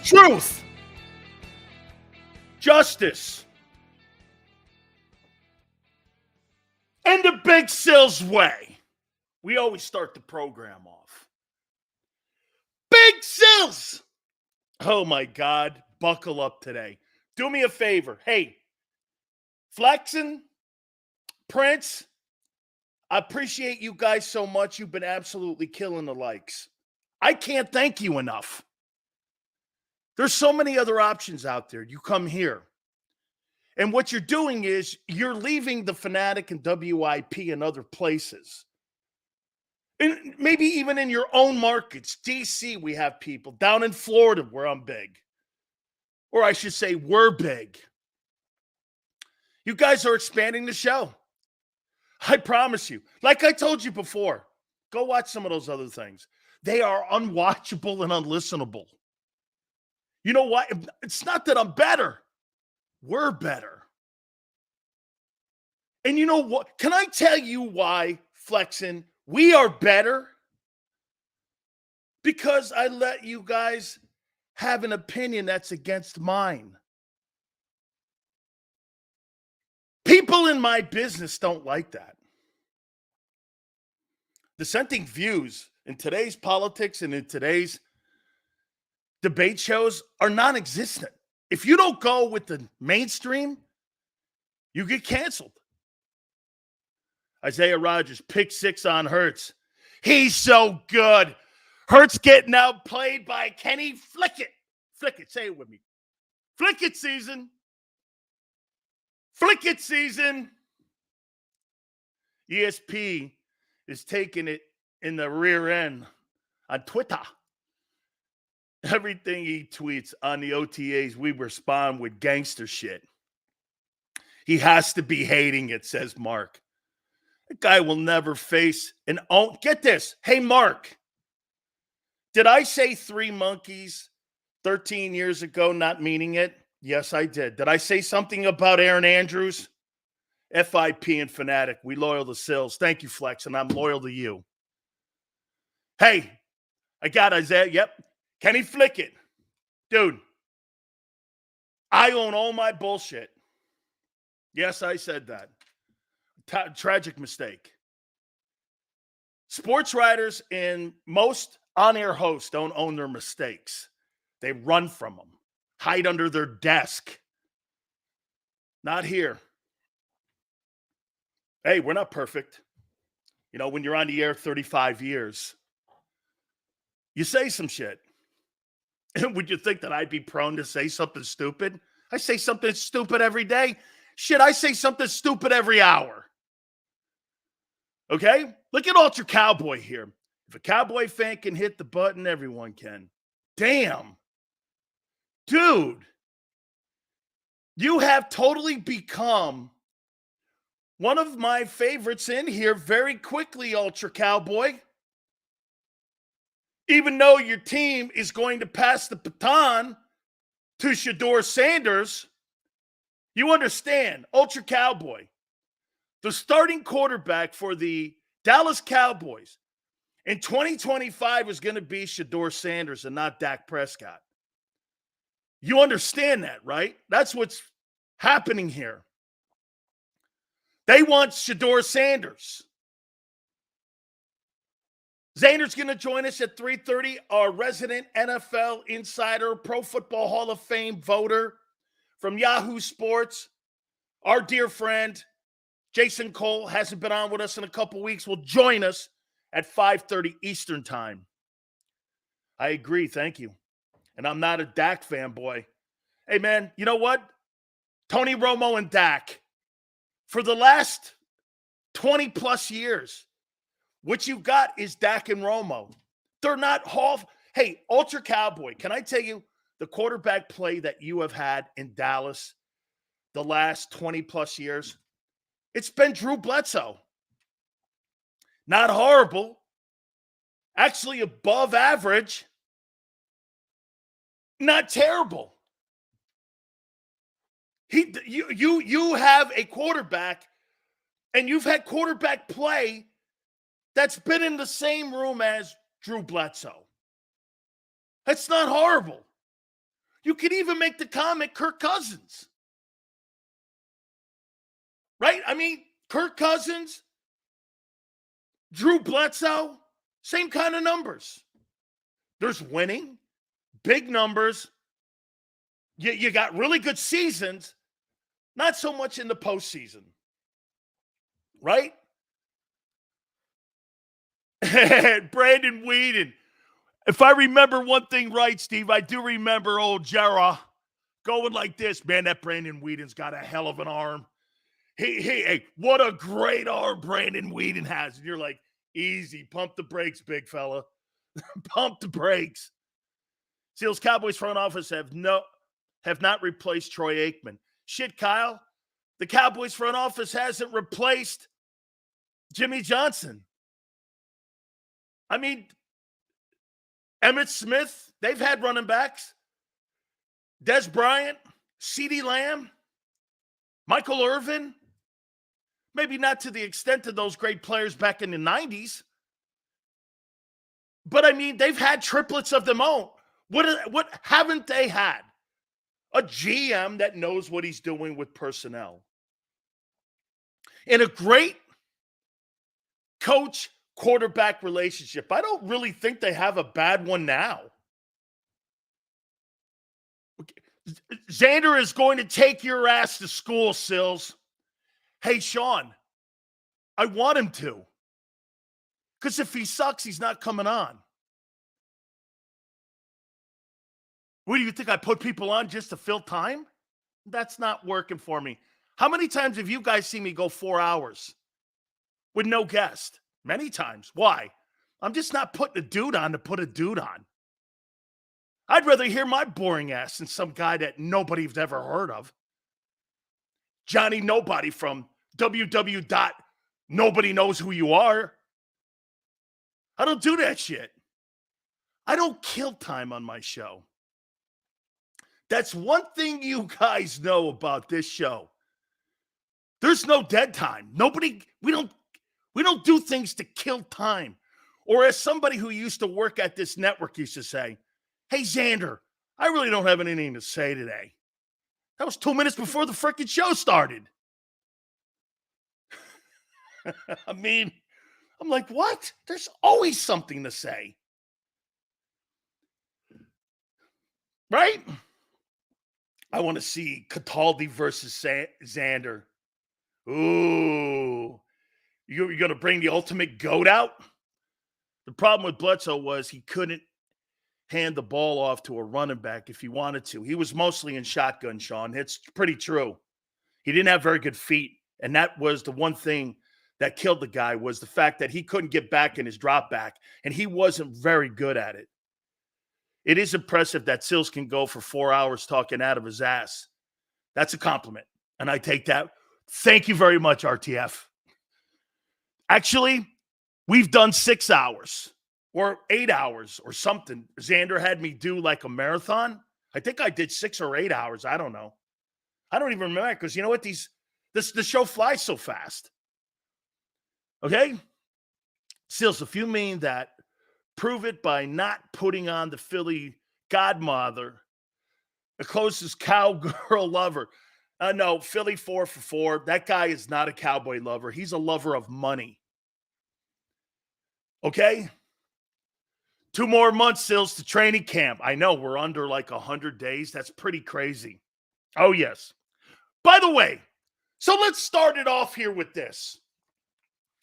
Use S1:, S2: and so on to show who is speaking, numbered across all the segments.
S1: Truth. Justice. And the Big Sills way. We always start the program off. Big Sills. Oh, my God. Buckle up today. Do me a favor. Hey, Flexin, Prince, I appreciate you guys so much. You've been absolutely killing the likes. I can't thank you enough. There's so many other options out there. You come here. And what you're doing is you're leaving the Fanatic and WIP and other places. And maybe even in your own markets. DC, we have people. Down in Florida, where I'm big. Or I should say, we're big. You guys are expanding the show. I promise you. Like I told you before, go watch some of those other things. They are unwatchable and unlistenable. You know what? It's not that I'm better. We're better. And you know what? Can I tell you why, Flexin, we are better? Because I let you guys have an opinion that's against mine. People in my business don't like that. Dissenting views in today's politics and in today's debate shows are non-existent. If you don't go with the mainstream, you get canceled. Isaiah Rodgers, pick 6 on Hurts. He's so good. Hurts getting outplayed by Kenny Flickett. Flickett, say it with me. Flickett season. Flickett season. ESP is taking it in the rear end on Twitter. Everything he tweets on the OTAs, we respond with gangster shit. He has to be hating it, says Mark. That guy will never face an own. Get this. Hey, Mark. Did I say 3 monkeys 13 years ago, not meaning it? Yes, I did. Did I say something about Aaron Andrews? FIP and Fanatic. We loyal to Sills. Thank you, Flex, and I'm loyal to you. Hey, I got Isaiah. Yep. Kenny Flickett. Dude, I own all my bullshit. Yes, I said that. Tragic mistake. Sports writers and most on-air hosts don't own their mistakes. They run from them. Hide under their desk. Not here. Hey, we're not perfect. You know, when you're on the air 35 years, you say some shit. Would you think that I'd be prone to say something stupid? I say something stupid every day. Shit, I say something stupid every hour. Okay? Look at Ultra Cowboy here. If a Cowboy fan can hit the button, everyone can. Damn. Dude. You have totally become one of my favorites in here very quickly, Ultra Cowboy. Even though your team is going to pass the baton to Shedeur Sanders, you understand, Ultra Cowboy, the starting quarterback for the Dallas Cowboys in 2025 is going to be Shedeur Sanders and not Dak Prescott. You understand that, right? That's what's happening here. They want Shedeur Sanders. Zayner's going to join us at 3:30, our resident NFL insider, Pro Football Hall of Fame voter from Yahoo Sports. Our dear friend, Jason Cole, hasn't been on with us in a couple weeks, will join us at 5:30 Eastern Time. I agree. Thank you. And I'm not a Dak fanboy. Hey, man, you know what? Tony Romo and Dak, for the last 20-plus years, what you got is Dak and Romo. They're not Hey, Ultra Cowboy, can I tell you the quarterback play that you have had in Dallas the last 20-plus years? It's been Drew Bledsoe. Not horrible. Actually above average. Not terrible. You have a quarterback, and you've had quarterback play that's been in the same room as Drew Bledsoe. That's not horrible. You could even make the comment Kirk Cousins. Right? I mean, Kirk Cousins, Drew Bledsoe, same kind of numbers. There's winning, big numbers. You got really good seasons, not so much in the postseason. Right? Brandon Whedon. If I remember one thing right, Steve, I do remember old Jera going like this. Man, that Brandon Whedon's got a hell of an arm. Hey, what a great arm Brandon Whedon has. And you're like, easy, pump the brakes, big fella. Pump the brakes. Seals Cowboys front office have not replaced Troy Aikman. Shit, Kyle. The Cowboys front office hasn't replaced Jimmy Johnson. I mean, Emmitt Smith, they've had running backs. Des Bryant, CeeDee Lamb, Michael Irvin. Maybe not to the extent of those great players back in the 90s. But, I mean, they've had triplets of their own. What haven't they had? A GM that knows what he's doing with personnel. And a great coach-quarterback relationship. I don't really think they have a bad one now. Xander is going to take your ass to school, Sills. Hey, Sean, I want him to. Because if he sucks, he's not coming on. What do you think? I put people on just to fill time? That's not working for me. How many times have you guys seen me go 4 hours with no guest? Many times. Why? I'm just not putting a dude on to put a dude on. I'd rather hear my boring ass than some guy that nobody's ever heard of. Johnny Nobody from www. Nobody knows who you are. I don't do that shit. I don't kill time on my show. That's one thing you guys know about this show. There's no dead time. We don't do things to kill time. Or as somebody who used to work at this network used to say, hey, Xander, I really don't have anything to say today. That was 2 minutes before the freaking show started. I mean, I'm like, what? There's always something to say. Right? I want to see Cataldi versus Xander. Ooh. You're going to bring the ultimate GOAT out? The problem with Bledsoe was he couldn't hand the ball off to a running back if he wanted to. He was mostly in shotgun, Sean. It's pretty true. He didn't have very good feet, and that was the one thing that killed the guy was the fact that he couldn't get back in his drop back, and he wasn't very good at it. It is impressive that Sills can go for 4 hours talking out of his ass. That's a compliment, and I take that. Thank you very much, RTF. Actually, we've done 6 hours or 8 hours or something. Xander had me do like a marathon. I think I did 6 or 8 hours. I don't know. I don't even remember because you know what? The show flies so fast. Okay? Sills, if you mean that, prove it by not putting on the Philly godmother, the closest cowgirl lover. No, Philly 4 for 4. That guy is not a cowboy lover. He's a lover of money. Okay? 2 more months, Sills, to training camp. I know we're under like 100 days. That's pretty crazy. Oh, yes. By the way, so let's start it off here with this.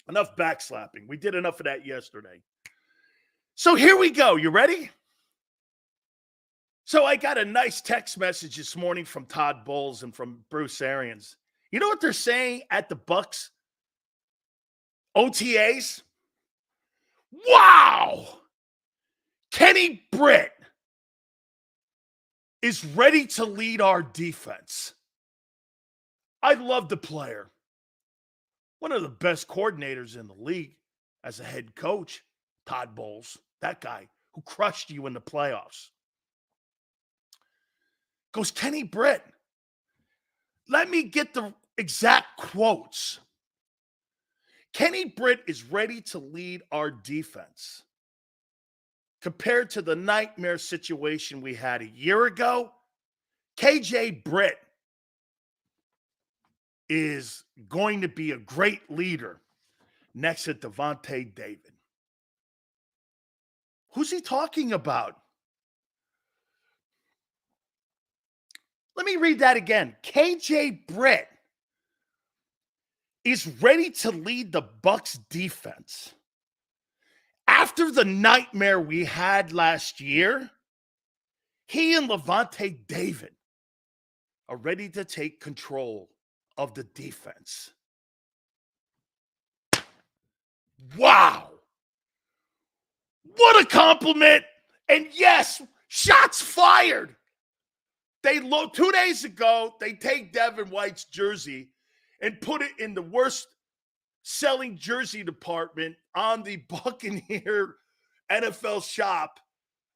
S1: Enough backslapping. We did enough of that yesterday. So here we go. You ready? So I got a nice text message this morning from Todd Bowles and from Bruce Arians. You know what they're saying at the Bucs OTAs? Wow! Kenny Britt is ready to lead our defense. I love the player. One of the best coordinators in the league as a head coach, Todd Bowles, that guy who crushed you in the playoffs. Goes, Kenny Britt, let me get the exact quotes. Kenny Britt is ready to lead our defense. Compared to the nightmare situation we had a year ago, KJ Britt is going to be a great leader next to Devonta David. Who's he talking about? Let me read that again. KJ Britt is ready to lead the Bucs defense. After the nightmare we had last year, he and Devonta David are ready to take control of the defense. Wow. What a compliment. And yes, shots fired. 2 days ago, they take Devin White's jersey and put it in the worst selling jersey department on the Buccaneer NFL shop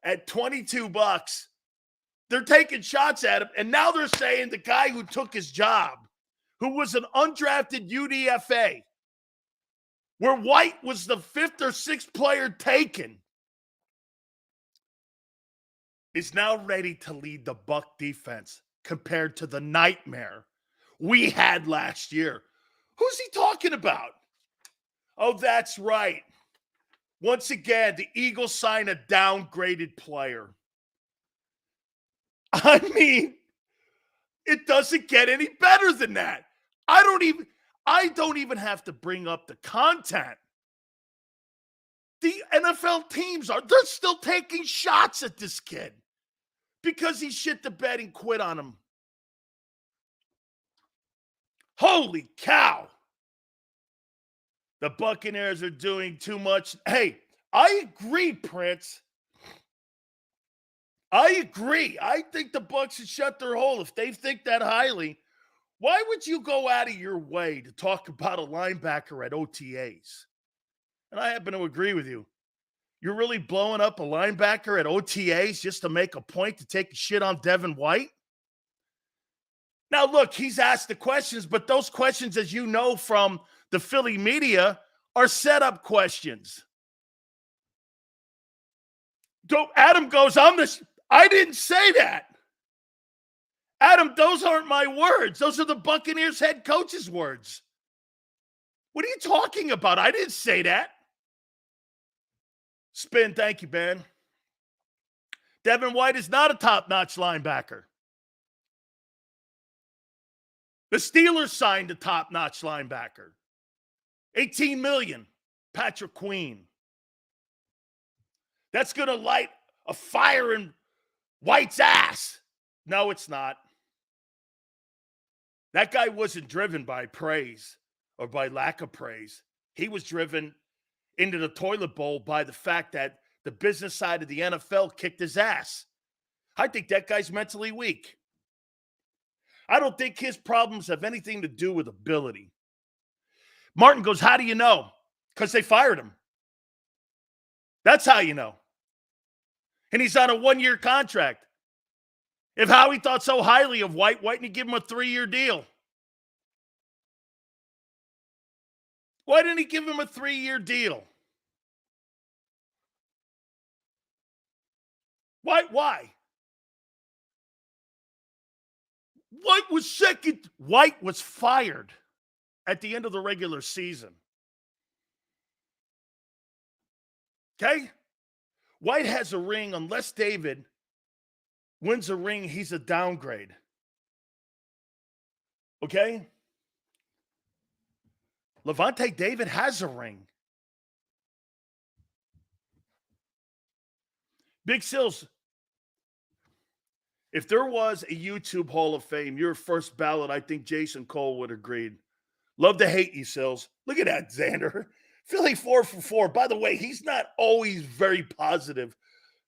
S1: at $22. They're taking shots at him, and now they're saying the guy who took his job, who was an undrafted UDFA, where White was the 5th or 6th player taken, is now ready to lead the Buc defense compared to the nightmare we had last year. Who's he talking about? Oh, that's right. Once again, the Eagles sign a downgraded player. I mean, it doesn't get any better than that. I don't even have to bring up the content. The NFL teams they're still taking shots at this kid because he shit the bed and quit on him. Holy cow. The Buccaneers are doing too much. Hey, I agree, Prince. I agree. I think the Bucs should shut their hole if they think that highly. Why would you go out of your way to talk about a linebacker at OTAs? And I happen to agree with you. You're really blowing up a linebacker at OTAs just to make a point to take a shit on Devin White? Now, look, he's asked the questions, but those questions, as you know from the Philly media, are setup questions. Adam goes, I didn't say that. Adam, those aren't my words. Those are the Buccaneers head coach's words. What are you talking about? I didn't say that. Spin, thank you, Ben. Devin White is not a top-notch linebacker. The Steelers signed a top-notch linebacker. $18 million, Patrick Queen. That's going to light a fire in White's ass. No, it's not. That guy wasn't driven by praise or by lack of praise. He was driven into the toilet bowl by the fact that the business side of the NFL kicked his ass. I think that guy's mentally weak. I don't think his problems have anything to do with ability. Martin goes, how do you know? Because they fired him. That's how you know. And he's on a 1-year contract. If Howie thought so highly of White, why didn't he give him a 3-year deal? Why didn't he give him a 3-year deal? Why? White was second. White was fired at the end of the regular season. Okay? White has a ring. Unless David wins a ring, he's a downgrade. Okay? Devonta David has a ring. Big Sills, if there was a YouTube Hall of Fame, your first ballot, I think Jason Cole would agree. Love to hate you, Sills. Look at that, Xander. Philly 4 for 4. By the way, he's not always very positive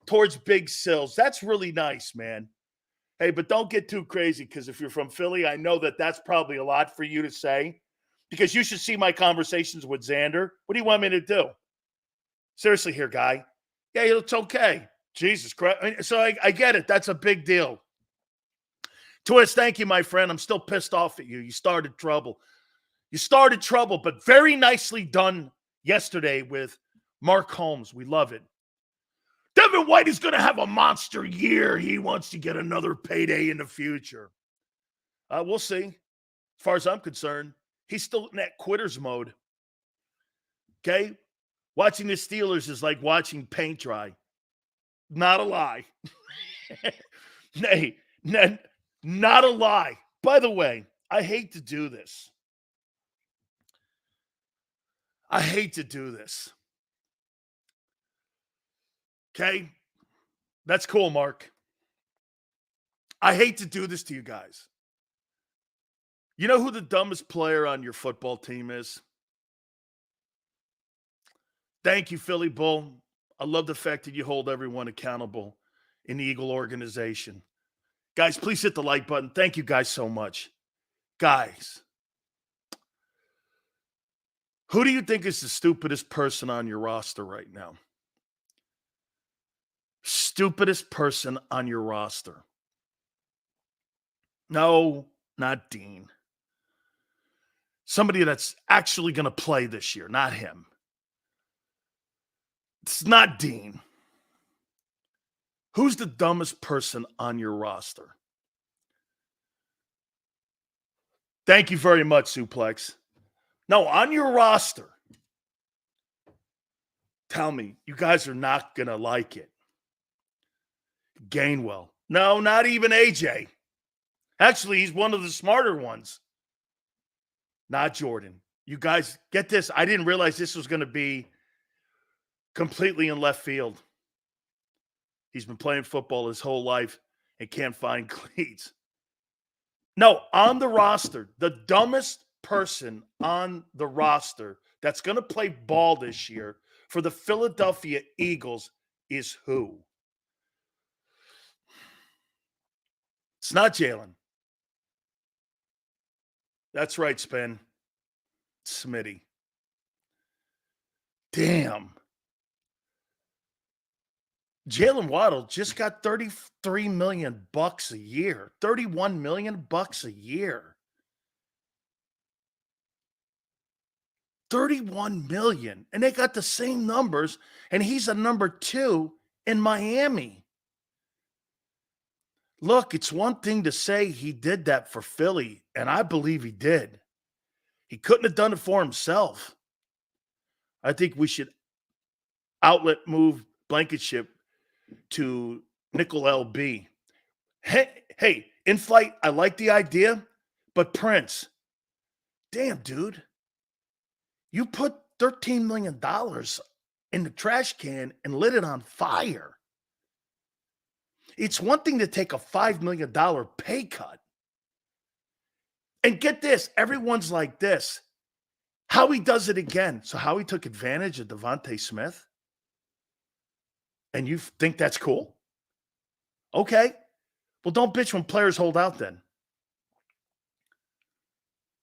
S1: towards Big Sills. That's really nice, man. Hey, but don't get too crazy, because if you're from Philly, I know that that's probably a lot for you to say, because you should see my conversations with Xander. What do you want me to do? Seriously here, guy. Yeah, it's okay. Jesus Christ. So I get it. That's a big deal. Twist, thank you, my friend. I'm still pissed off at you. You started trouble. But very nicely done yesterday with Mark Holmes. We love it. Devin White is going to have a monster year. He wants to get another payday in the future. We'll see. As far as I'm concerned, he's still in that quitter's mode. Okay? Watching the Steelers is like watching paint dry. Not a lie. Nay, not a lie. By the way, I hate to do this. Okay? That's cool, Mark. I hate to do this to you guys. You know who the dumbest player on your football team is? Thank you, Philly Bull. I love the fact that you hold everyone accountable in the Eagle organization. Guys, please hit the like button. Thank you guys so much. Guys, who do you think is the stupidest person on your roster right now? Stupidest person on your roster. No, not Dean. Somebody that's actually going to play this year, not him. It's not Dean. Who's the dumbest person on your roster? Thank you very much, Suplex. No, on your roster. Tell me, you guys are not going to like it. Gainwell. No, not even AJ. Actually, he's one of the smarter ones. Not Jordan. You guys, get this. I didn't realize this was going to be completely in left field. He's been playing football his whole life and can't find cleats. No, on the roster, the dumbest person on the roster that's going to play ball this year for the Philadelphia Eagles is who? It's not Jalen. That's right, Spin. Smitty. Damn. Jalen Waddle just got $33 million a year. $31 million a year. $31 million. And they got the same numbers, and he's a number 2 in Miami. Look, it's one thing to say he did that for Philly, and I believe he did. He couldn't have done it for himself. I think we should outlet move Blankenship to nickel LB. Hey, in flight, I like the idea, but Prince, damn, dude, you put $13 million in the trash can and lit it on fire. It's one thing to take a $5 million pay cut. And get this, everyone's like this. Howie does it again. So Howie took advantage of Devonta Smith? And you think that's cool? Okay. Well, don't bitch when players hold out then.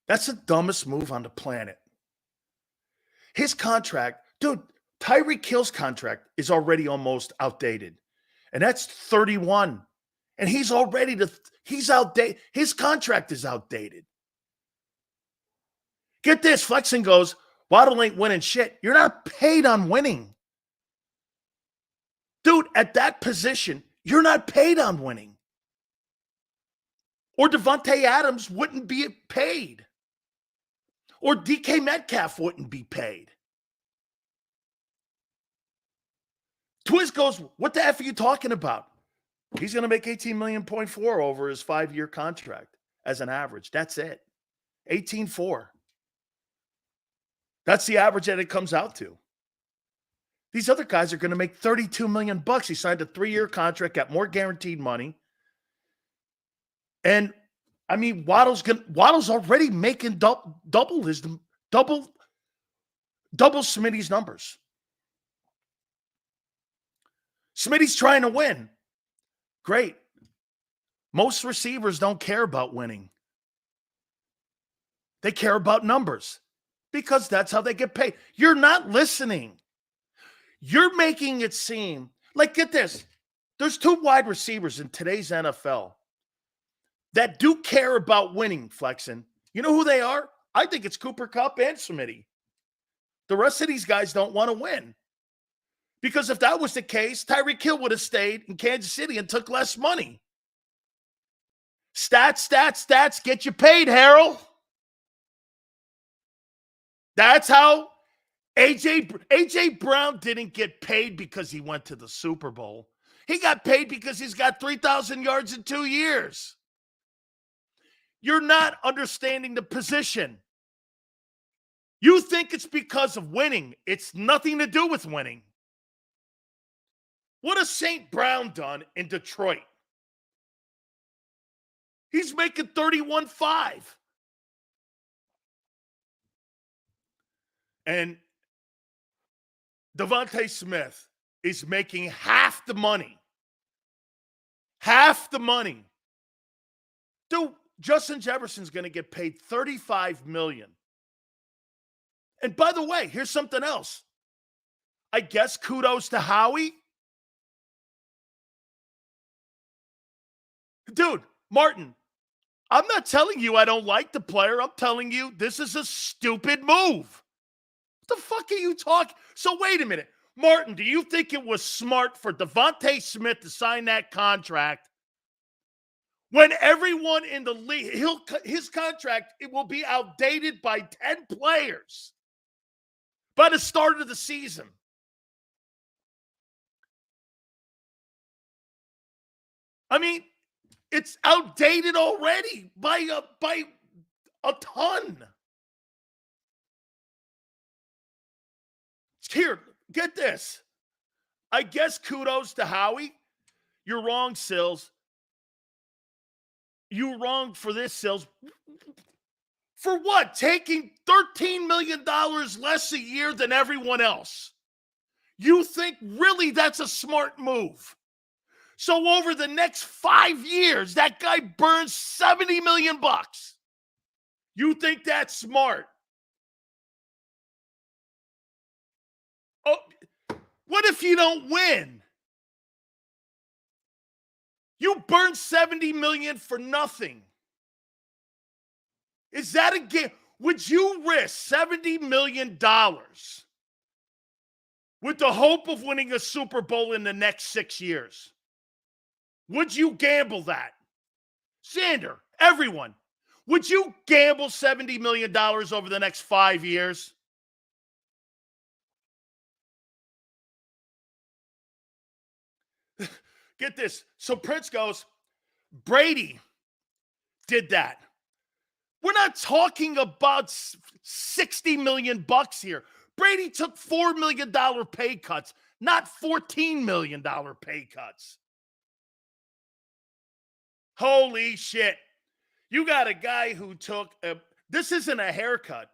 S1: That's the dumbest move on the planet. His contract, dude, Tyreek Hill's contract is already almost outdated. And that's 31. And he's outdated. His contract is outdated. Get this, Flexing goes, Waddle ain't winning shit. You're not paid on winning. Dude, at that position, you're not paid on winning. Or Devontae Adams wouldn't be paid. Or DK Metcalf wouldn't be paid. Twiz goes, what the F are you talking about? He's going to make $18.4 million over his 5-year contract as an average. That's it. 18.4. That's the average that it comes out to. These other guys are going to make $32 million. He signed a 3-year contract, got more guaranteed money. And I mean, Waddle's already making double Smitty's numbers. Smitty's trying to win. Great. Most receivers don't care about winning. They care about numbers because that's how they get paid. You're not listening. You're making it seem like, get this, there's 2 wide receivers in today's NFL that do care about winning, Flexen. You know who they are? I think it's Cooper Kupp and Smitty. The rest of these guys don't want to win. Because if that was the case, Tyreek Hill would have stayed in Kansas City and took less money. Stats, get you paid, Harold. That's how A.J. Brown didn't get paid because he went to the Super Bowl. He got paid because he's got 3,000 yards in 2 years. You're not understanding the position. You think it's because of winning. It's nothing to do with winning. What has St. Brown done in Detroit? He's making $31.5. And Devonta Smith is making half the money. Half the money. Dude, Justin Jefferson's going to get paid $35 million. And by the way, here's something else. I guess kudos to Howie. Dude, Martin, I'm not telling you I don't like the player. I'm telling you this is a stupid move. What the fuck are you talking? So wait a minute. Martin, do you think it was smart for Devonta Smith to sign that contract when everyone in the league, his contract, it will be outdated by 10 players by the start of the season? I mean, it's outdated already by a ton. Here, get this. I guess kudos to Howie. You're wrong, Sills. You're wrong for this, Sills. For what? Taking $13 million less a year than everyone else. You think really that's a smart move? So over the next 5 years, that guy burns $70 million. You think that's smart? Oh, what if you don't win? You burn $70 million for nothing. Is that a game? Would you risk $70 million with the hope of winning a Super Bowl in the next 6 years? Would you gamble that? Xander, everyone, would you gamble $70 million over the next 5 years? Get this. So Prince goes, Brady did that. We're not talking about $60 million here. Brady took $4 million pay cuts, not $14 million pay cuts. Holy shit. You got a guy who took this isn't a haircut.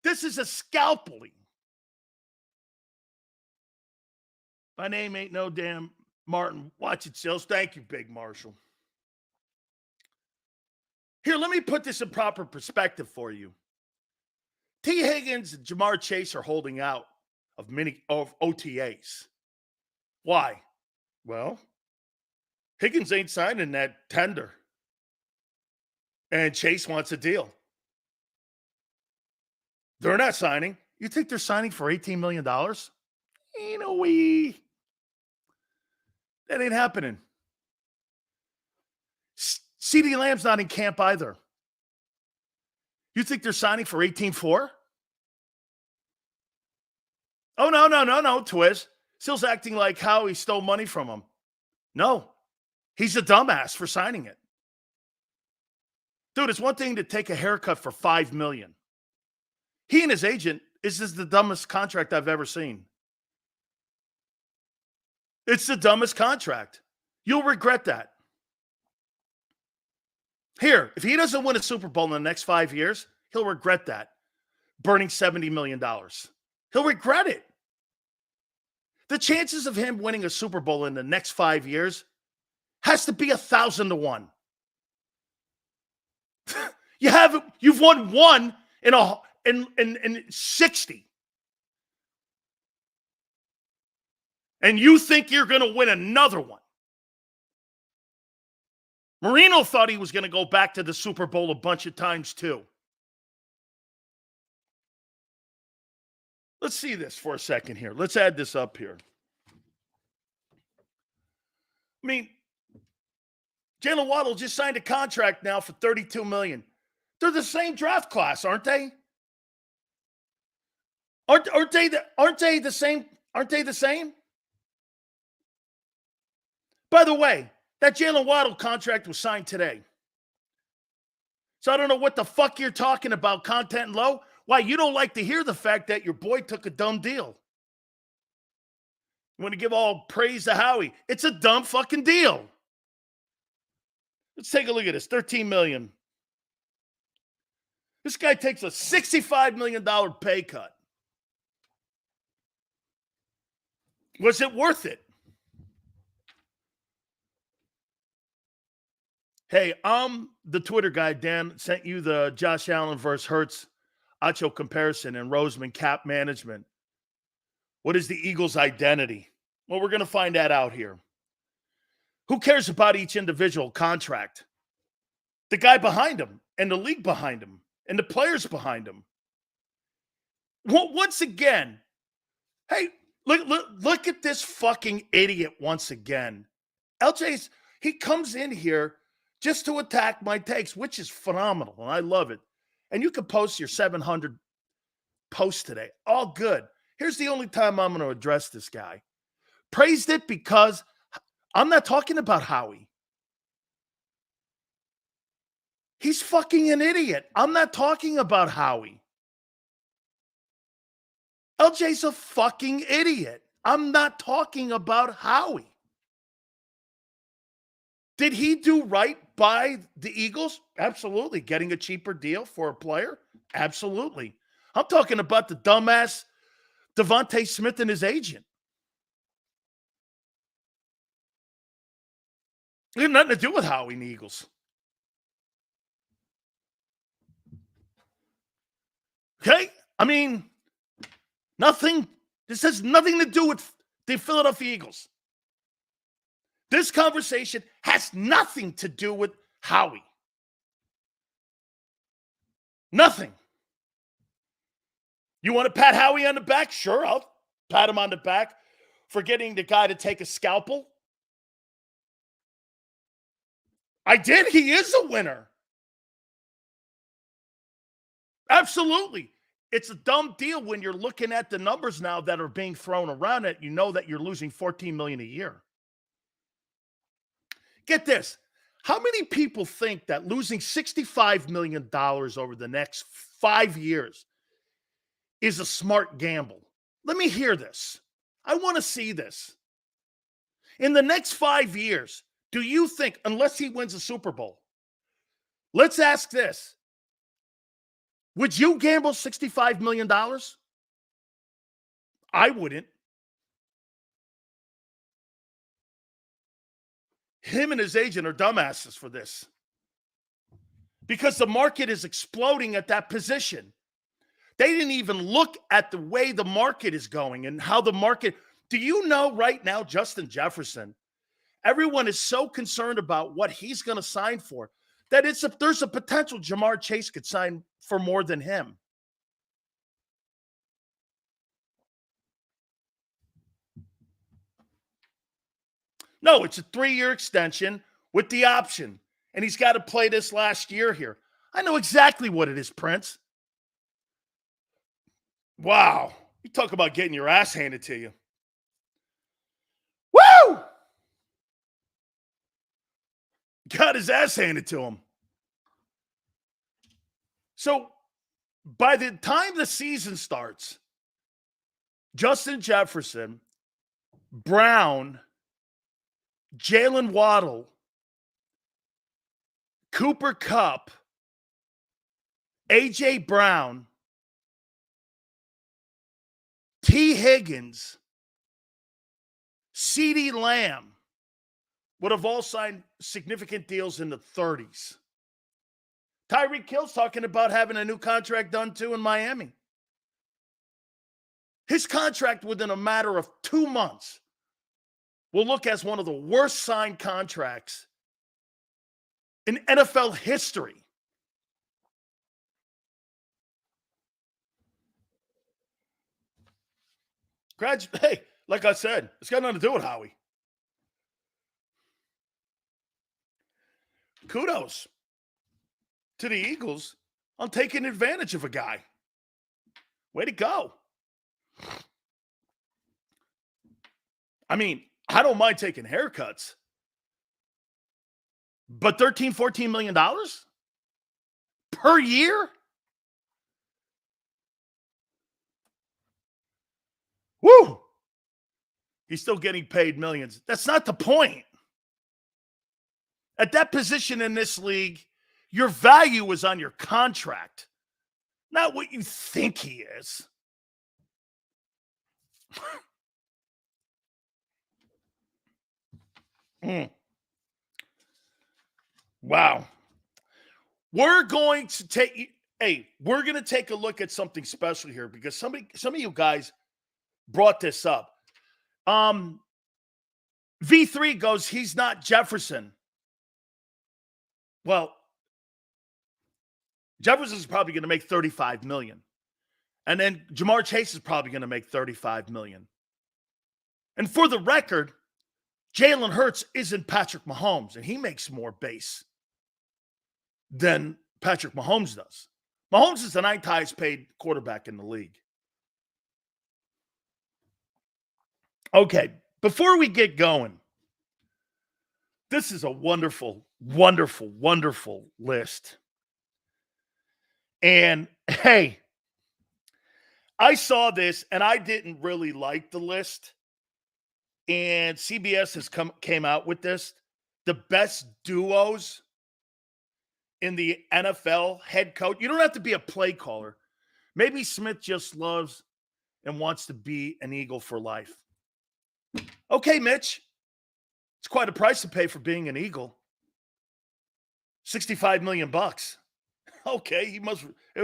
S1: This is a scalpeling. My name ain't no damn Martin. Watch it, Sills. Thank you, Big Marshall. Here, let me put this in proper perspective for you. T. Higgins and Jamar Chase are holding out of OTAs. Why? Well, Higgins ain't signing that tender. And Chase wants a deal. They're not signing. You think they're signing for $18 million? That ain't happening. CeeDee Lamb's not in camp either. You think they're signing for 18.4? Oh, no, Twiz. Still's acting like Howie stole money from him. No, he's a dumbass for signing it. Dude, it's one thing to take a haircut for $5 million. He and his agent, this is the dumbest contract I've ever seen. It's the dumbest contract. You'll regret that. Here, if he doesn't win a Super Bowl in the next 5 years, he'll regret that. Burning $70 million. He'll regret it. The chances of him winning a Super Bowl in the next 5 years has to be 1,000 to 1. You've won one in 60. And you think you're going to win another one. Marino thought he was going to go back to the Super Bowl a bunch of times too. Let's see this for a second here. Let's add this up here. I mean, Jalen Waddle just signed a contract now for $32 million. They're the same draft class, aren't they? Aren't they the same? Aren't they the same? By the way, that Jalen Waddle contract was signed today. So I don't know what the fuck you're talking about, content low. Why, you don't like to hear the fact that your boy took a dumb deal. You want to give all praise to Howie. It's a dumb fucking deal. Let's take a look at this. $13 million. This guy takes a $65 million pay cut. Was it worth it? Hey, I'm the Twitter guy. Dan sent you the Josh Allen versus Hurts Acho comparison and Roseman cap management. What is the Eagles' identity? Well, we're going to find that out here. Who cares about each individual contract? The guy behind him and the league behind him and the players behind him. Well, once again, hey, look at this fucking idiot once again. He comes in here just to attack my takes, which is phenomenal, and I love it. And you can post your 700 posts today. All good. Here's the only time I'm going to address this guy. Praised it because I'm not talking about Howie. He's fucking an idiot. I'm not talking about Howie. LJ's a fucking idiot. I'm not talking about Howie. Did he do right by the Eagles? Absolutely. Getting a cheaper deal for a player? Absolutely. I'm talking about the dumbass Devonta Smith and his agent. It had nothing to do with Howie and the Eagles. Okay? I mean, nothing. This has nothing to do with the Philadelphia Eagles. This conversation has nothing to do with Howie. Nothing. You want to pat Howie on the back? Sure, I'll pat him on the back for getting the guy to take a scalpel. I did. He is a winner. Absolutely. It's a dumb deal when you're looking at the numbers now that are being thrown around it. You know that you're losing $14 million a year. Get this. How many people think that losing $65 million over the next 5 years is a smart gamble? Let me hear this. I want to see this. In the next 5 years, do you think, unless he wins a Super Bowl, let's ask this. Would you gamble $65 million? I wouldn't. Him and his agent are dumbasses for this. Because the market is exploding at that position. They didn't even look at the way the market is going and how the market. Do you know right now, Justin Jefferson, everyone is so concerned about what he's going to sign for that there's a potential Jamar Chase could sign for more than him. No, it's a 3-year extension with the option. And he's got to play this last year here. I know exactly what it is, Prince. Wow. You talk about getting your ass handed to you. Woo! Got his ass handed to him. So by the time the season starts, Justin Jefferson, Brown, Jalen Waddle, Cooper Kupp, A.J. Brown, T. Higgins, CeeDee Lamb would have all signed significant deals in the 30s. Tyreek Hill's talking about having a new contract done too in Miami. His contract within a matter of 2 months will look as one of the worst signed contracts in NFL history. Hey, like I said, it's got nothing to do with Howie. Kudos to the Eagles on taking advantage of a guy. Way to go. I mean, I don't mind taking haircuts, but $13-14 million per year? Woo! He's still getting paid millions. That's not the point. At that position in this league, your value is on your contract, not what you think he is. Wow. We're going to take a look at something special here because some of you guys brought this up. V3 goes, he's not Jefferson. Well, Jefferson's probably going to make $35 million. And then Jamar Chase is probably going to make $35 million. And for the record, Jalen Hurts isn't Patrick Mahomes, and he makes more base than Patrick Mahomes does. Mahomes is the 9th highest paid quarterback in the league. Okay, before we get going, this is a wonderful, wonderful, wonderful list. And hey, I saw this and I didn't really like the list. And CBS came out with this. The best duos in the NFL head coach. You don't have to be a play caller. Maybe Smith just loves and wants to be an Eagle for life. Okay, Mitch. It's quite a price to pay for being an Eagle. $65 million. Okay,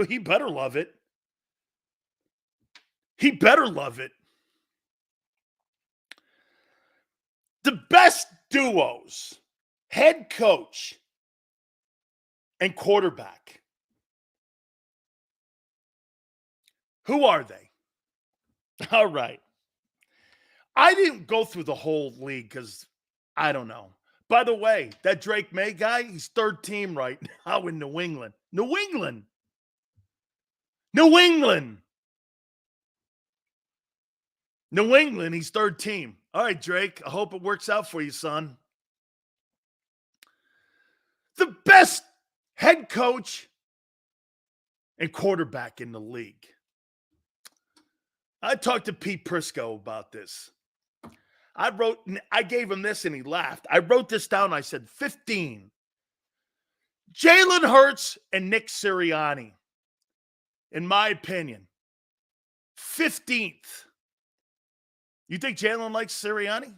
S1: he better love it. He better love it. The best duos, head coach and quarterback. Who are they? All right. I didn't go through the whole league because I don't know. By the way, that Drake May guy, he's third team right now in New England. New England. New England. New England, he's third team. All right, Drake, I hope it works out for you, son. The best head coach and quarterback in the league. I talked to Pete Prisco about this. I gave him this and he laughed. I wrote this down. I said 15. Jalen Hurts and Nick Sirianni, in my opinion. 15th. You think Jalen likes Sirianni?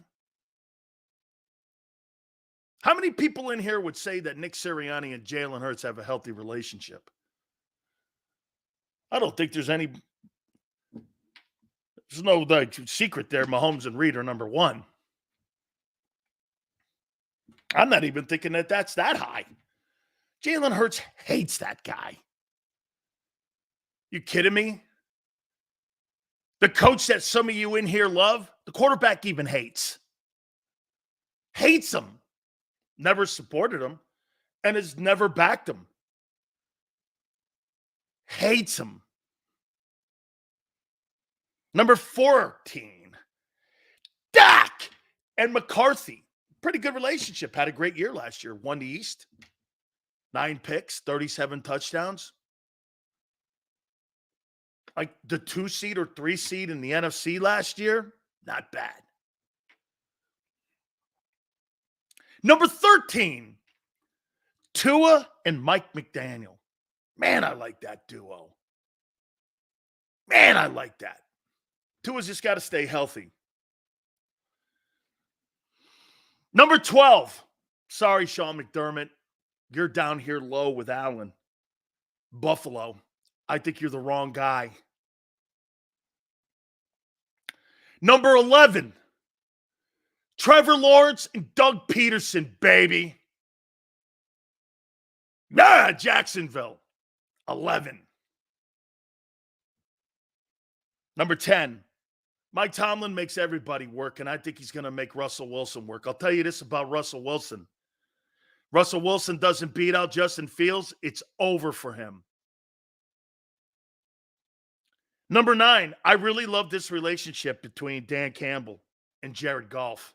S1: How many people in here would say that Nick Sirianni and Jalen Hurts have a healthy relationship? I don't think there's any. There's no secret there. Mahomes and Reed are number one. I'm not even thinking that that's that high. Jalen Hurts hates that guy. You kidding me? The coach that some of you in here love, the quarterback even hates. Hates him. Never supported him and has never backed him. Hates him. Number 14, Dak and McCarthy. Pretty good relationship. Had a great year last year. Won the East. 9 picks, 37 touchdowns. Like the 2 seed or 3 seed in the NFC last year. Not bad. Number 13, Tua and Mike McDaniel. Man, I like that duo. Man, I like that. Tua's just got to stay healthy. Number 12. Sorry, Sean McDermott. You're down here low with Allen. Buffalo. I think you're the wrong guy. Number 11. Trevor Lawrence and Doug Peterson, baby. Jacksonville. 11. Number 10. Mike Tomlin makes everybody work, and I think he's going to make Russell Wilson work. I'll tell you this about Russell Wilson. Russell Wilson doesn't beat out Justin Fields, it's over for him. Number 9, I really love this relationship between Dan Campbell and Jared Goff.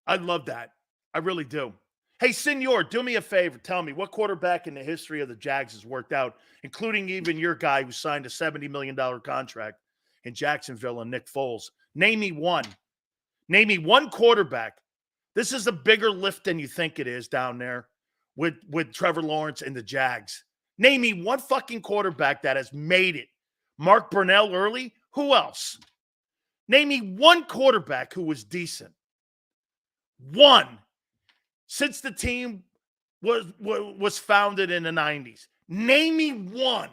S1: I love that. I really do. Hey, Senor, do me a favor. Tell me, what quarterback in the history of the Jags has worked out, including even your guy who signed a $70 million contract in Jacksonville and Nick Foles? Name me one. Name me one quarterback. This is a bigger lift than you think it is down there with Trevor Lawrence and the Jags. Name me one fucking quarterback that has made it. Mark Brunell early? Who else? Name me one quarterback who was decent. One. Since the team was founded in the 90s. Name me one.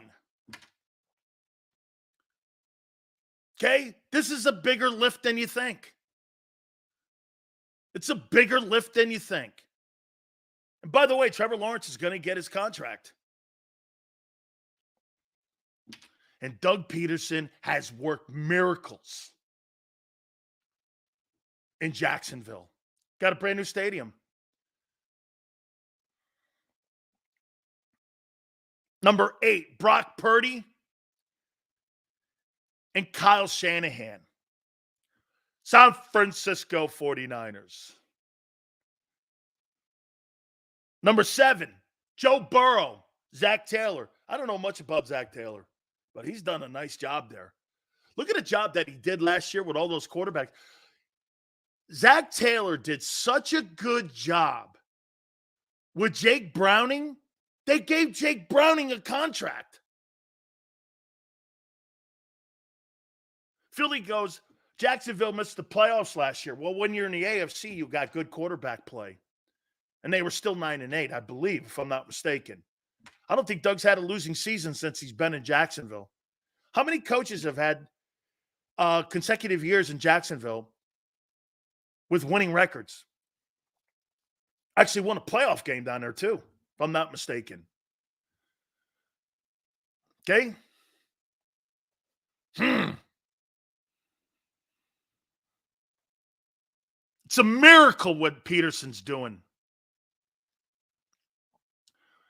S1: Okay? This is a bigger lift than you think. It's a bigger lift than you think. And by the way, Trevor Lawrence is going to get his contract. And Doug Peterson has worked miracles in Jacksonville. Got a brand new stadium. Number 8, Brock Purdy and Kyle Shanahan. San Francisco 49ers. Number 7, Joe Burrow, Zach Taylor. I don't know much about Zach Taylor, but he's done a nice job there. Look at the job that he did last year with all those quarterbacks. Zach Taylor did such a good job with Jake Browning. They gave Jake Browning a contract. Philly goes, Jacksonville missed the playoffs last year. Well, when you're in the AFC, you got good quarterback play. And they were still 9-8, I believe, if I'm not mistaken. I don't think Doug's had a losing season since he's been in Jacksonville. How many coaches have had consecutive years in Jacksonville with winning records? Actually won a playoff game down there, too, if I'm not mistaken. Okay? It's a miracle what Peterson's doing.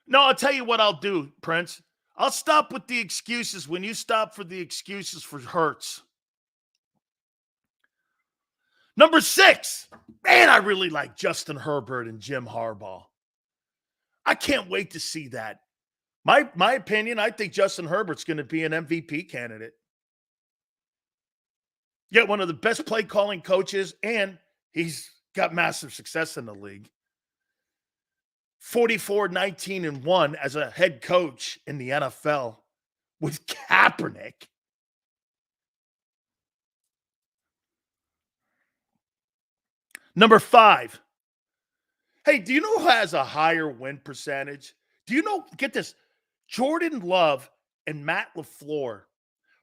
S1: No, I'll tell you what I'll do, Prince. I'll stop with the excuses when you stop for the excuses for Hurts. Number 6. Man, I really like Justin Herbert and Jim Harbaugh. I can't wait to see that. My opinion, I think Justin Herbert's going to be an MVP candidate. Yet one of the best play calling coaches, and he's got massive success in the league. 44-19-1 as a head coach in the NFL with Kaepernick. Number 5. Hey, do you know who has a higher win percentage? Do you know, get this, Jordan Love and Matt LaFleur.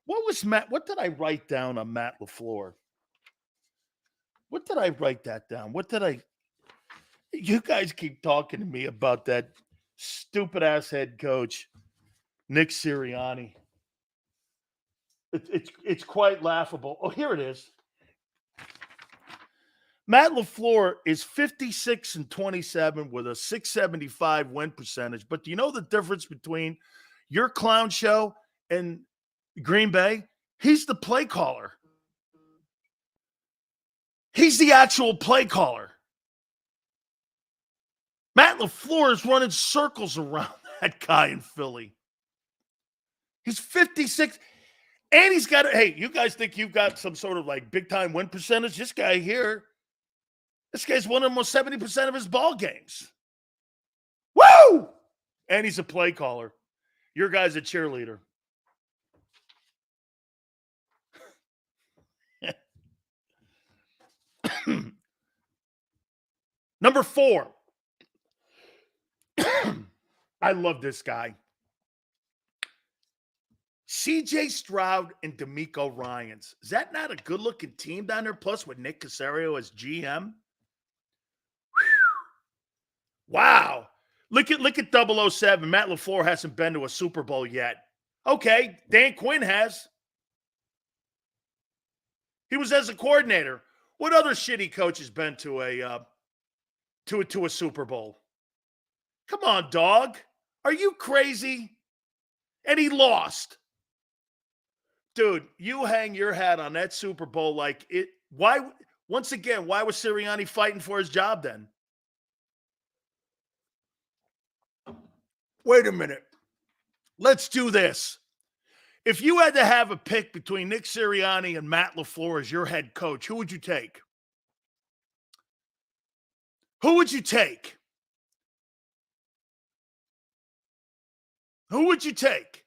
S1: What did I write down on Matt LaFleur? What did I write that down? You guys keep talking to me about that stupid ass head coach, Nick Sirianni. It's quite laughable. Oh, here it is. Matt LaFleur is 56-27 with a 675 win percentage. But do you know the difference between your clown show and Green Bay? He's the play caller. He's the actual play caller. Matt LaFleur is running circles around that guy in Philly. He's 56. And he's got, hey, you guys think you've got some sort of like big time win percentage? This guy here, this guy's won almost 70% of his ball games. Woo! And he's a play caller. Your guy's a cheerleader. Number 4. I love this guy. CJ Stroud and DeMeco Ryans. Is that not a good-looking team down there? Plus with Nick Caserio as GM. Wow. Look at 007. Matt LaFleur hasn't been to a Super Bowl yet. Okay, Dan Quinn has. He was as a coordinator. What other shitty coach has been to to a Super Bowl. Come on, dog. Are you crazy? And he lost. Dude, you hang your hat on that Super Bowl like it. Why, once again, why was Sirianni fighting for his job then? Wait a minute. Let's do this. If you had to have a pick between Nick Sirianni and Matt LaFleur as your head coach, who would you take? Who would you take? Who would you take?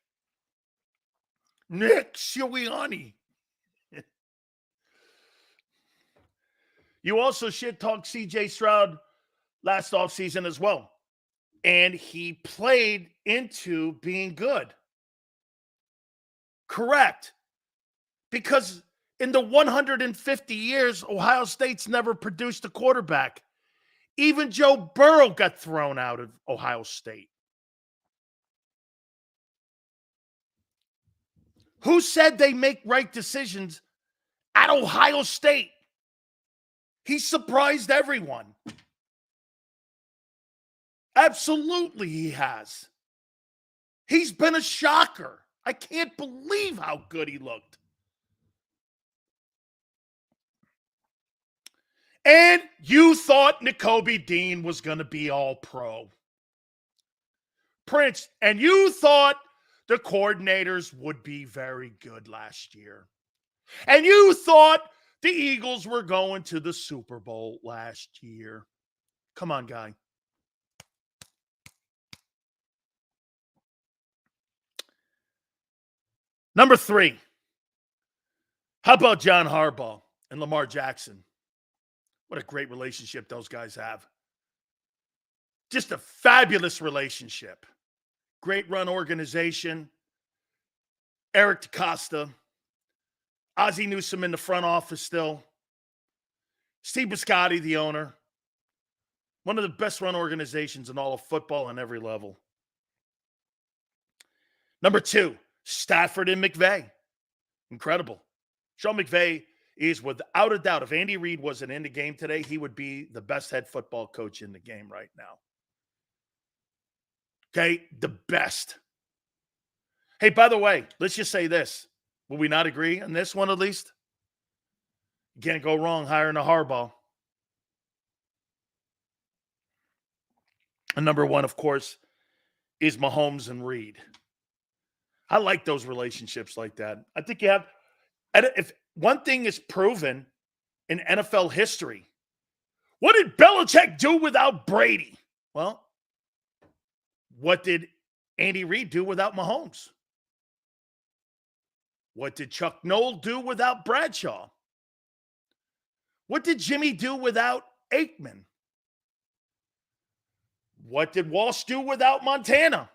S1: Nick Sirianni. You also shit-talked C.J. Stroud last offseason as well. And he played into being good. Correct. Because in the 150 years, Ohio State's never produced a quarterback. Even Joe Burrow got thrown out of Ohio State. Who said they make right decisions at Ohio State? He surprised everyone. Absolutely, he has. He's been a shocker. I can't believe how good he looked. And you thought Nakobe Dean was going to be all pro. Prince, and you thought the coordinators would be very good last year. And you thought the Eagles were going to the Super Bowl last year. Come on, guy. Number 3. How about John Harbaugh and Lamar Jackson? What a great relationship those guys have. Just a fabulous relationship. Great run organization. Eric DeCosta. Ozzie Newsome in the front office still. Steve Biscotti, the owner. One of the best run organizations in all of football on every level. Number 2, Stafford and McVay. Incredible. Sean McVay is without a doubt, if Andy Reid wasn't in the game today, he would be the best head football coach in the game right now. Okay, the best. Hey, by the way, let's just say this. Will we not agree on this one at least? You can't go wrong hiring a Harbaugh. And number 1, of course, is Mahomes and Reid. I like those relationships like that. I think you have, if one thing is proven in NFL history, what did Belichick do without Brady? Well, what did Andy Reid do without Mahomes? What did Chuck Noll do without Bradshaw? What did Jimmy do without Aikman? What did Walsh do without Montana?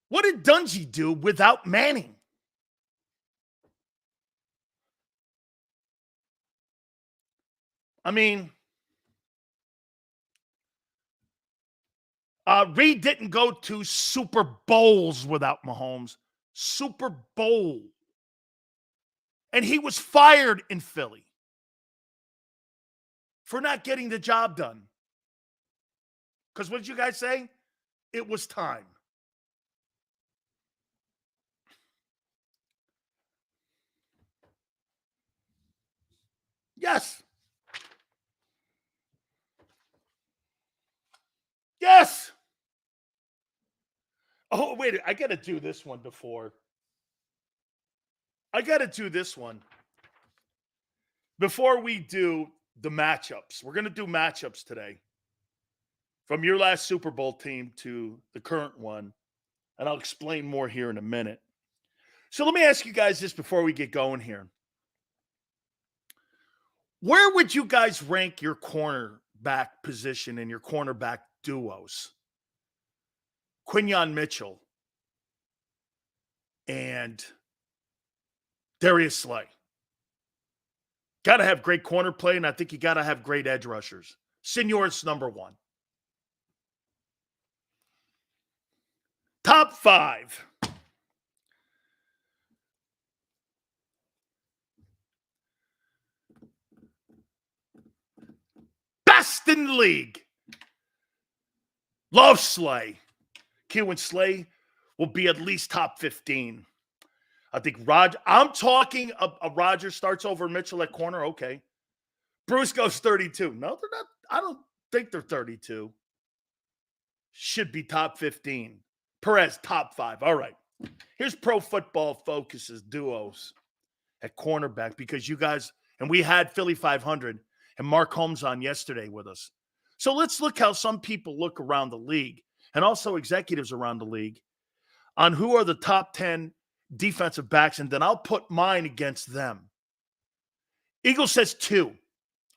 S1: What did Dungy do without Manning? I mean, Reid didn't go to Super Bowls without Mahomes. Super Bowl. And he was fired in Philly for not getting the job done. Because what did you guys say? It was time. Yes. Yes. Oh, wait. I got to do this one before. Before we do the matchups. We're going to do matchups today. From your last Super Bowl team to the current one. And I'll explain more here in a minute. So let me ask you guys this before we get going here. Where would you guys rank your cornerback position and your cornerback duos? Quinyon Mitchell and Darius Slay. Got to have great corner play, and I think you got to have great edge rushers. Senor's number 1. Top 5. Best in the league. Love Slay. Q and Slay will be at least top 15. I think I'm talking a Rodgers starts over Mitchell at corner. Okay. Bruce goes 32. No, they're not. I don't think they're 32. Should be top 15. Perez, top 5. All right. Here's Pro Football Focus's duos at cornerback because you guys, and we had Philly 500 and Mark Holmes on yesterday with us. So let's look how some people look around the league and also executives around the league on who are the top 10 defensive backs, and then I'll put mine against them. Eagles says 2.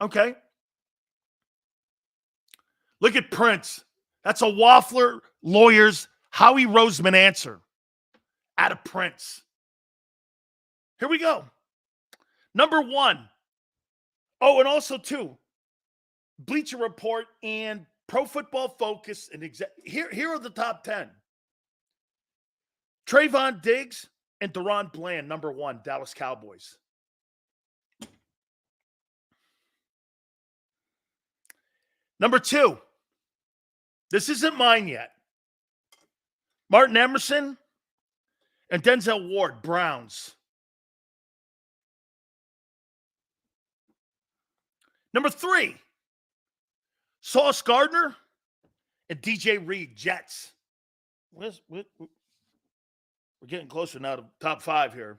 S1: Okay. Look at Prince. That's a Waffler Lawyers Howie Roseman answer. Out of Prince. Here we go. Number 1. Oh, and also 2. Bleacher Report and Pro Football Focus. And here are the top 10. Trayvon Diggs and Deron Bland, number 1, Dallas Cowboys. Number 2. This isn't mine yet. Martin Emerson and Denzel Ward, Browns. Number 3. Sauce Gardner and DJ Reed, Jets. We're getting closer now to top 5 here.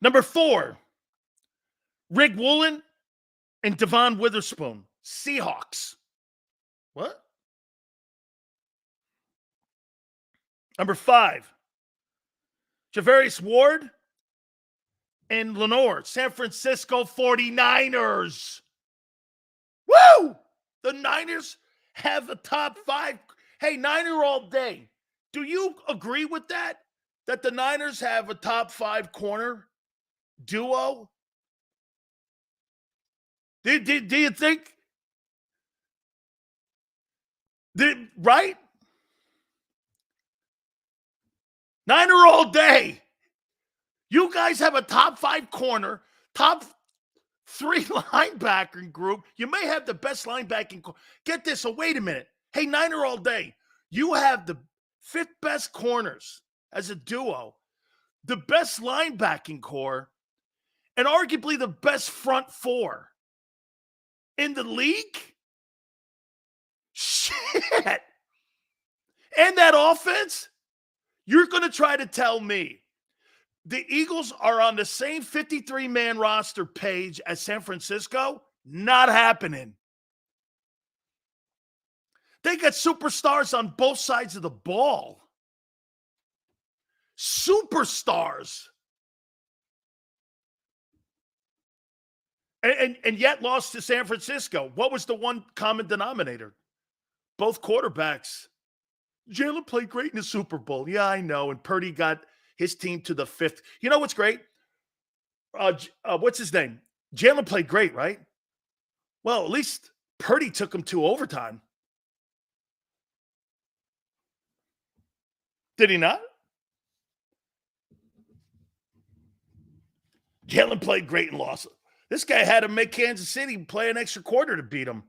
S1: Number 4. Rick Woolen and Devon Witherspoon, Seahawks. What? Number 5. Javarius Ward and Lenore, San Francisco 49ers. Woo! The Niners have a top 5. Hey, Niner all day. Do you agree with that? That the Niners have a top 5 corner duo? Do you think? Right? Niner all day. You guys have a top 5 corner, top 3 linebacker group. You may have the best linebacking. Get this. So wait a minute. Hey, Niner all day. You have the 5th best corners as a duo, the best linebacking core, and arguably the best front 4 in the league? Shit. And that offense? You're going to try to tell me the Eagles are on the same 53-man roster page as San Francisco? Not happening. They got superstars on both sides of the ball. Superstars. And yet lost to San Francisco. What was the one common denominator? Both quarterbacks. Jalen played great in the Super Bowl. Yeah, I know. And Purdy got his team to the 5th. You know what's great? What's his name? Jalen played great, right? Well, at least Purdy took him to overtime. Did he not? Jalen played great and lost. This guy had to make Kansas City play an extra quarter to beat him.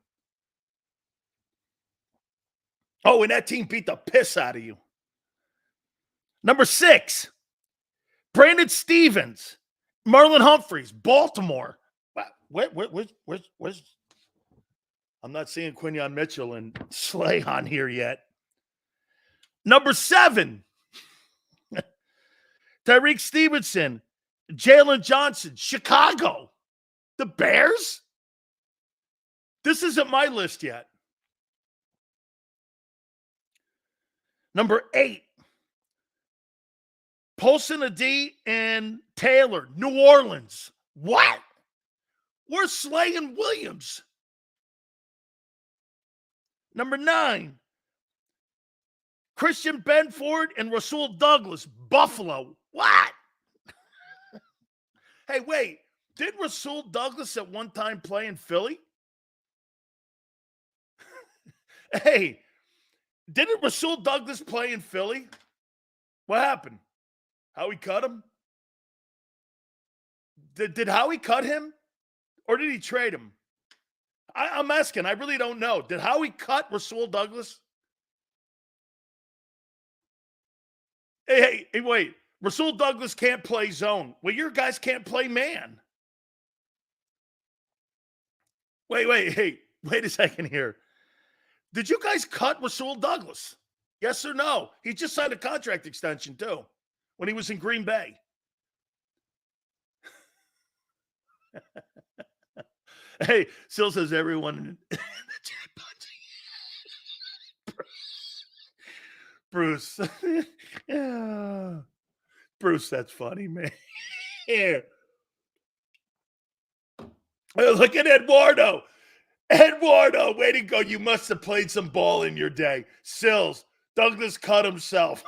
S1: Oh, and that team beat the piss out of you. Number 6, Brandon Stevens, Marlon Humphreys, Baltimore. Where's I'm not seeing Quinyon Mitchell and Slay on here yet. Number 7, Tyreek Stevenson, Jalen Johnson, Chicago. The Bears? This isn't my list yet. Number 8, Paulson Adi and Taylor, New Orleans. What? Where's Slay and Williams? Number 9, Christian Benford and Rasul Douglas, Buffalo. What? Hey, wait. Did Rasul Douglas at one time play in Philly? Hey, didn't Rasul Douglas play in Philly? What happened? Howie cut him? Did Howie cut him? Or did he trade him? I'm asking. I really don't know. Did Howie cut Rasul Douglas? Hey, wait. Rasul Douglas can't play zone. Well, your guys can't play man. Wait a second here. Did you guys cut Rasul Douglas? Yes or no? He just signed a contract extension, too, when he was in Green Bay. Hey, Sil says everyone in the chat box. Bruce. Yeah. Bruce, that's funny, man. Here. Look at Eduardo. Eduardo, way to go. You must have played some ball in your day. Sills, Douglas cut himself.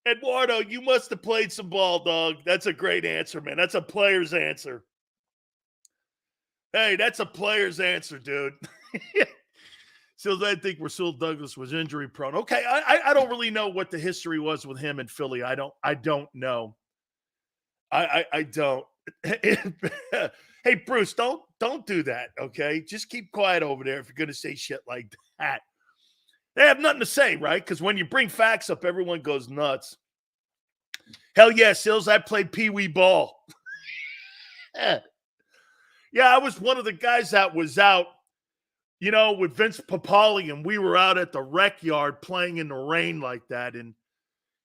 S1: Eduardo, you must have played some ball, dog. That's a great answer, man. That's a player's answer. Hey, that's a player's answer, dude. So I think Rasul Douglas was injury prone. Okay, I don't really know what the history was with him in Philly. I don't know. I don't. Hey, Bruce, don't do that, okay? Just keep quiet over there if you're going to say shit like that. They have nothing to say, right? Because when you bring facts up, everyone goes nuts. Hell yeah, Sills, I played Pee-wee ball. Yeah, I was one of the guys that was out, with Vince Papali, and we were out at the rec yard playing in the rain like that. And,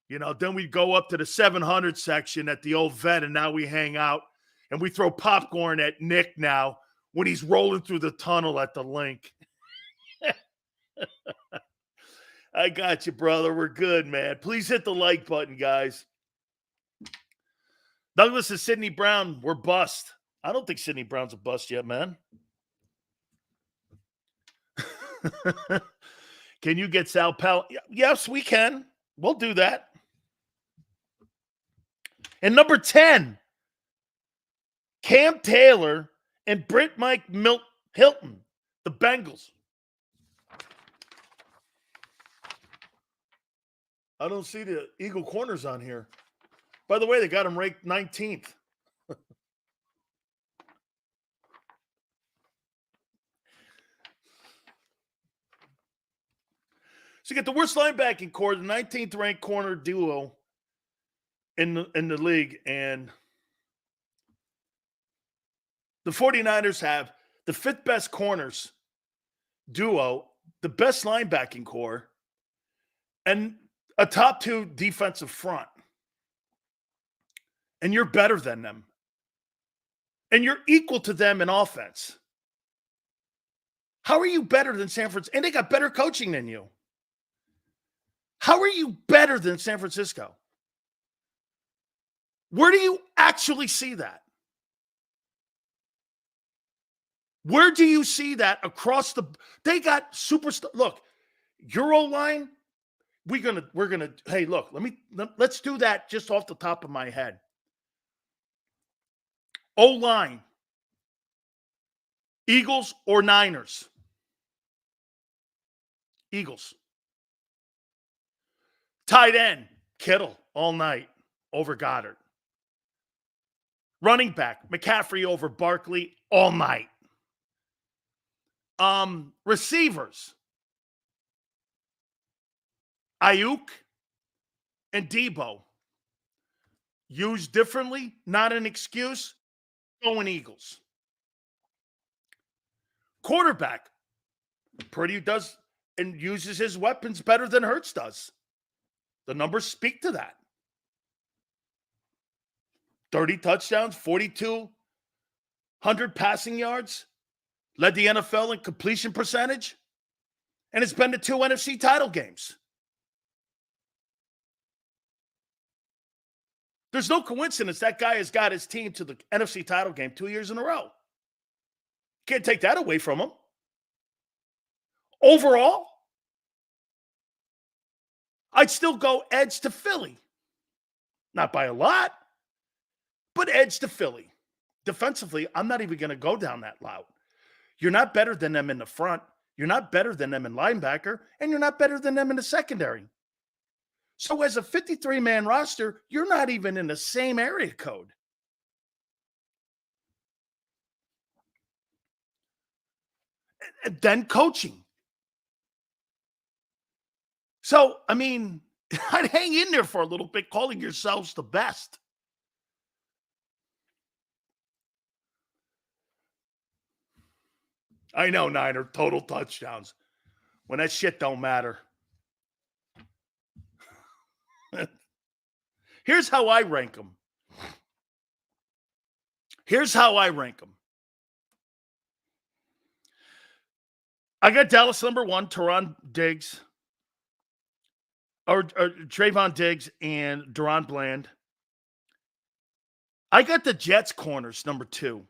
S1: then we'd go up to the 700 section at the old vet, and now we hang out. And we throw popcorn at Nick now when he's rolling through the tunnel at the link. I got you, brother. We're good, man. Please hit the like button, guys. Douglas and Sidney Brown were bust. I don't think Sidney Brown's a bust yet, man. Can you get Sal Pal? Yes, we can. We'll do that. And number 10, Cam Taylor and Britt Mike Hilton, the Bengals. I don't see the Eagle corners on here. By the way, they got him ranked 19th. So you get the worst linebacking core, the 19th ranked corner duo in the league. And the 49ers have the 5th best corners duo, the best linebacking core, and a top 2 defensive front. And you're better than them. And you're equal to them in offense. How are you better than San Francisco? And they got better coaching than you. How are you better than San Francisco? Where do you actually see that? Where do you see that across the? They got superstar. Look, Euro line. We're gonna. Hey, look. Let's do that just off the top of my head. O-line, Eagles or Niners? Eagles. Tight end, Kittle all night over Goddard. Running back, McCaffrey over Barkley all night. Receivers, Ayuk and Debo. Used differently, not an excuse. Going Eagles. Quarterback, Purdy does and uses his weapons better than Hurts does. The numbers speak to that. 30 touchdowns, 4,200 passing yards, led the NFL in completion percentage, and it's been to 2 NFC title games. There's no coincidence that guy has got his team to the NFC title game 2 years in a row. Can't take that away from him. Overall, I'd still go edge to Philly. Not by a lot, but edge to Philly. Defensively, I'm not even going to go down that route. You're not better than them in the front. You're not better than them in linebacker, and you're not better than them in the secondary. So as a 53-man roster, you're not even in the same area code. then coaching. So, I mean, I'd hang in there for a little bit, calling yourselves the best. I know, Niner, total touchdowns. When that shit don't matter. Here's how I rank them. I got Dallas number 1, Trayvon Diggs, or Trayvon Diggs and Deron Bland. I got the Jets corners number 2.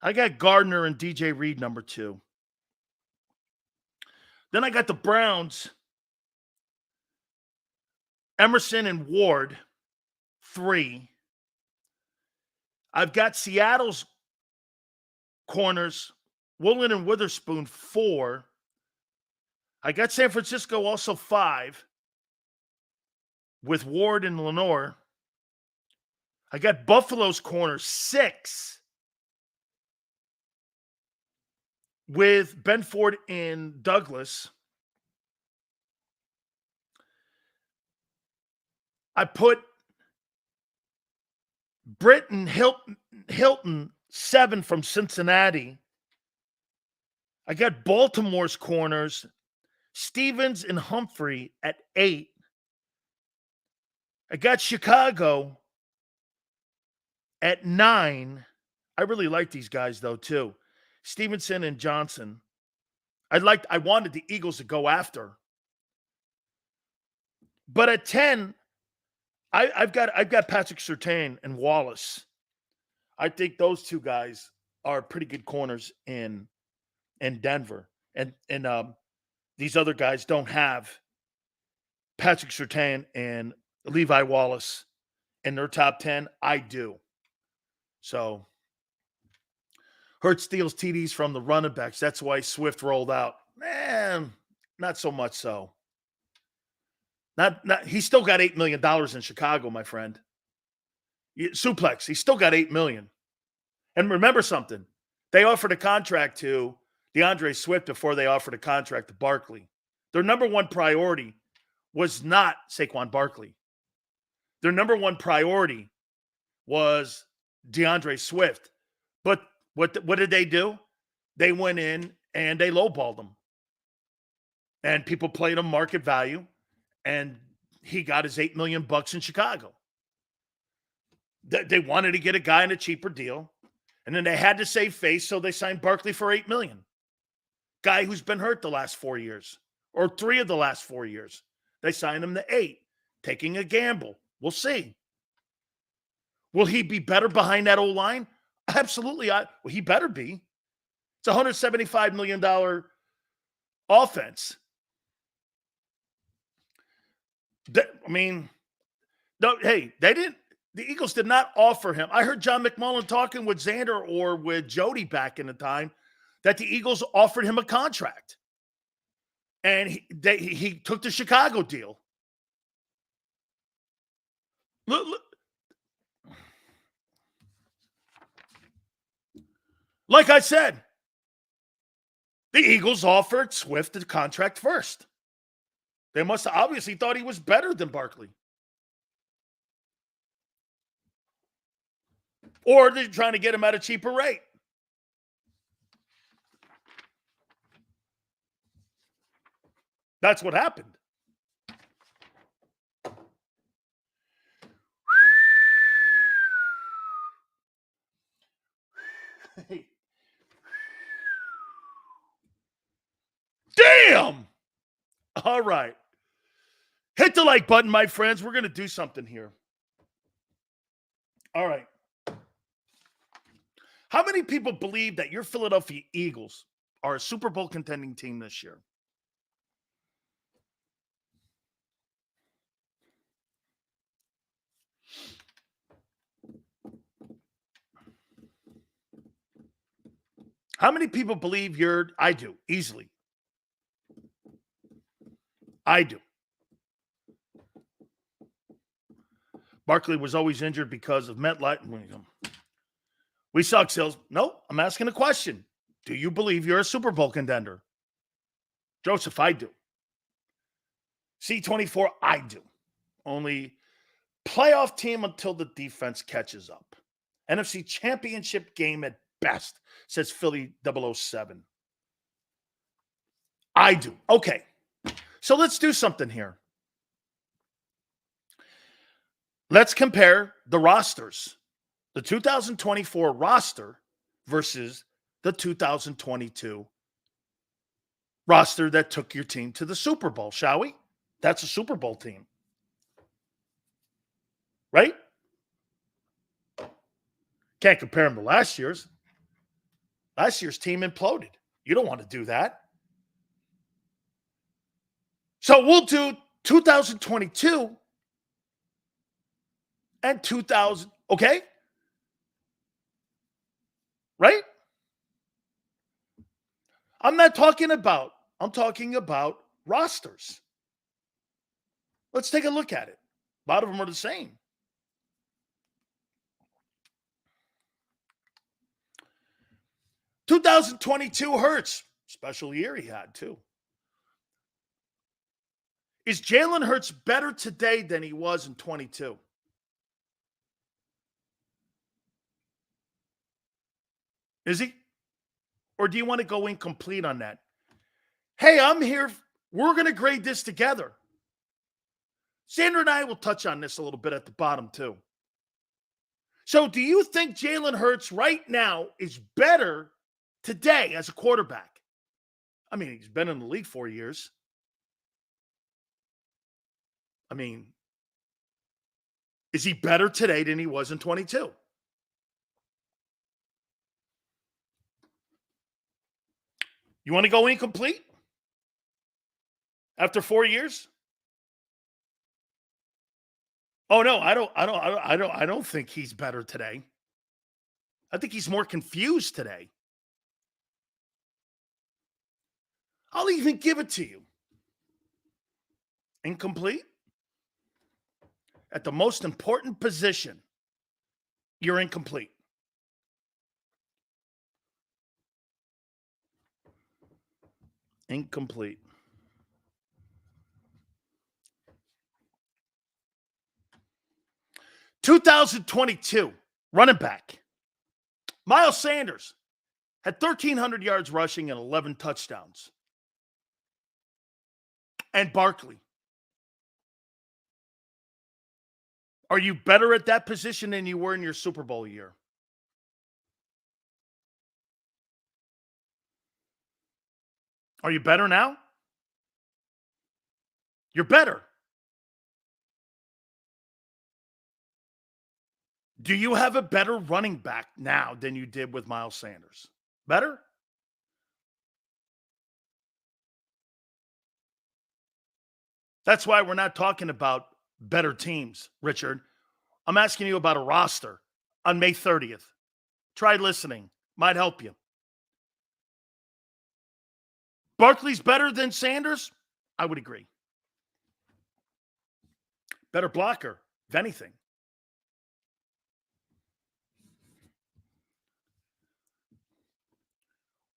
S1: I got Gardner and DJ Reed number 2. Then I got the Browns, Emerson and Ward, 3. I've got Seattle's corners, Woolen and Witherspoon, 4. I got San Francisco also 5 with Ward and Lenore. I got Buffalo's corners 6 with Benford and Douglas. I put Britton Hilton 7 from Cincinnati. I got Baltimore's corners, Stevens and Humphrey at 8. I got Chicago at 9. I really like these guys, though, too. Stevenson and Johnson. I wanted the Eagles to go after. But at 10, I've got Patrick Surtain and Wallace. I think those two guys are pretty good corners in Denver. And these other guys don't have Patrick Surtain and Levi Wallace in their top 10. I do. So Hurts steals TDs from the running backs. That's why Swift rolled out. Man, not so much so. Not he's still got $8 million in Chicago, my friend. Suplex, he's still got $8 million. And remember something. They offered a contract to DeAndre Swift before they offered a contract to Barkley. Their number one priority was not Saquon Barkley. Their number one priority was DeAndre Swift. But what did they do? They went in and they lowballed him. And people played him market value. And he got his $8 million in Chicago. They wanted to get a guy in a cheaper deal. And then they had to save face, so they signed Barkley for $8 million. Guy who's been hurt the last 4 years, or 3 of the last 4 years. They signed him to 8, taking a gamble. We'll see. Will he be better behind that O-line? Absolutely. He better be. It's a $175 million offense. The Eagles did not offer him. I heard John McMullen talking with Xander or with Jody back in the time that the Eagles offered him a contract. And he took the Chicago deal. Look. Like I said, the Eagles offered Swift the contract first. They must have obviously thought he was better than Barkley. Or they're trying to get him at a cheaper rate. That's what happened. Damn! All right. Hit the like button, my friends. We're going to do something here. All right. How many people believe that your Philadelphia Eagles are a Super Bowl contending team this year? How many people believe I do, easily. I do. Barkley was always injured because of MetLife. We suck, Sills. No, I'm asking a question. Do you believe you're a Super Bowl contender? Joseph, I do. C24, I do. Only playoff team until the defense catches up. NFC Championship game at best, says Philly 007. I do. Okay. So let's do something here. Let's compare the rosters. The 2024 roster versus the 2022 roster that took your team to the Super Bowl, shall we? That's a Super Bowl team. Right? Can't compare them to last year's. Last year's team imploded. You don't want to do that. So we'll do 2022 and 2000. Okay? Right? I'm talking about rosters. Let's take a look at it. A lot of them are the same. "2022 Hurts." Special year he had, too. Is Jalen Hurts better today than he was in 22? Is he? Or do you want to go incomplete on that? Hey, I'm here. We're going to grade this together. Sandra and I will touch on this a little bit at the bottom, too. So do you think Jalen Hurts right now is better today as a quarterback? I mean, he's been in the league 4 years. I mean, is he better today than he was in 22? You want to go incomplete after 4 years? Oh no, I don't think he's better today. I think he's more confused today. I'll even give it to you. Incomplete. At the most important position, you're incomplete. Incomplete. "2022 running back. Miles Sanders had 1,300 yards rushing and 11 touchdowns. And Barkley. Are you better at that position than you were in your Super Bowl year? Are you better now? You're better. Do you have a better running back now than you did with Miles Sanders? Better? That's why we're not talking about better teams, Richard. I'm asking you about a roster on May 30th. Try listening. Might help you. Barkley's better than Sanders? I would agree. Better blocker, if anything.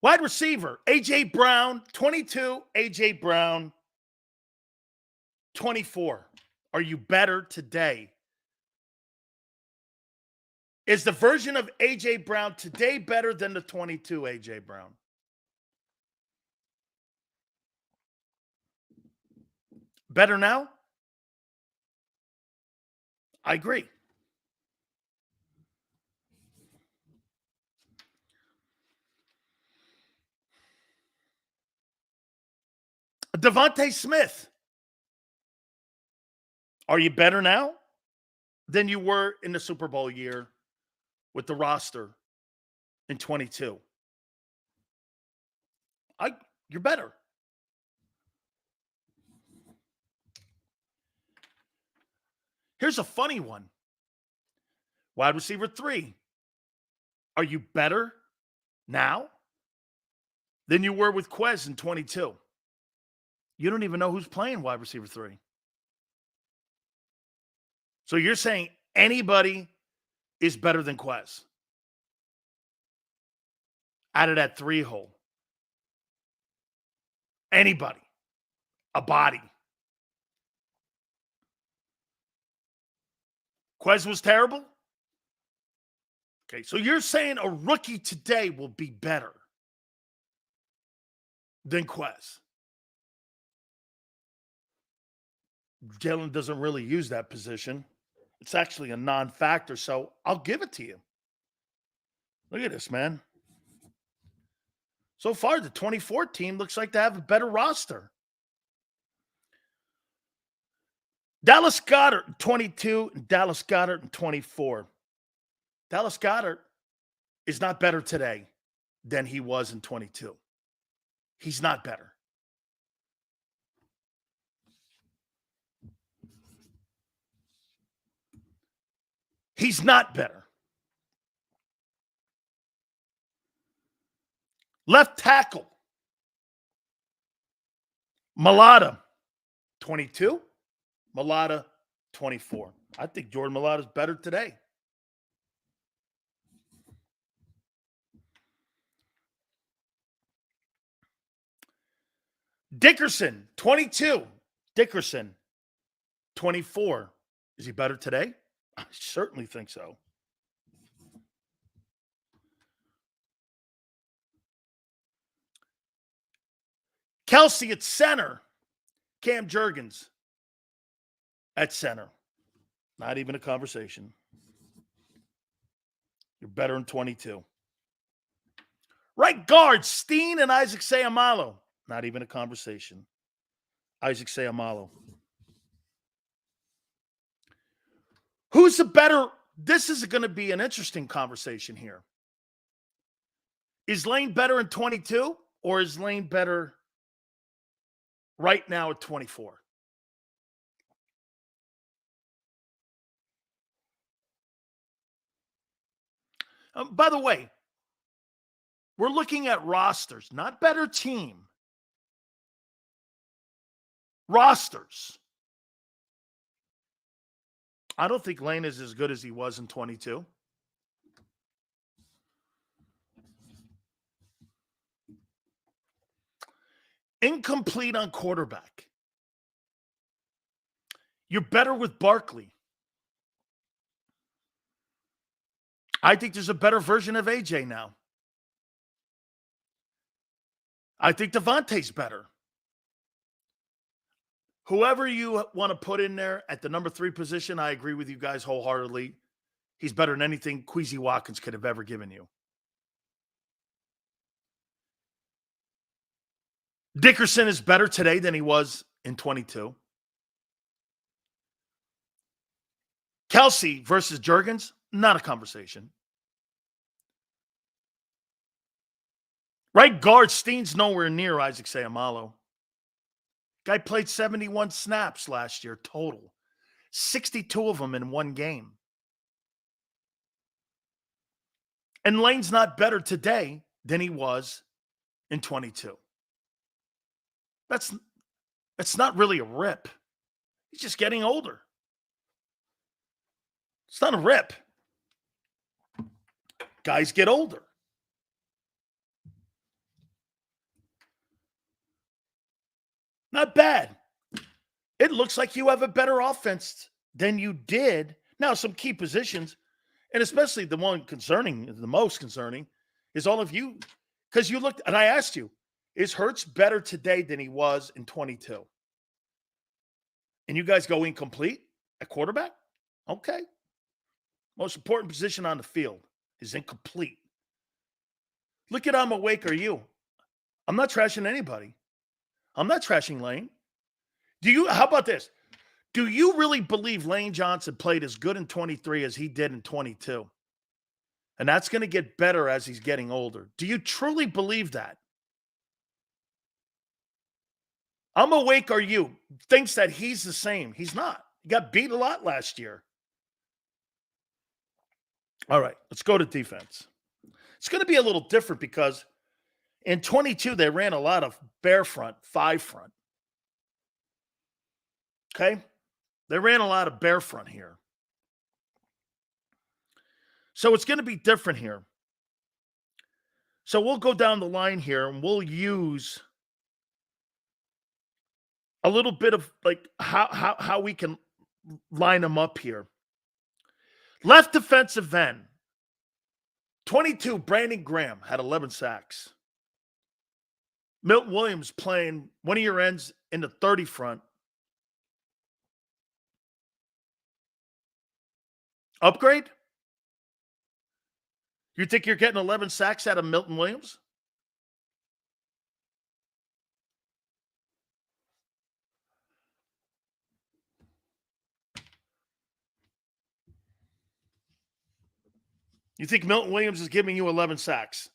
S1: Wide receiver, A.J. Brown, 22, A.J. Brown, 24. Are you better today? Is the version of A.J. Brown today better than the 22 A.J. Brown? Better now? I agree. Devonta Smith. Are you better now than you were in the Super Bowl year with the roster in 22? You're better. Here's a funny one. Wide receiver 3. Are you better now than you were with Quez in 22? You don't even know who's playing wide receiver 3. So you're saying anybody is better than Quez? out of that 3-hole. Anybody. A body. Quez was terrible? Okay, so you're saying a rookie today will be better than Quez. Jalen doesn't really use that position. It's actually a non-factor, so I'll give it to you. Look at this, man. So far, the 24 team looks like they have a better roster. Dallas Goedert in 22 and Dallas Goedert in 24. Dallas Goedert is not better today than he was in 22. He's not better. He's not better. Left tackle. Mailata, 22. Mailata, 24. I think Jordan Mailata's better today. Dickerson, 22. Dickerson, 24. Is he better today? I certainly think so. Kelsey at center. Cam Jurgens at center. Not even a conversation. You're better in 22. Right guard, Steen and Isaac Seumalo. Not even a conversation. Isaac Seumalo. Who's the better? This is going to be an interesting conversation here. Is Lane better in 22 or is Lane better right now at 24? By the way, we're looking at rosters, not better team. Rosters. I don't think Lane is as good as he was in 22. Incomplete on quarterback. You're better with Barkley. I think there's a better version of AJ now. I think Devonta's better. Whoever you want to put in there at the number 3 position, I agree with you guys wholeheartedly. He's better than anything Queasy Watkins could have ever given you. Dickerson is better today than he was in 22. Kelsey versus Jurgens, not a conversation. Right guard, Steen's nowhere near Isaac Seumalo. Guy played 71 snaps last year total. 62 of them in one game. And Lane's not better today than he was in 22. That's not really a rip. He's just getting older. It's not a rip. Guys get older. Not bad. It looks like you have a better offense than you did. Now, some key positions, and especially the one concerning, the most concerning, is all of you. Because you looked, and I asked you, is Hurts better today than he was in 22? And you guys go incomplete at quarterback? Okay. Most important position on the field is incomplete. Look at I'm awake are you. I'm not trashing anybody. I'm not trashing Lane. How about this? Do you really believe Lane Johnson played as good in 23 as he did in 22? And that's going to get better as he's getting older. Do you truly believe that? I'm awake are you thinks that he's the same. He's not. He got beat a lot last year. All right, let's go to defense. It's going to be a little different because in 22, they ran a lot of bear front, 5 front. Okay? They ran a lot of bear front here. So it's going to be different here. So we'll go down the line here and we'll use a little bit of like how we can line them up here. Left defensive end, 22, Brandon Graham had 11 sacks. Milton Williams playing one of your ends in the 30 front. Upgrade? You think you're getting 11 sacks out of Milton Williams? You think Milton Williams is giving you 11 sacks?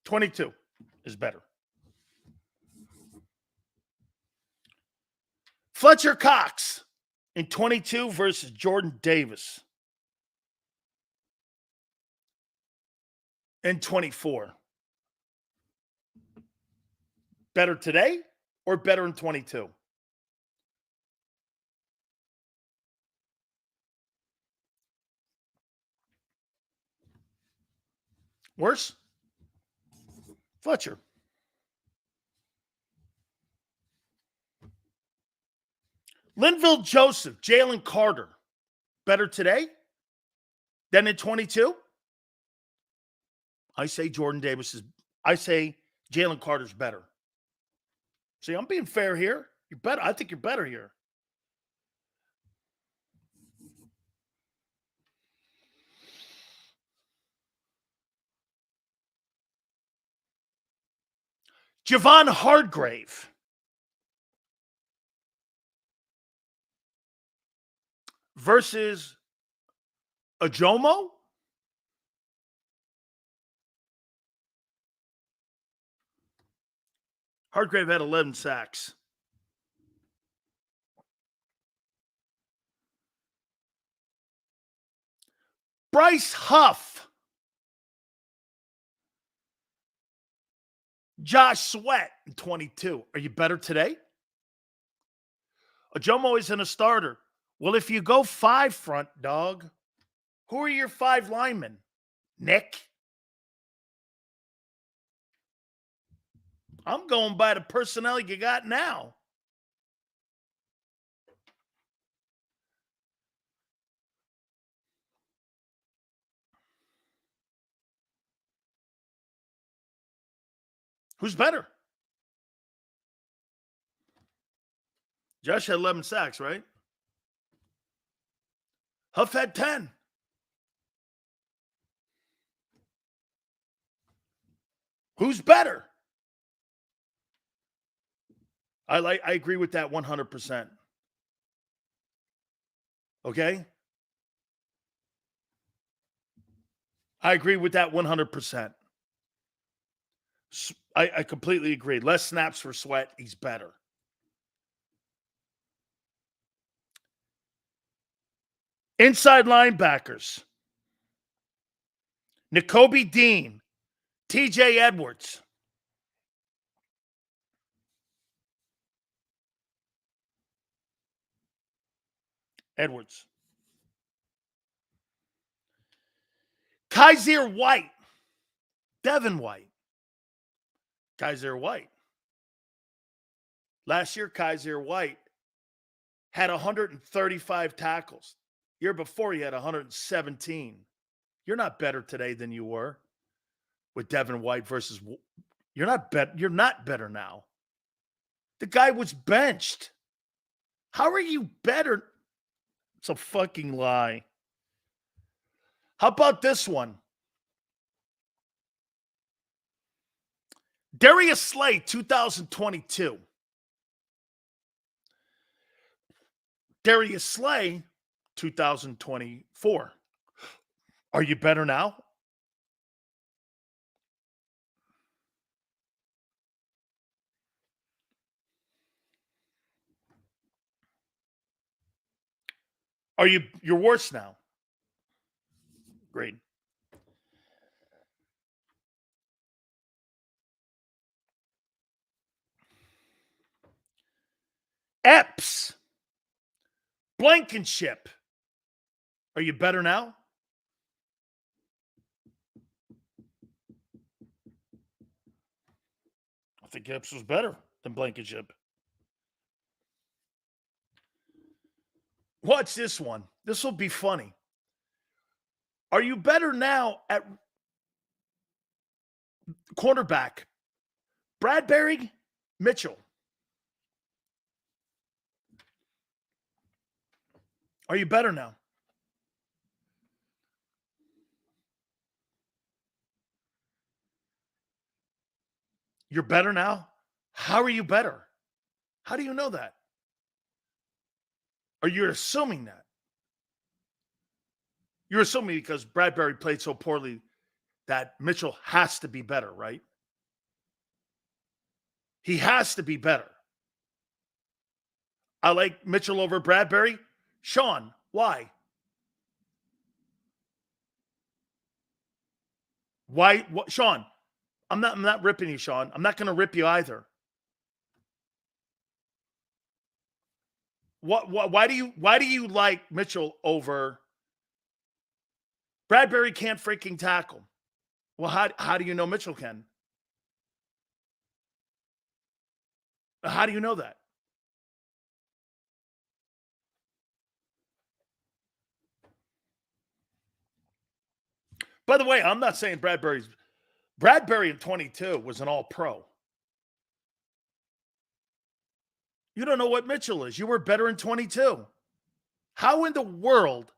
S1: $22 is better. Fletcher Cox in 22 versus Jordan Davis in 24. Better today or better in 22? Worse? Fletcher. Linville Joseph, Jalen Carter. Better today than in 22? I say I say Jalen Carter's better. See, I'm being fair here. You're better. I think you're better here. Javon Hargrave versus Ajomo. Hargrave had 11 sacks. Bryce Huff. Josh Sweat in 22. Are you better today? Ajomo isn't a starter. Well, if you go 5 front, dog, who are your 5 linemen? Nick? I'm going by the personnel you got now. Who's better? Josh had 11 sacks, right? Huff had 10. Who's better? I agree with that 100%. Okay? I agree with that 100%. I completely agree. Less snaps for Sweat. He's better. Inside linebackers. Nakobe Dean. TJ Edwards. Edwards. Kaiser White. Devin White. Kaiser White. Last year, Kaiser White had 135 tackles. Year before, he had 117. You're not better today than you were with Devin White versus. You're not better now. The guy was benched. How are you better? It's a fucking lie. How about this one? Darius Slay, 2022. Darius Slay, 2024. Are you better now? You're worse now? Great. Epps, Blankenship. Are you better now? I think Epps was better than Blankenship. Watch this one. This will be funny. Are you better now at cornerback? Bradbury, Mitchell. Are you better now? You're better now? How are you better? How do you know that? Or you're assuming that? You're assuming because Bradbury played so poorly that Mitchell has to be better, right? He has to be better. I like Mitchell over Bradbury. Sean, why? Why? What, Sean, I'm not ripping you, Sean. I'm not going to rip you either. Why do you like Mitchell over Bradbury? Can't freaking tackle. Well, how do you know Mitchell can? How do you know that? By the way, I'm not saying Bradbury in 22 was an all-pro. You don't know what Mitchell is. You were better in 22. How in the world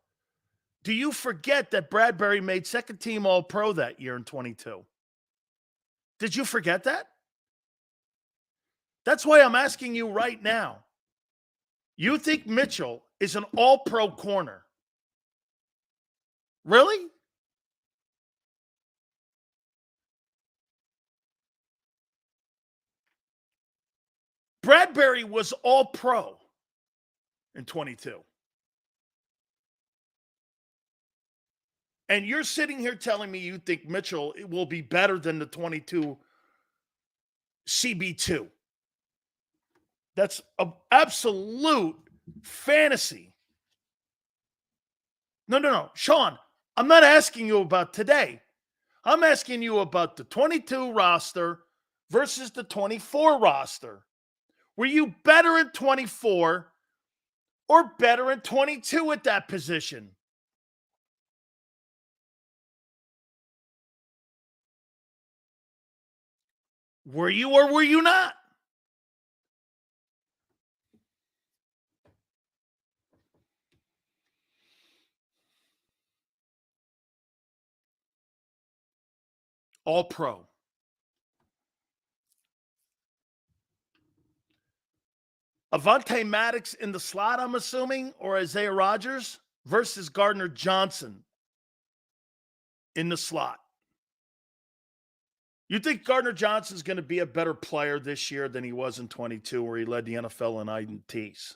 S1: do you forget that Bradbury made second team all-pro that year in 22? Did you forget that? That's why I'm asking you right now. You think Mitchell is an all-pro corner? Really? Bradbury was all-pro in 22. And you're sitting here telling me you think Mitchell will be better than the 22 CB2. That's an absolute fantasy. No. Sean, I'm not asking you about today. I'm asking you about the 22 roster versus the 24 roster. Were you better in 24 or better in 22 at that position? Were you or were you not? All pro. Avonte Maddox in the slot, I'm assuming, or Isaiah Rodgers versus Gardner Johnson in the slot. You think Gardner Johnson's going to be a better player this year than he was in 22, where he led the NFL in INTs?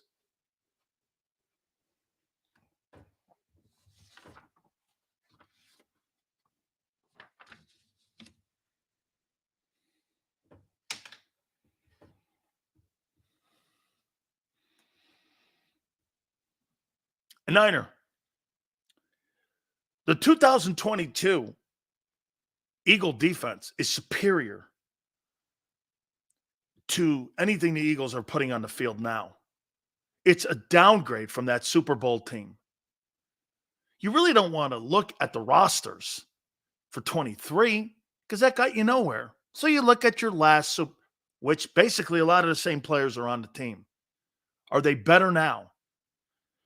S1: A Niner. The 2022 Eagle defense is superior to anything the Eagles are putting on the field now. It's a downgrade from that Super Bowl team. You really don't want to look at the rosters for 23 because that got you nowhere. So you look at your last, which basically a lot of the same players are on the team. Are they better now?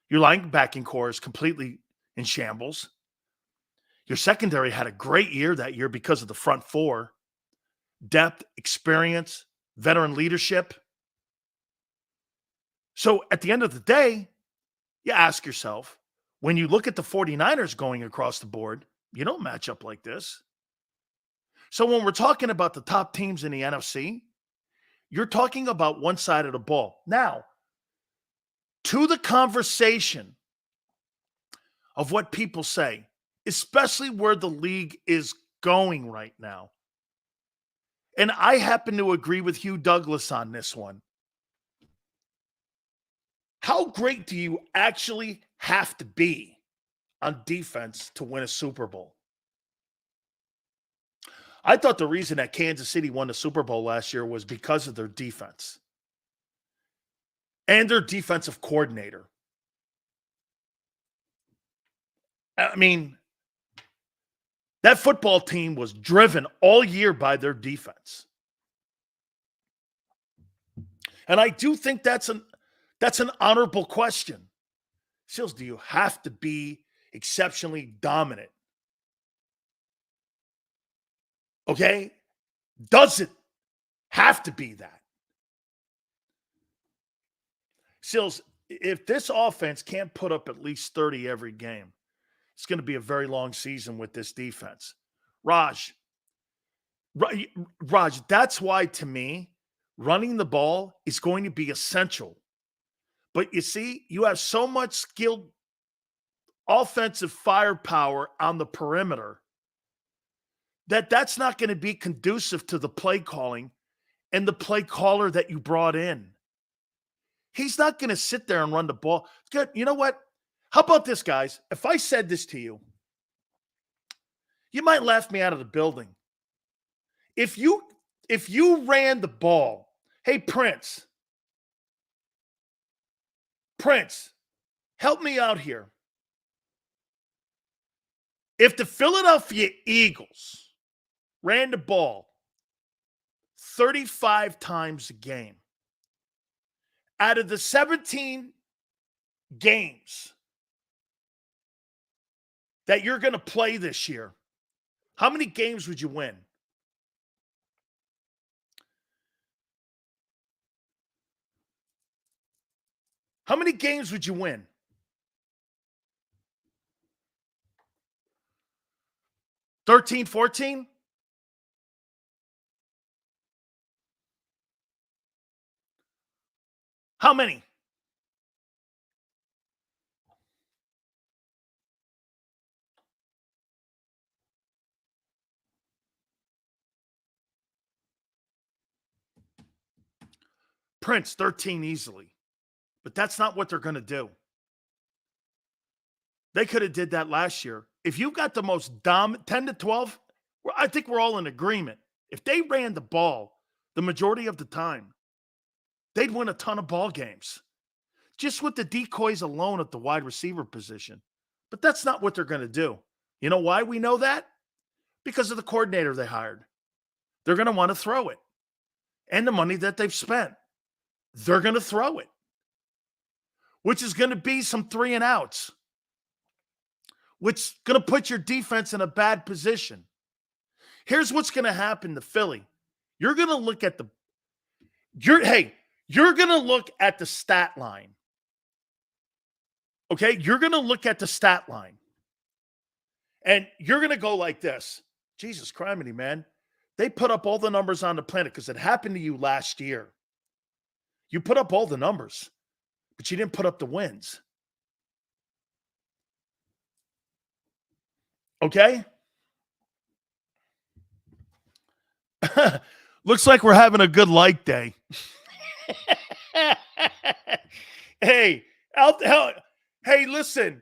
S1: Your linebacking core is completely in shambles. Your secondary had a great year that year because of the front four. Depth, experience, veteran leadership. So at the end of the day, you ask yourself, when you look at the 49ers going across the board, you don't match up like this. So when we're talking about the top teams in the NFC, you're talking about one side of the ball. Now, to the conversation of what people say, especially where the league is going right now. And I happen to agree with Hugh Douglas on this one. How great do you actually have to be on defense to win a Super Bowl? I thought the reason that Kansas City won the Super Bowl last year was because of their defense and their defensive coordinator. I mean, that football team was driven all year by their defense. And I do think that's an honorable question. Sills, do you have to be exceptionally dominant? Okay? Does it have to be that? Sills, if this offense can't put up at least 30 every game, it's going to be a very long season with this defense. Raj, that's why, to me, running the ball is going to be essential. But you see, you have so much skilled offensive firepower on the perimeter that's not going to be conducive to the play calling and the play caller that you brought in. He's not going to sit there and run the ball. It's good. You know what? How about this, guys? If I said this to you, you might laugh me out of the building. If you ran the ball, hey, Prince, help me out here. If the Philadelphia Eagles ran the ball 35 times a game, out of the 17 games that you're going to play this year, how many games would you win? How many games would you win? $13, $14? How many? Prince, 13 easily. But that's not what they're going to do. They could have did that last year. If you got the most dominant 10 to 12, I think we're all in agreement. If they ran the ball the majority of the time, they'd win a ton of ball games. Just with the decoys alone at the wide receiver position. But that's not what they're going to do. You know why we know that? Because of the coordinator they hired. They're going to want to throw it. And the money that they've spent. They're going to throw it. Which is going to be some 3 and outs. Which is going to put your defense in a bad position. Here's what's going to happen to Philly. You're going to look at you're going to look at the stat line. Okay? You're going to look at the stat line. And you're going to go like this. Jesus criminy, man. They put up all the numbers on the planet because it happened to you last year. You put up all the numbers, but you didn't put up the wins. Okay? Looks like we're having a good like day. Hey, listen.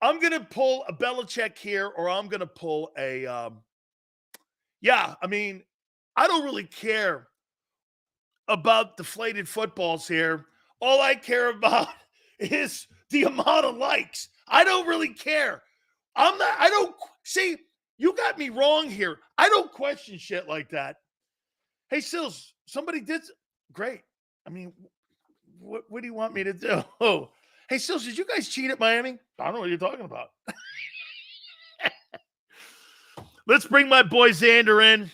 S1: I'm going to pull a Belichick here, or I'm going to pull a I don't really care about deflated footballs here. All I care about is the amount of likes. I don't really care. You got me wrong here. I don't question shit like that. Hey, Sills, somebody did great. I mean, what do you want me to do? Oh, hey, Sills, did you guys cheat at Miami? I don't know what you're talking about. Let's bring my boy Xander in.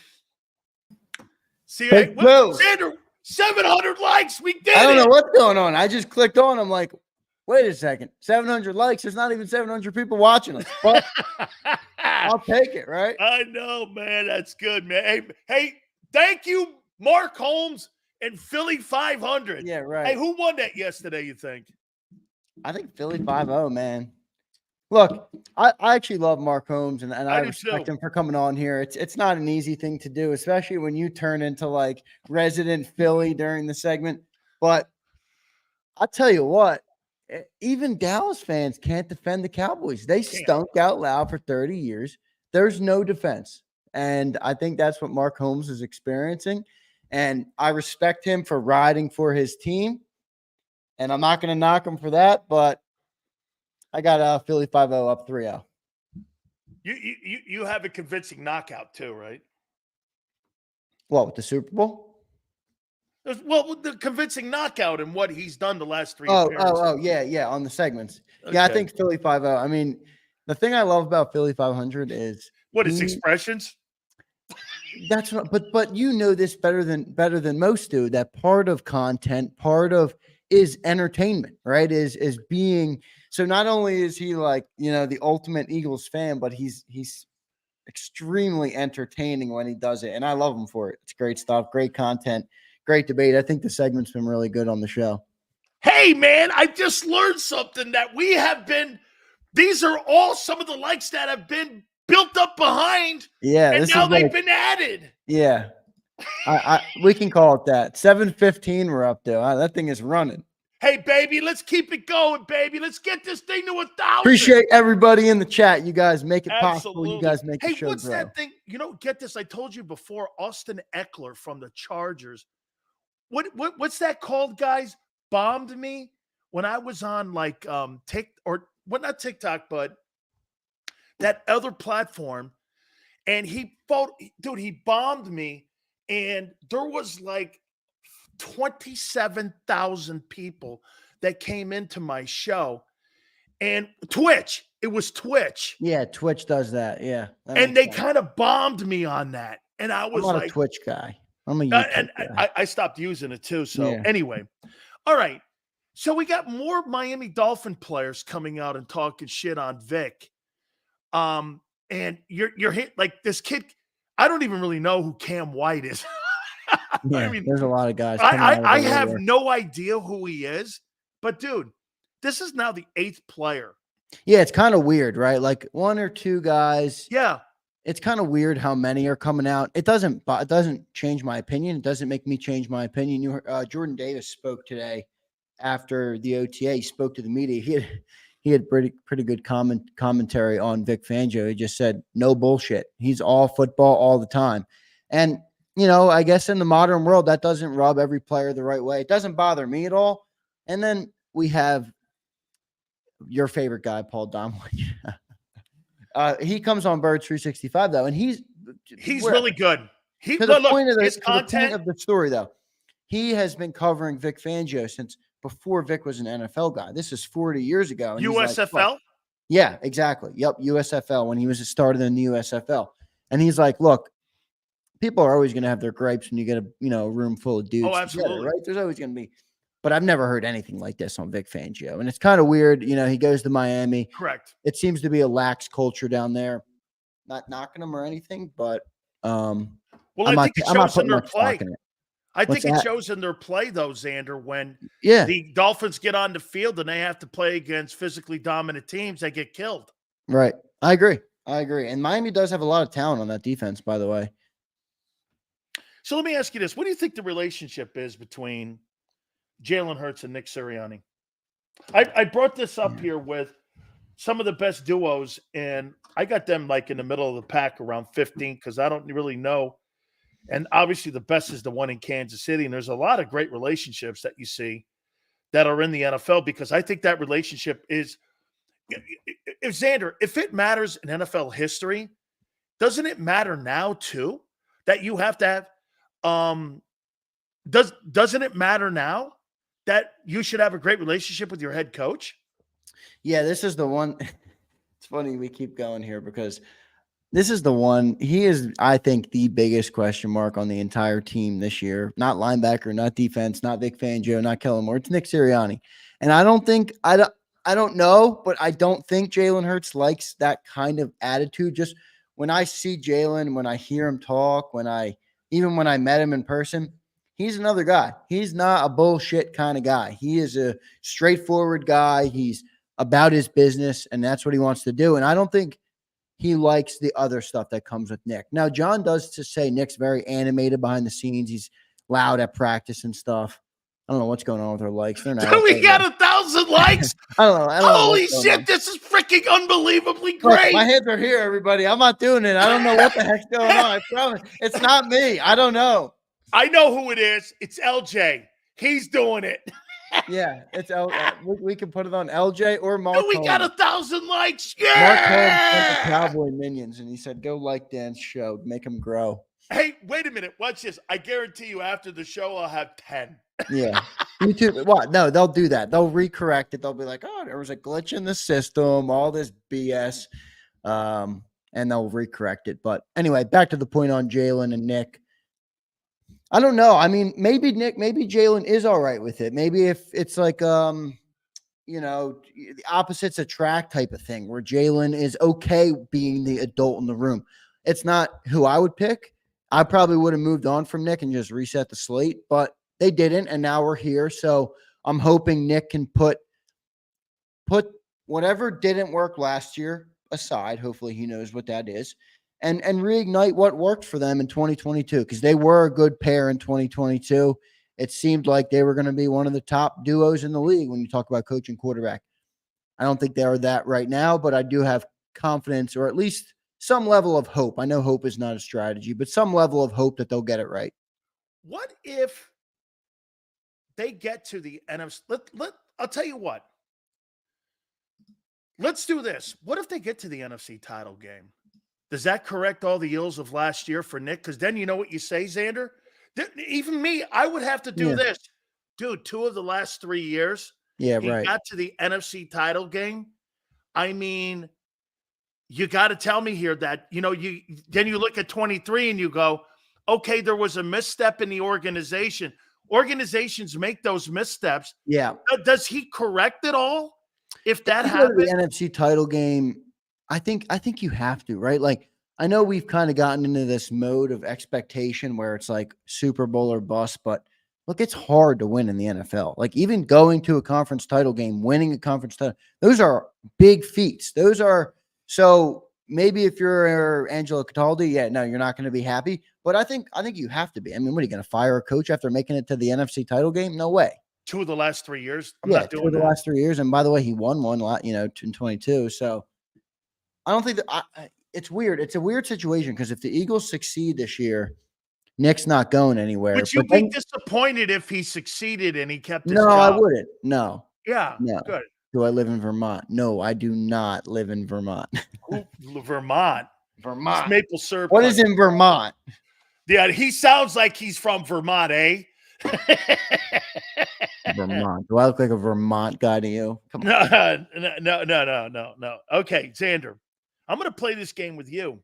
S1: See, Xander, 700 likes. We did it.
S2: I don't know what's going on. I just clicked on. I'm like, wait a second. 700 likes. There's not even 700 people watching us. But I'll take it, right?
S1: I know, man. That's good, man. Hey, thank you, Mark Holmes and Philly 500.
S2: Yeah, right.
S1: Hey, who won that yesterday, you think?
S2: I think Philly 5-0, man. Look, I actually love Mark Holmes, and I respect him for coming on here. It's not an easy thing to do, especially when you turn into like resident Philly during the segment. But I'll tell you what, even Dallas fans can't defend the Cowboys. They stunk out loud for 30 years. There's no defense. And I think that's what Mark Holmes is experiencing. And I respect him for riding for his team. And I'm not going to knock him for that, but I got Philly 5-0 up 3-0.
S1: You have a convincing knockout too, right?
S2: What, with the Super Bowl?
S1: Well, the convincing knockout and what he's done the last 3
S2: appearances. Yeah, on the segments. Okay. Yeah, I think Philly 5-0. I mean, the thing I love about Philly 500 is
S1: his expressions.
S2: That's what, but you know this better than most do. That part of content, part of is entertainment, right? Is being so. Not only is he like the ultimate Eagles fan, but he's extremely entertaining when he does it, and I love him for it. It's great stuff, great content. Great debate. I think the segment's been really good on the show.
S1: Hey, man, I just learned something that these are all some of the likes that have been built up behind.
S2: Yeah.
S1: And now they've been added.
S2: Yeah. We can call it that. 715 we're up there. That thing is running.
S1: Hey, baby, let's keep it going, baby. Let's get this thing to 1,000.
S2: Appreciate everybody in the chat. You guys make it possible. You guys make the show
S1: what's
S2: grow.
S1: That thing? Get this. I told you before, Austin Eckler from the Chargers. What's that called, guys? Bombed me when I was on not TikTok, but that other platform, and he bombed me, and there was 27,000 people that came into my show, and Twitch. It was Twitch.
S2: Yeah, Twitch does that. Yeah,
S1: and they kind of bombed me on that, and I was
S2: a Twitch guy. I'm a YouTube guy.
S1: I stopped using it too. So anyway, all right. So we got more Miami Dolphin players coming out and talking shit on Vic. And you're hit like this kid. I don't even really know who Cam White is.
S2: Yeah, I mean, there's a lot of guys.
S1: I have no idea who he is, but dude, this is now the 8th player.
S2: Yeah, it's kind of weird, right? Like 1 or 2 guys.
S1: Yeah.
S2: It's kind of weird how many are coming out. It doesn't change my opinion. It doesn't make me change my opinion. Jordan Davis spoke today after the OTA. He spoke to the media. He had pretty good commentary on Vic Fangio. He just said, no bullshit. He's all football all the time. And, I guess in the modern world, that doesn't rub every player the right way. It doesn't bother me at all. And then we have your favorite guy, Paul Domlich. He comes on Birds 365 though, and he's
S1: really good.
S2: The point of the story though, he has been covering Vic Fangio since before Vic was an NFL guy. This is 40 years ago. And
S1: USFL?
S2: Yeah, exactly. Yep, USFL when he was started in the USFL, and he's like, look, people are always going to have their gripes when you get a room full of dudes.
S1: Oh, absolutely,
S2: together, right? There's always going to be. But I've never heard anything like this on Vic Fangio. And it's kind of weird. He goes to Miami.
S1: Correct.
S2: It seems to be a lax culture down there. Not knocking them or anything, but
S1: I think it shows in their play. I think it shows in their play, though, Xander, when the Dolphins get on the field and they have to play against physically dominant teams, they get killed.
S2: Right. I agree. And Miami does have a lot of talent on that defense, by the way.
S1: So let me ask you this. What do you think the relationship is between Jalen Hurts and Nick Sirianni? I brought this up here with some of the best duos, and I got them in the middle of the pack around 15 because I don't really know. And obviously the best is the one in Kansas City, and there's a lot of great relationships that you see that are in the NFL because I think that relationship is – Xander, if it matters in NFL history, doesn't it matter now too that you have to have doesn't it matter now that you should have a great relationship with your head coach?
S2: Yeah, this is the one. It's funny we keep going here because this is the one. He is, I think, the biggest question mark on the entire team this year. Not linebacker, not defense, not Vic Fangio, not Kellen Moore. It's Nick Sirianni. And I don't know, but I don't think Jalen Hurts likes that kind of attitude. Just when I see Jalen, when I hear him talk, even when I met him in person, he's another guy. He's not a bullshit kind of guy. He is a straightforward guy. He's about his business, and that's what he wants to do. And I don't think he likes the other stuff that comes with Nick. Now, John does to say Nick's very animated behind the scenes. He's loud at practice and stuff. I don't know what's going on with our likes. They're not.
S1: We got 1,000 likes.
S2: I don't know.
S1: Holy shit! This is freaking unbelievably great.
S2: Look, my hands are here, everybody. I'm not doing it. I don't know what the heck's going on. I promise. It's not me. I don't know.
S1: I know who it is. It's LJ. He's doing it.
S2: Yeah, it's we can put it on LJ or Mark.
S1: We got 1,000 likes. Yeah.
S2: Mark Holmes sent the Cowboy minions, and he said, "Go like Dan's show, make him grow."
S1: Hey, wait a minute. Watch this. I guarantee you, after the show, I'll have 10.
S2: Yeah, YouTube. What? No, they'll do that. They'll recorrect it. They'll be like, "Oh, there was a glitch in the system. All this BS," and they'll recorrect it. But anyway, back to the point on Jalen and Nick. I don't know. I mean, maybe Jalen is all right with it. Maybe if it's like, the opposites attract type of thing where Jalen is okay being the adult in the room. It's not who I would pick. I probably would have moved on from Nick and just reset the slate, but they didn't. And now we're here. So I'm hoping Nick can put whatever didn't work last year aside. Hopefully he knows what that is. And reignite what worked for them in 2022, because they were a good pair in 2022. It seemed like they were going to be one of the top duos in the league when you talk about coach and quarterback. I don't think they are that right now, but I do have confidence, or at least some level of hope. I know hope is not a strategy, but some level of hope that they'll get it right.
S1: What if they get to the NFC? I'll tell you what. Let's do this. What if they get to the NFC title game? Does that correct all the ills of last year for Nick? Because then you know what you say, Xander? Even me, I would have to do this. Dude, 2 of the last 3 years, he got to the NFC title game. I mean, you got to tell me here that, then you look at 23 and you go, okay, there was a misstep in the organization. Organizations make those missteps.
S2: Yeah.
S1: Does he correct it all? If that
S2: happens, the NFC title game, I think you have to, right? Like, I know we've kind of gotten into this mode of expectation where it's like Super Bowl or bust, but look, it's hard to win in the NFL. Like, even going to a conference title game, winning a conference title, those are big feats. So maybe if you're Angelo Cataldi, you're not going to be happy, but I think you have to be. I mean, what are you going to fire a coach after making it to the NFC title game? No way. 2 of the last 3 years. I'm not doing 2 of the last 3 years. And by the way, he won one lot, in 22. So I don't think that it's weird. It's a weird situation because if the Eagles succeed this year, Nick's not going anywhere.
S1: Would you be disappointed if he succeeded and he kept his job?
S2: No, I wouldn't. No.
S1: Yeah.
S2: No.
S1: Good.
S2: Do I live in Vermont? No, I do not live in Vermont.
S1: Vermont. It's maple syrup.
S2: What is in Vermont?
S1: Yeah, he sounds like he's from Vermont, eh?
S2: Vermont. Do I look like a Vermont guy to you?
S1: Come on. No. Okay, Xander, I'm going to play this game with you.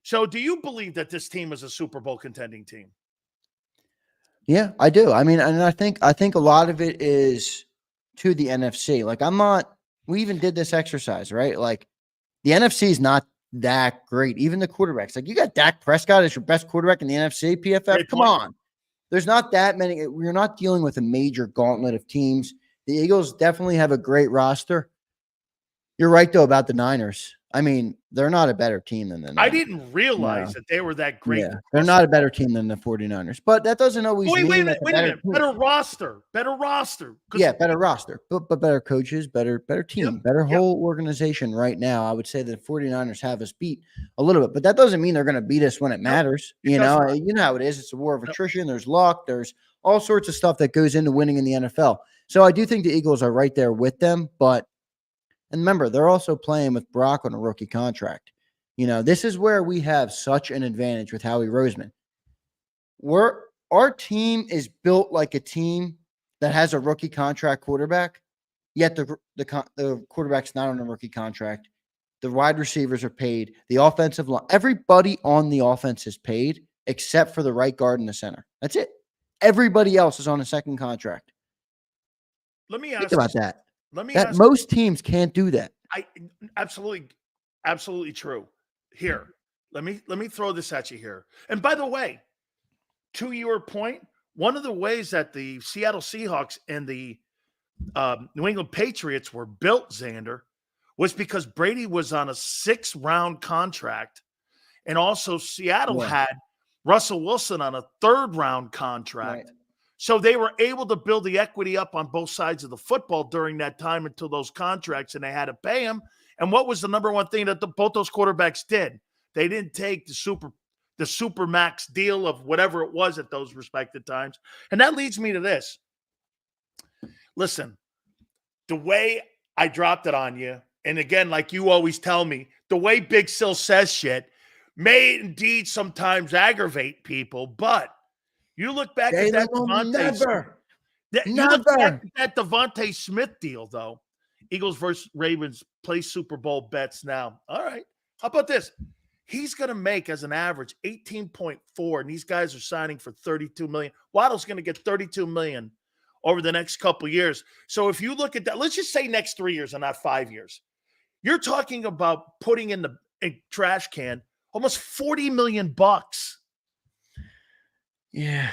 S1: So do you believe that this team is a Super Bowl contending team?
S2: Yeah, I do. I mean, and I think a lot of it is to the NFC. Like, we even did this exercise, right? Like, the NFC is not that great. Even the quarterbacks. Like, you got Dak Prescott as your best quarterback in the NFC, PFF. Come on. There's not that many. We're not dealing with a major gauntlet of teams. The Eagles definitely have a great roster. You're right, though, about the Niners. I mean, they're not a better team than the Niners.
S1: I didn't realize that they were that great.
S2: Yeah, they're not a better team than the 49ers. But that doesn't always mean
S1: wait a minute. Better roster.
S2: Yeah, better roster. But better coaches, better team, better whole organization right now. I would say the 49ers have us beat a little bit. But that doesn't mean they're going to beat us when it matters. You know how it is. It's a war of attrition. There's luck. There's all sorts of stuff that goes into winning in the NFL. So I do think the Eagles are right there with them. And remember, they're also playing with Brock on a rookie contract. This is where we have such an advantage with Howie Roseman. Our team is built like a team that has a rookie contract quarterback, yet the quarterback's not on a rookie contract. The wide receivers are paid. The offensive line, everybody on the offense is paid except for the right guard and the center. That's it. Everybody else is on a second contract.
S1: Let me ask
S2: Think about that.
S1: Ask
S2: most teams can't do that.
S1: Absolutely true. Here, let me throw this at you here. And by the way, to your point, one of the ways that the Seattle Seahawks and the New England Patriots were built, Xander, was because Brady was on a 6-round contract, and also Seattle had Russell Wilson on a 3rd-round contract. Right. So they were able to build the equity up on both sides of the football during that time until those contracts, and they had to pay him. And what was the number one thing that both those quarterbacks did? They didn't take the super max deal of whatever it was at those respective times. And that leads me to this. Listen, the way I dropped it on you, and again, like you always tell me, the way Big Sil says shit may indeed sometimes aggravate people, but you look back at that Devonta Smith deal, though. Eagles versus Ravens play Super Bowl bets now. All right. How about this? He's going to make, as an average, 18.4, and these guys are signing for $32 million. Waddle's going to get $32 million over the next couple of years. So if you look at that, let's just say next 3 years and not 5 years. You're talking about putting in the trash can almost $40 million.
S2: Yeah.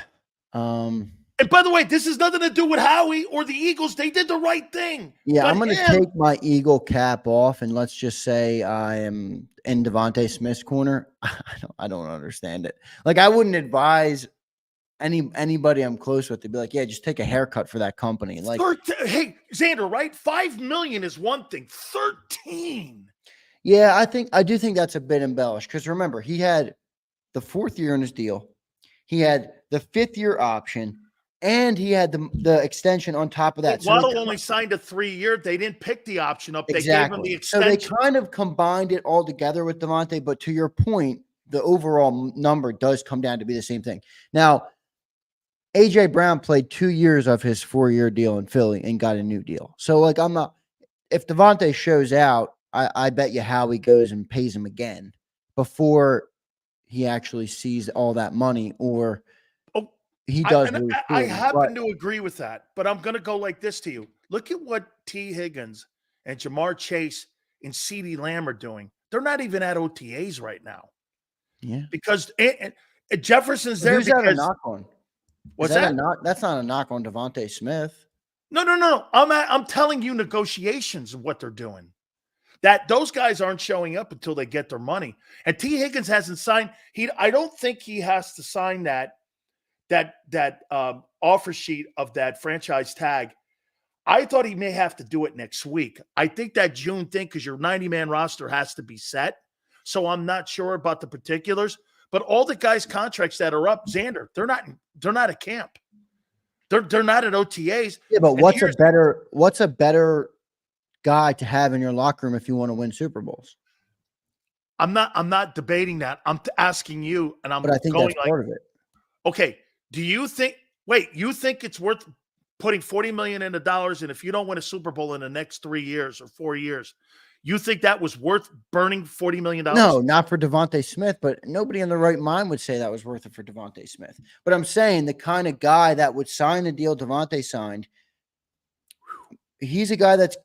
S1: And by the way, this has nothing to do with Howie or the Eagles. They did the right thing.
S2: Yeah, I'm going to take my Eagle cap off, and let's just say I am in Devonta Smith's corner. I don't understand it. Like, I wouldn't advise anybody I'm close with to be like, yeah, just take a haircut for that company. Like,
S1: hey, Xander, right? $5 million is one thing. 13.
S2: Yeah, I do think that's a bit embellished, because remember, he had the 4th year in his deal, he had the 5th year option, and he had the extension on top of that.
S1: Waddle only signed a 3-year. They didn't pick the option up. They gave him the extension.
S2: So they kind of combined it all together with Devonta. But to your point, the overall number does come down to be the same thing. Now, A.J. Brown played 2 years of his 4-year deal in Philly and got a new deal. So, like, if Devonta shows out, I bet you Howie goes and pays him again before he actually sees all that money, or he does.
S1: I happen to agree with that, but I'm going to go like this to you. Look at what T. Higgins and Jamar Chase and CeeDee Lamb are doing. They're not even at OTAs right now.
S2: Yeah.
S1: Because Jefferson's there.
S2: Who's that a knock on?
S1: What's that?
S2: That's not a knock on Devonta Smith.
S1: No. I'm telling you negotiations of what they're doing. That those guys aren't showing up until they get their money. And T. Higgins hasn't signed. I don't think he has to sign that offer sheet of that franchise tag. I thought he may have to do it next week. I think that June thing, because your 90-man roster has to be set. So I'm not sure about the particulars. But all the guys' contracts that are up, Xander, they're not at camp. They're not at OTAs.
S2: Yeah, but what's a better guy to have in your locker room if you want to win Super Bowls?
S1: I'm not debating that. I'm asking you, and
S2: but I think that's part of it.
S1: Okay. Do you think it's worth putting $40 million into dollars, and if you don't win a Super Bowl in the next 3 years or 4 years, you think that was worth burning $40 million?
S2: No, not for Devonta Smith, but nobody in their right mind would say that was worth it for Devonta Smith. But I'm saying the kind of guy that would sign the deal Devonta signed, he's a guy that's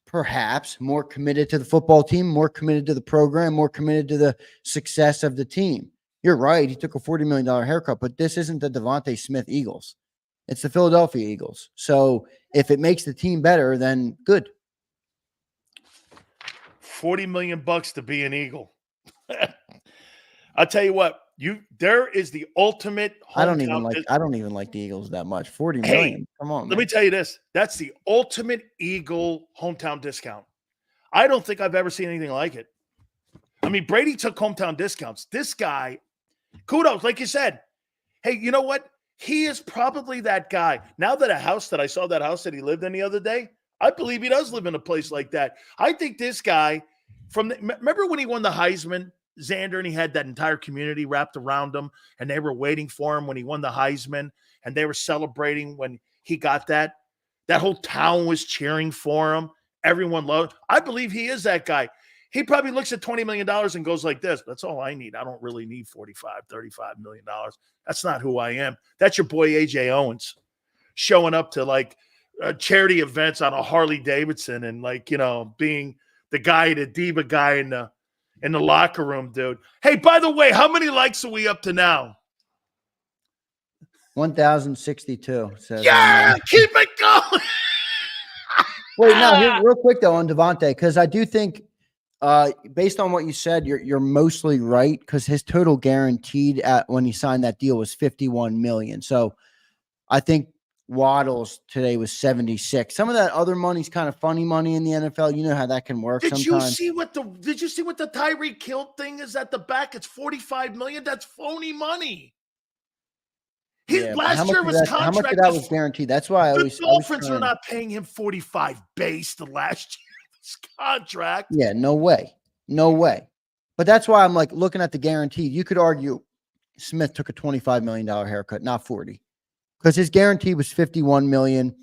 S2: perhaps more committed to the football team, more committed to the program, more committed to the success of the team. You're right. He took a $40 million haircut, but this isn't the Devonta Smith Eagles. It's the Philadelphia Eagles. So if it makes the team better, then good.
S1: $40 million to be an Eagle. I'll tell you what, there is the ultimate.
S2: I don't even like the Eagles that much. $40 million. Come on, man.
S1: Let me tell you this. That's the ultimate Eagle hometown discount. I don't think I've ever seen anything like it. I mean, Brady took hometown discounts. This guy, kudos, like you said. Hey, you know what? He is probably that guy. Now that I saw that house that he lived in the other day, I believe he does live in a place like that. I think this guy remember when he won the Heisman, Xander, and he had that entire community wrapped around him, and they were waiting for him when he won the Heisman, and they were celebrating when he got that. That whole town was cheering for him. Everyone loved. I believe he is that guy. He probably looks at $20 million and goes like this. That's all I need. I don't really need $45, $35 million. That's not who I am. That's your boy, A.J. Owens, showing up to like charity events on a Harley Davidson and being the guy, the diva guy in the locker room, dude. Hey, by the way, how many likes are we up to now?
S2: 1,062.
S1: Yeah, keep it going.
S2: Wait, now, real quick, though, on Devonta, because I do think based on what you said, you're mostly right, because his total guaranteed when he signed that deal was $51 million. So I think Waddles today was 76. Some of that other money's kind of funny money in the NFL. You know how that can work
S1: Did
S2: sometimes.
S1: you see what the Tyreek Hill thing is at the back? It's $45 million. That's phony money. Last year was
S2: how much of that was guaranteed? That's why
S1: the Dolphins are not paying him 45 base the last year's contract.
S2: Yeah, no way. No way. But that's why I'm like looking at the guaranteed. You could argue Smith took a $25 million haircut, not 40. Because his guarantee was 51 million.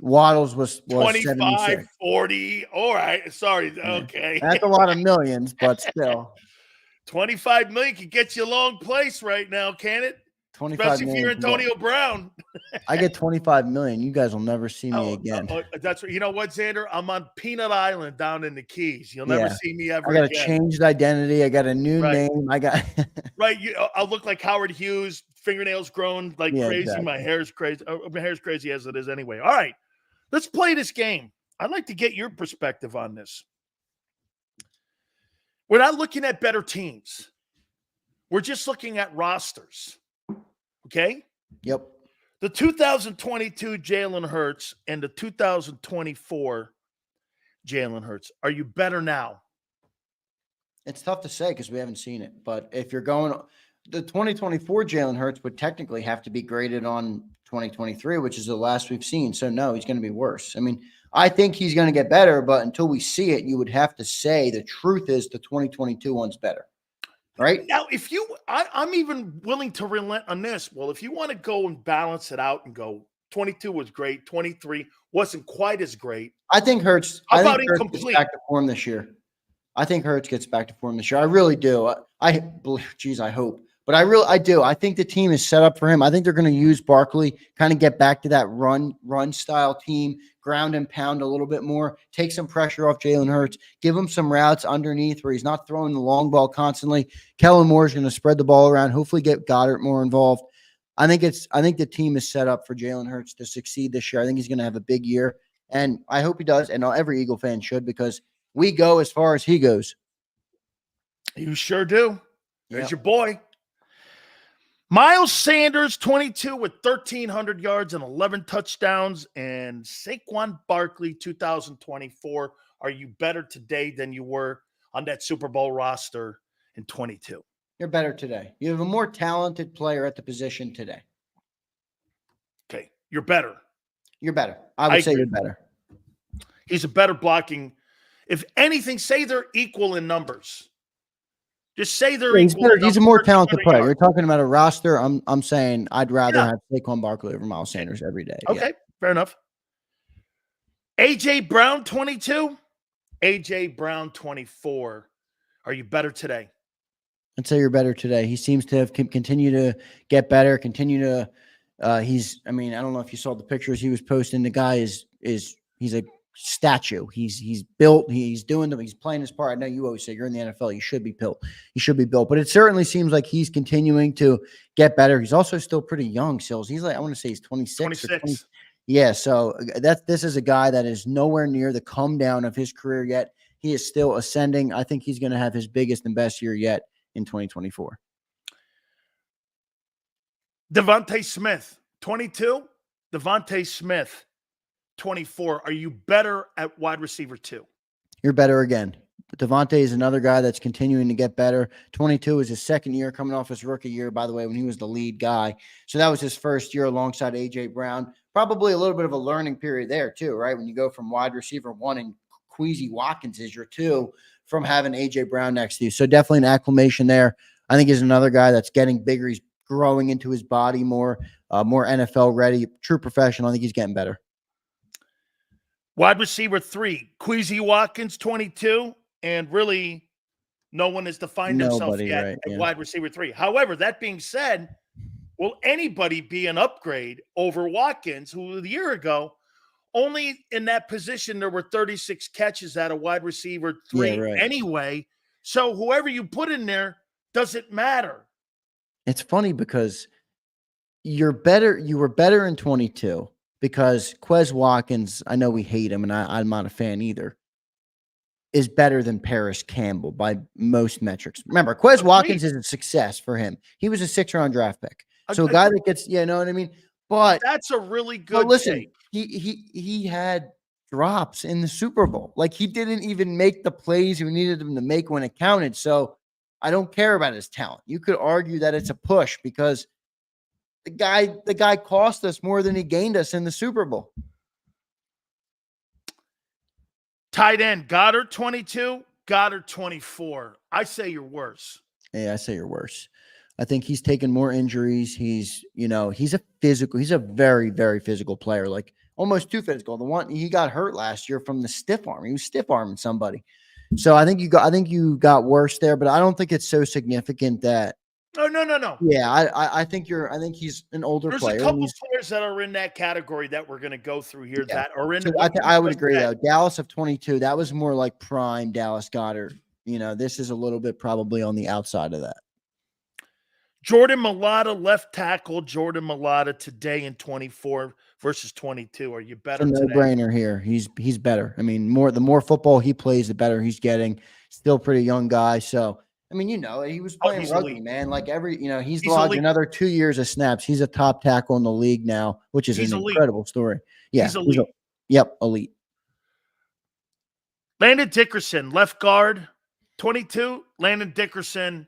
S2: Waddles was
S1: 25,
S2: 76.
S1: 40. All right. Sorry. Okay.
S2: That's a lot of millions, but still.
S1: 25 million can get you a long place right now, can it?
S2: 25
S1: Especially
S2: million.
S1: if you're Antonio Brown.
S2: I get 25 million. You guys will never see me again.
S1: That's right. You know what, Xander? I'm on Peanut Island down in the Keys. You'll never see me ever
S2: I got
S1: again.
S2: a changed identity. I got a new name. I got
S1: right. I'll look like Howard Hughes, fingernails grown like crazy. Exactly. My hair's crazy. My hair's crazy as it is anyway. All right. Let's play this game. I'd like to get your perspective on this. We're not looking at better teams. We're just looking at rosters. Okay?
S2: Yep.
S1: The 2022 Jalen Hurts and the 2024 Jalen Hurts. Are you better now?
S2: It's tough to say because we haven't seen it. But if you're going, the 2024 Jalen Hurts would technically have to be graded on 2023, which is the last we've seen. So no, he's going to be worse. I mean, I think he's going to get better, but until we see it, you would have to say the truth is the 2022 one's better. Right
S1: now, I'm even willing to relent on this. Well, if you want to go and balance it out and go, 22 was great, 23 wasn't quite as great.
S2: I think Hurts.
S1: How about
S2: Hurts
S1: incomplete?
S2: Gets back to form this year. I think Hurts gets back to form this year. I really do. I hope, but I do. I think the team is set up for him. I think they're going to use Barkley, kind of get back to that run style team, ground and pound a little bit more, take some pressure off Jalen Hurts, give him some routes underneath where he's not throwing the long ball constantly. Kellen Moore is going to spread the ball around, hopefully get Goddard more involved. I think the team is set up for Jalen Hurts to succeed this year. I think he's going to have a big year, and I hope he does. And every Eagle fan should, because we go as far as he goes.
S1: You sure do. There's your boy. Miles Sanders, 22 with 1,300 yards and 11 touchdowns. And Saquon Barkley, 2024. Are you better today than you were on that Super Bowl roster in 22?
S2: You're better today. You have a more talented player at the position today.
S1: Okay. You're better.
S2: You're better. I would say you're better.
S1: He's a better blocking. If anything, say they're equal in numbers. Just say they're equal.
S2: He's a more talented player. You're talking about a roster. I'm saying I'd rather have Saquon Barkley over Miles Sanders every day.
S1: Okay, fair enough. AJ Brown, 22. AJ Brown, 24. Are you better today?
S2: I'd say you're better today. He seems to have continue to get better. Continue to. I don't know if you saw the pictures he was posting. The guy he's a statue. He's built. He's playing his part. I know you always say you're in the NFL. You should be built. But it certainly seems like he's continuing to get better. He's also still pretty young. Sills. He's like, I want to say he's 26.
S1: 26.
S2: Yeah. So this is a guy that is nowhere near the come down of his career yet. He is still ascending. I think he's going to have his biggest and best year yet in 2024.
S1: Devonta Smith, 22. Devonta Smith, 24. Are you better at wide receiver 2?
S2: You're better again. Devonta is another guy that's continuing to get better. 22 is his second year, coming off his rookie year, by the way, when he was the lead guy. So that was his first year alongside A.J. Brown. Probably a little bit of a learning period there too, right? When you go from wide receiver 1 and Queasy Watkins is your 2 from having A.J. Brown next to you. So definitely an acclimation there. I think he's another guy that's getting bigger. He's growing into his body more NFL ready, true professional. I think he's getting better.
S1: Wide receiver 3, Queasy Watkins, 22, and really no one has defined himself yet at wide receiver 3. However, that being said, will anybody be an upgrade over Watkins, who a year ago, only in that position there were 36 catches at a wide receiver 3 anyway. So whoever you put in there doesn't matter.
S2: It's funny because you were better in 22. Because Quez Watkins, I know we hate him, and I'm not a fan either, is better than Paris Campbell by most metrics. Remember, Quez Watkins is a success for him. He was a 6th-round draft pick. So a guy that gets, you know what I mean? But
S1: that's a really good
S2: listen,
S1: take.
S2: he had drops in the Super Bowl. Like he didn't even make the plays we needed him to make when it counted. So I don't care about his talent. You could argue that it's a push because the guy cost us more than he gained us in the Super Bowl.
S1: Tight end, Goddard 22, Goddard 24. I say you're worse.
S2: Yeah, I say you're worse. I think he's taken more injuries. He's a very, very physical player, like almost too physical. The one he got hurt last year from the stiff arm. He was stiff arming somebody. So I think you got worse there, but I don't think it's so significant that.
S1: No.
S2: Yeah, I think he's an older player.
S1: There's a couple players that are in that category that we're going to go through here that are in.
S2: So I would agree though. Dallas of 22, that was more like prime Dallas Goedert. This is a little bit probably on the outside of that.
S1: Jordan Mailata, left tackle. Jordan Mailata today in 24 versus 22. Are you better?
S2: It's a no-brainer here. He's better. I mean, the more football he plays, the better he's getting. Still pretty young guy. So, I mean, he was playing rugby, elite. Man. Like he's logged another 2 years of snaps. He's a top tackle in the league now, which is an incredible story. Yeah,
S1: he's elite.
S2: Elite.
S1: Landon Dickerson, left guard, 22. Landon Dickerson,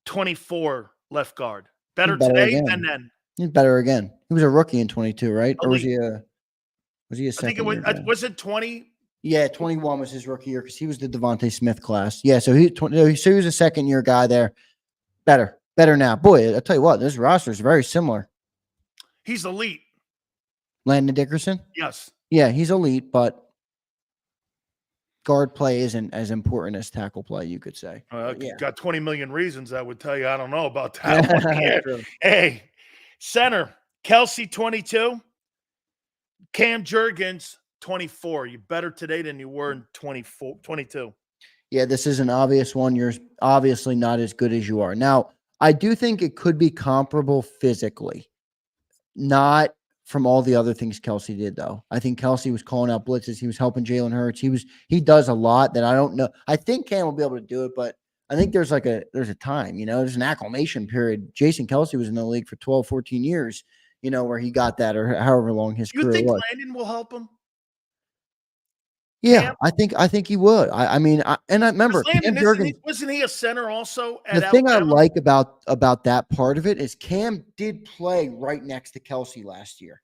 S1: 24. Left guard. Better today
S2: again.
S1: than then.
S2: He's better again. He was a rookie in 22, right? Or was he a second?
S1: I think was it 20?
S2: Yeah, 21 was his rookie year because he was the Devonta Smith class. Yeah, so he was a second year guy there. Better now. Boy, I'll tell you what, this roster is very similar.
S1: He's elite.
S2: Landon Dickerson?
S1: Yes.
S2: Yeah, he's elite, but guard play isn't as important as tackle play, you could say.
S1: Got 20 million reasons I would tell you. I don't know about that one. Hey, center, Kelsey, 22. Cam Jurgens, 24. You better today than you were in 22.
S2: Yeah, this is an obvious one. You're obviously not as good as you are. Now, I do think it could be comparable physically. Not from all the other things Kelsey did, though. I think Kelsey was calling out blitzes. He was helping Jalen Hurts. He does a lot that I don't know. I think Cam will be able to do it, but I think there's a time, there's an acclimation period. Jason Kelsey was in the league for 12, 14 years, where he got that or however long his career was.
S1: You think Landon will help him?
S2: Yeah, Cam? I think he would. I remember
S1: Landon, wasn't he a center also?
S2: The thing I like about that part of it is Cam did play right next to Kelsey last year.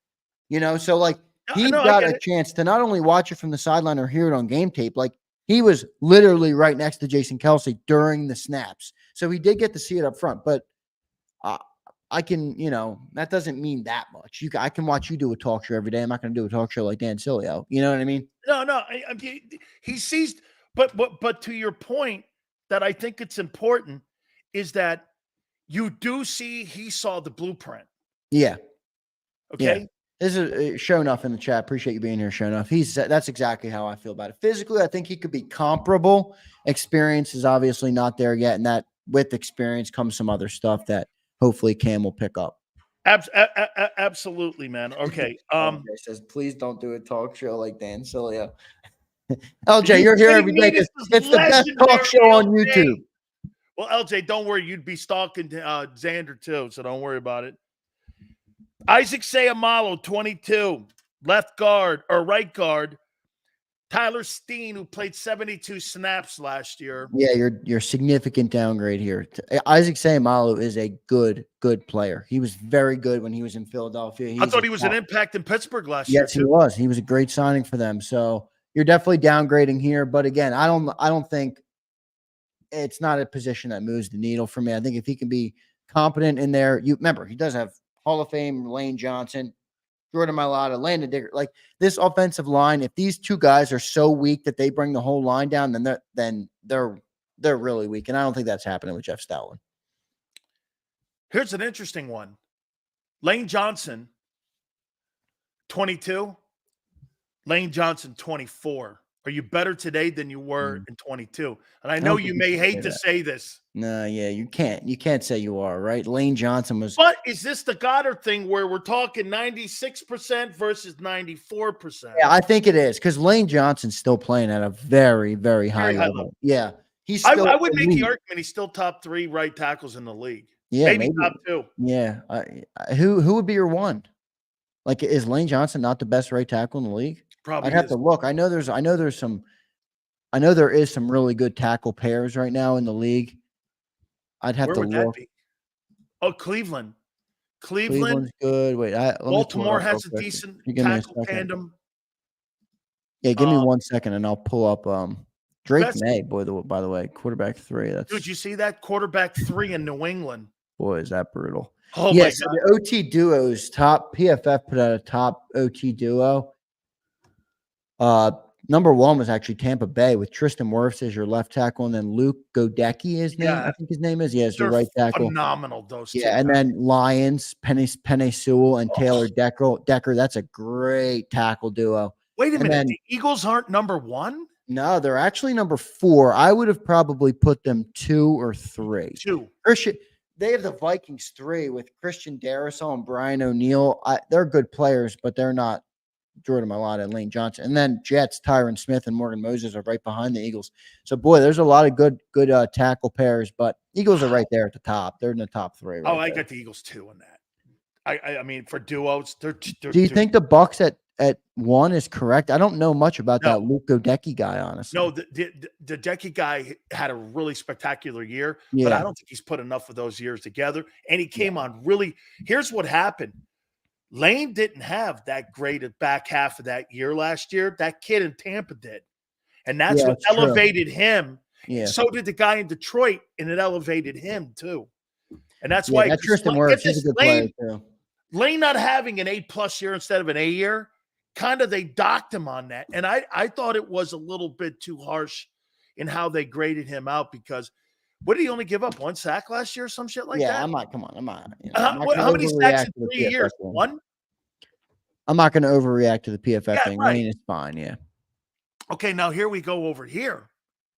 S2: So like he got a chance to not only watch it from the sideline or hear it on game tape, like he was literally right next to Jason Kelsey during the snaps. So he did get to see it up front, but I can, that doesn't mean that much. I can watch you do a talk show every day. I'm not going to do a talk show like Dan Sileo. You know what I mean?
S1: No. He sees, but to your point that I think it's important is that you do see he saw the blueprint.
S2: Yeah.
S1: Okay.
S2: Yeah. This is show enough in the chat. Appreciate you being here, show enough. That's exactly how I feel about it. Physically, I think he could be comparable. Experience is obviously not there yet, and that with experience comes some other stuff that hopefully Cam will pick up.
S1: Absolutely, man. Okay.
S2: Says, please don't do a talk show like Dan Sileo. LJ, you're here every day because it's the best talk show on YouTube.
S1: Well, LJ, don't worry. You'd be stalking Xander too, so don't worry about it. Isaac Seumalo, 22, left guard or right guard. Tyler Steen, who played 72 snaps last year.
S2: Yeah, your significant downgrade here. Isaac Seumalo is a good player. He was very good when he was in Philadelphia.
S1: I thought he was an impact in Pittsburgh last year.
S2: Yes, he was. He was a great signing for them. So you're definitely downgrading here. But again, I don't think it's not a position that moves the needle for me. I think if he can be competent in there, remember he does have Hall of Fame Lane Johnson, Jordan Mailata, Landon Dickerson. Like this offensive line, if these two guys are so weak that they bring the whole line down, then they're really weak. And I don't think that's happening with Jeff Stoutland.
S1: Here's an interesting one. Lane Johnson, 22. Lane Johnson, 24. Are you better today than you were in 22? And I know you may hate to say this.
S2: No, yeah, you can't. You can't say you are, right? Lane Johnson was.
S1: But is this the Goddard thing where we're talking 96% versus 94%?
S2: Yeah, I think it is because Lane Johnson's still playing at a very, very high level. Yeah, he's still.
S1: I would make the argument he's still top 3 right tackles in the league.
S2: Yeah,
S1: Maybe
S2: maybe.
S1: top 2.
S2: Yeah. Who would be your one? Like, is Lane Johnson not the best right tackle in the league? I'd
S1: Probably
S2: have to
S1: is.
S2: look. I know there is some really good tackle pairs right now in the league. I'd have
S1: Where
S2: to
S1: would that
S2: look.
S1: be? Oh, Cleveland. Cleveland.
S2: Cleveland's good. Wait, let me pull it
S1: Baltimore
S2: up real
S1: has a
S2: quick.
S1: decent
S2: You give me a
S1: tackle
S2: second.
S1: tandem.
S2: Yeah, give me 1 second and I'll pull up Drake
S1: Best
S2: May, by the way, quarterback 3.
S1: Dude,
S2: That's
S1: you see that? Quarterback 3 in New England.
S2: boy, is that brutal.
S1: Oh
S2: Yeah,
S1: my
S2: so
S1: God.
S2: the OT duos, top PFF put out a top OT duo. Number 1 was actually Tampa Bay with Tristan Wirfs as your left tackle, and then Luke Godecki,
S1: Yeah,
S2: I think his name is. Yeah, as your
S1: they're
S2: right tackle.
S1: phenomenal, those 2
S2: Yeah, and
S1: guys.
S2: then Lions, Penny Sewell and Taylor
S1: Oh,
S2: Decker. That's a great tackle duo.
S1: wait a
S2: And
S1: minute.
S2: then
S1: The Eagles aren't number 1?
S2: no, they're actually number 4. I would have probably put them 2 or 3.
S1: 2.
S2: Christian, they have the Vikings 3 with Christian Darrisaw and Brian O'Neill. They're good players, but they're not Jordan Mailata and Lane Johnson. And then Jets, Tyron Smith and Morgan Moses are right behind the Eagles. So, boy, there's a lot of good tackle pairs, but Eagles are right there at the top. They're in the top 3 right
S1: I
S2: there.
S1: got the Eagles 2 in that. I mean, for duos, they're
S2: Do you think the Bucks at 1 is correct? I don't know much about that Luke Godecki guy, honestly.
S1: No, the Decky guy had a really spectacular year, but
S2: Yeah.
S1: I don't think he's put enough of those years together. And he came on really. Here's what happened. Lane didn't have that great back half of that year last year. That kid in Tampa did. And that's
S2: Yeah,
S1: what
S2: that's true.
S1: elevated him.
S2: Yeah.
S1: So did the guy in Detroit, and it elevated him too. And that's
S2: Yeah,
S1: why
S2: that Tristan
S1: get
S2: Wirfs, he's a
S1: this,
S2: good player too.
S1: Lane not having an A+ year instead of an A year, kind of they docked him on that. And I thought it was a little bit too harsh in how they graded him out because what did he only give up? 1 sack last year or some shit like that?
S2: I'm not. Come on, I'm not.
S1: How many sacks in 3 years?
S2: thing.
S1: 1?
S2: I'm not going to overreact to the PFF
S1: Yeah,
S2: thing.
S1: right.
S2: Lane is fine. Yeah.
S1: Okay, now here we go over here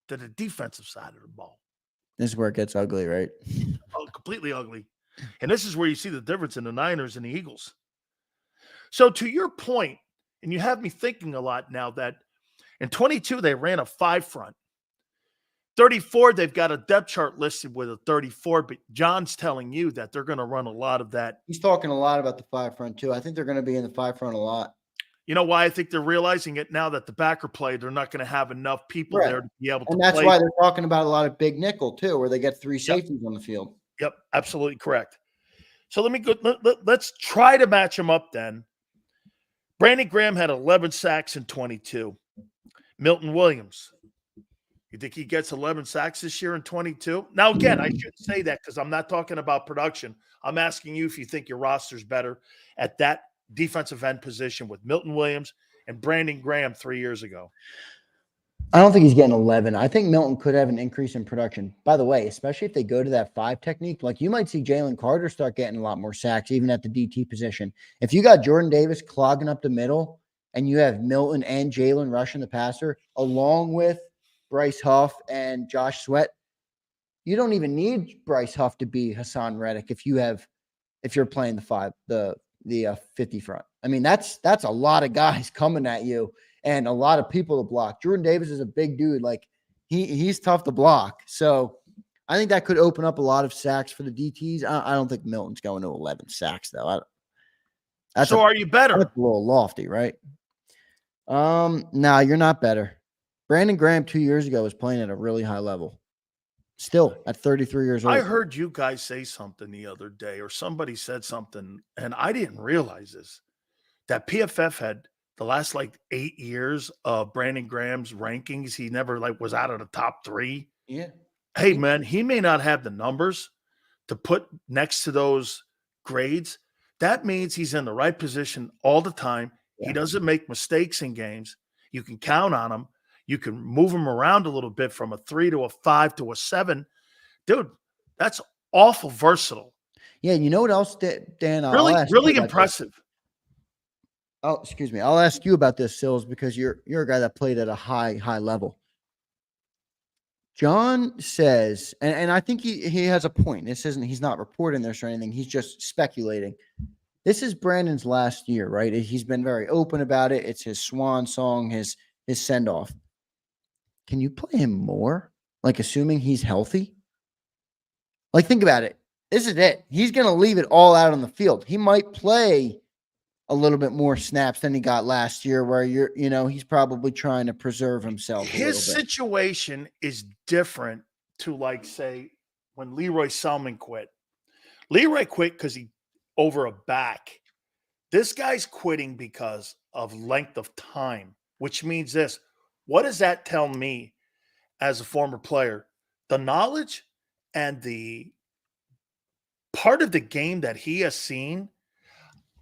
S1: to the defensive side of the ball.
S2: This is where it gets ugly, right?
S1: Oh, completely ugly. And this is where you see the difference in the Niners and the Eagles. So to your point, and you have me thinking a lot now that in 22, they ran a 5 front. 34, they've got a depth chart listed with a 34, but John's telling you that they're going to run a lot of that.
S2: He's talking a lot about the 5 front too. I think they're going to be in the 5 front a lot.
S1: You know why I think they're realizing it now that the backer play, they're not going to have enough people there to be able to play.
S2: And that's why they're talking about a lot of big nickel too, where they get 3 safeties on the field.
S1: Yep, absolutely correct. So let's try to match them up then. Brandon Graham had 11 sacks in 22. Milton Williams, you think he gets 11 sacks this year in 22? Now, again, I shouldn't say that because I'm not talking about production. I'm asking you if you think your roster's better at that defensive end position with Milton Williams and Brandon Graham 3 years ago.
S2: I don't think he's getting 11. I think Milton could have an increase in production. By the way, especially if they go to that 5 technique, like you might see Jalen Carter start getting a lot more sacks, even at the DT position. If you got Jordan Davis clogging up the middle and you have Milton and Jalen rushing the passer, along with Bryce Huff and Josh Sweat, you don't even need Bryce Huff to be Hassan Reddick if you're playing the 50 front. I mean, that's a lot of guys coming at you. And a lot of people to block. Jordan Davis is a big dude. Like he's tough to block. So I think that could open up a lot of sacks for the DTs. I don't think Milton's going to 11 sacks though.
S1: Are you better?
S2: That's a little lofty, right? No, you're not better. Brandon Graham 2 years ago was playing at a really high level. Still at 33 years old.
S1: I heard you guys say something the other day, or somebody said something, and I didn't realize this, that PFF had the last 8 years of Brandon Graham's rankings, he never was out of the top 3.
S2: Yeah.
S1: Hey, man, he may not have the numbers to put next to those grades. That means he's in the right position all the time. Yeah. He doesn't make mistakes in games. You can count on him. You can move him around a little bit from a 3 to a 5 to a 7. Dude, that's awful versatile.
S2: Yeah, you know what else, Dan?
S1: Really impressive.
S2: This. Oh, excuse me. I'll ask you about this, Sills, because you're a guy that played at a high level. John says, and I think he has a point. He's not reporting this or anything. He's just speculating. This is Brandon's last year, right? He's been very open about it. It's his swan song, his send-off. Can you play him more? Assuming he's healthy? Think about it. this is it. He's going to leave it all out on the field. He might play a little bit more snaps than he got last year, where he's probably trying to preserve himself a
S1: His
S2: little bit.
S1: situation is different to, like, say, when Leroy Selman quit. Leroy quit because he over a back. This guy's quitting because of length of time, which means this. What does that tell me as a former player? The knowledge and the part of the game that he has seen,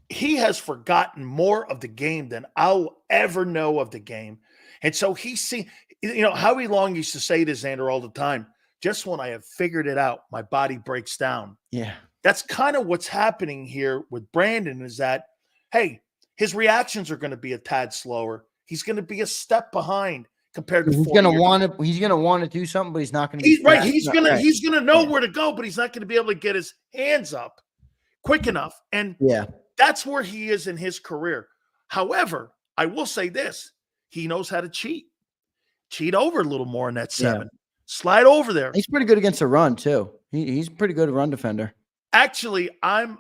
S1: he has forgotten more of the game than I'll ever know of the game. And so he's seen, Howie Long used to say to Xander all the time, just when I have figured it out, my body breaks down.
S2: Yeah.
S1: That's kind of what's happening here with Brandon, is that, hey, his reactions are going to be a tad slower. He's going to be a step behind compared to
S2: He's going to want to do something, but he's not going to be
S1: right. He's going to know
S2: Yeah.
S1: where to go, but he's not going to be able to get his hands up quick enough. And
S2: Yeah.
S1: that's where he is in his career. However, I will say this. He knows how to cheat over a little more in that 7.
S2: Yeah.
S1: Slide over there.
S2: He's pretty good against the run too. He's pretty good run defender.
S1: Actually, I'm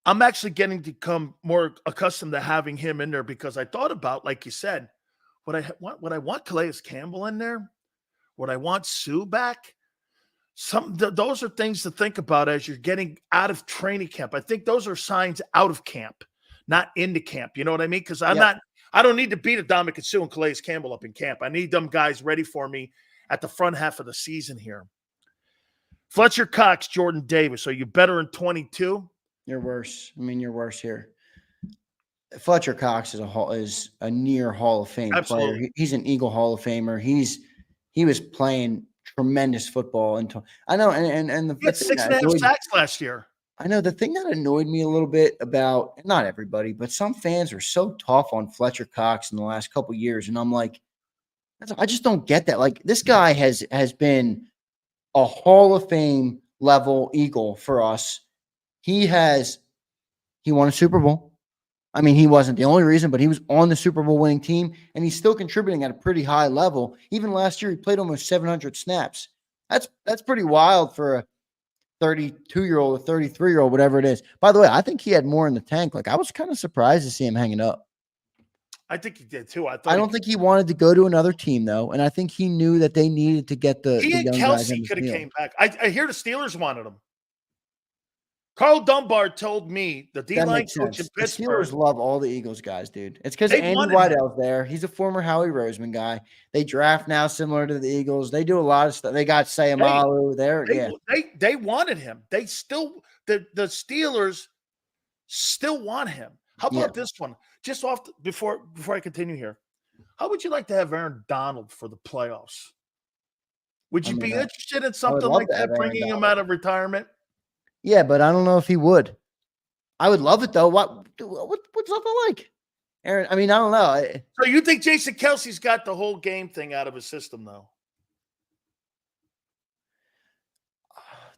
S1: actually getting to become more accustomed to having him in there, because I thought about, like you said, would I want Calais Campbell in there? Would I want Sue back? Those are things to think about as you're getting out of training camp. I think those are signs out of camp, not into camp. You know what I mean? Because I don't need to beat Adama Sue and Calais Campbell up in camp. I need them guys ready for me at the front half of the season here. Fletcher Cox, Jordan Davis. Are you better in 22?
S2: You're worse. I mean, you're worse here. Fletcher Cox is a near Hall of Fame player. He's an Eagle Hall of Famer. He was playing tremendous football until I know, and
S1: he had 6.5 sacks last year.
S2: I know the thing that annoyed me a little bit about, not everybody, but some fans are so tough on Fletcher Cox in the last couple of years, and I'm like, I just don't get that. Like, this guy has been a Hall of Fame level Eagle for us. He won a Super Bowl. I mean, he wasn't the only reason, but he was on the Super Bowl winning team, and he's still contributing at a pretty high level. Even last year, he played almost 700 snaps. That's pretty wild for a 32-year-old or 33-year-old, whatever it is. By the way, I think he had more in the tank. Like, I was kind of surprised to see him hanging up.
S1: I think he did too. I
S2: don't think he wanted to go to another team, though, and I think he knew that they needed to get the young guys in the
S1: could have
S2: field.
S1: came back. I hear the Steelers wanted him. Carl Dunbar told me, the D-line coach in Pittsburgh.
S2: The Steelers love all the Eagles guys, dude. It's because Andy Weidell's there. He's a former Howie Roseman guy. They draft now similar to the Eagles. They do a lot of stuff. They got Sayamalu there.
S1: They wanted him. They still the Steelers still want him. How about this one? Just before I continue here. How would you like to have Aaron Donald for the playoffs? Would you be interested in something like that, bringing him out of retirement?
S2: Yeah, but I don't know if he would. I would love it though. What's nothing like? Aaron, I mean, I don't know.
S1: So you think Jason Kelsey's got the whole game thing out of his system, though?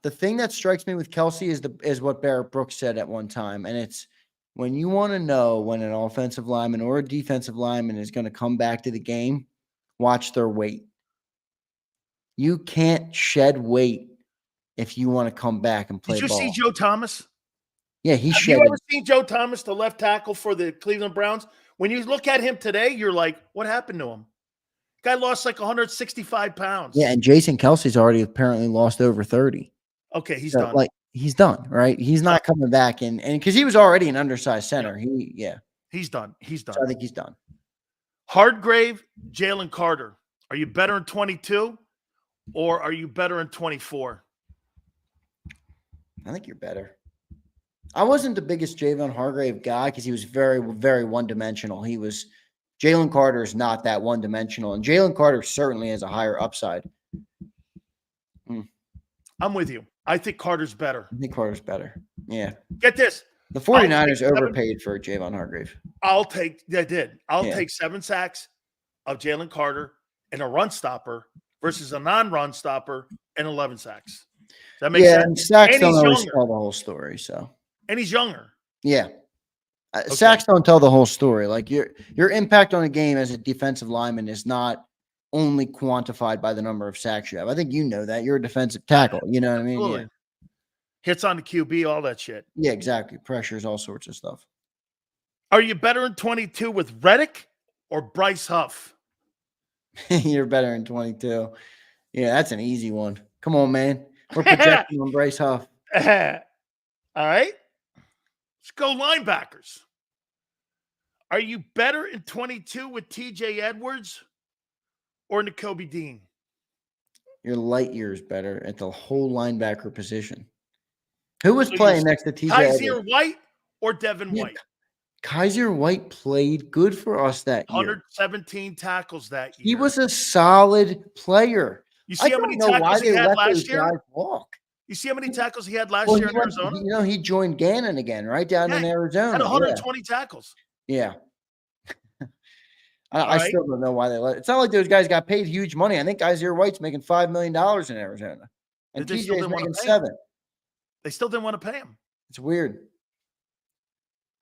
S2: The thing that strikes me with Kelsey is what Barrett Brooks said at one time, and it's when you want to know when an offensive lineman or a defensive lineman is going to come back to the game, watch their weight. You can't shed weight if you want to come back and play ball.
S1: Did you see Joe Thomas?
S2: Yeah, he
S1: shedded. Have you ever seen Joe Thomas, the left tackle for the Cleveland Browns? When you look at him today, you're like, what happened to him? Guy lost like 165 pounds.
S2: Yeah, and Jason Kelsey's already apparently lost over 30.
S1: Okay, he's done.
S2: Like, he's done, right? He's not coming back and because he was already an undersized center.
S1: He's done.
S2: So I think he's done.
S1: Hardgrave, Jalen Carter. Are you better in 22 or are you better in 24?
S2: I think you're better. I wasn't the biggest Javon Hargrave guy because he was very, very one-dimensional. Jalen Carter is not that one-dimensional, and Jalen Carter certainly has a higher upside.
S1: I'm with you. I think Carter's better.
S2: I think Carter's better. Yeah.
S1: Get this.
S2: The 49ers overpaid for Javon Hargrave.
S1: They did. I'll take 7 sacks of Jalen Carter and a run stopper versus a non-run stopper and 11 sacks. That makes sense.
S2: And sacks don't always tell the whole story. So,
S1: and he's younger.
S2: Yeah, sacks don't tell the whole story. Like your impact on a game as a defensive lineman is not only quantified by the number of sacks you have. I think you know that. You're a defensive tackle. You know what I mean?
S1: Absolutely.
S2: Yeah.
S1: Hits on the QB, all that shit.
S2: Yeah, exactly. Pressures, all sorts of stuff.
S1: Are you better in 22 with Reddick or Bryce Huff?
S2: You're better in 22. Yeah, that's an easy one. Come on, man. We're projecting on Bryce Huff.
S1: All right. Let's go linebackers. Are you better in 22 with TJ Edwards or Nakobe Dean?
S2: You're light years better at the whole linebacker position. Who was
S1: So
S2: playing next to TJ Edwards?
S1: Kaiser White or Devin White?
S2: Kaiser White played good for us that year.
S1: 117 tackles that year.
S2: He was a solid player.
S1: You see how many tackles he had last year?
S2: Walk.
S1: You see how many tackles he had last year in Arizona?
S2: You know, he joined Gannon again, right down in Arizona.
S1: Had 120 tackles.
S2: Yeah. I still don't know why they let it. It's not like those guys got paid huge money. I think Kaiser White's making $5 million in Arizona. And TJ's making $7 million.
S1: They still didn't want to pay him.
S2: It's weird.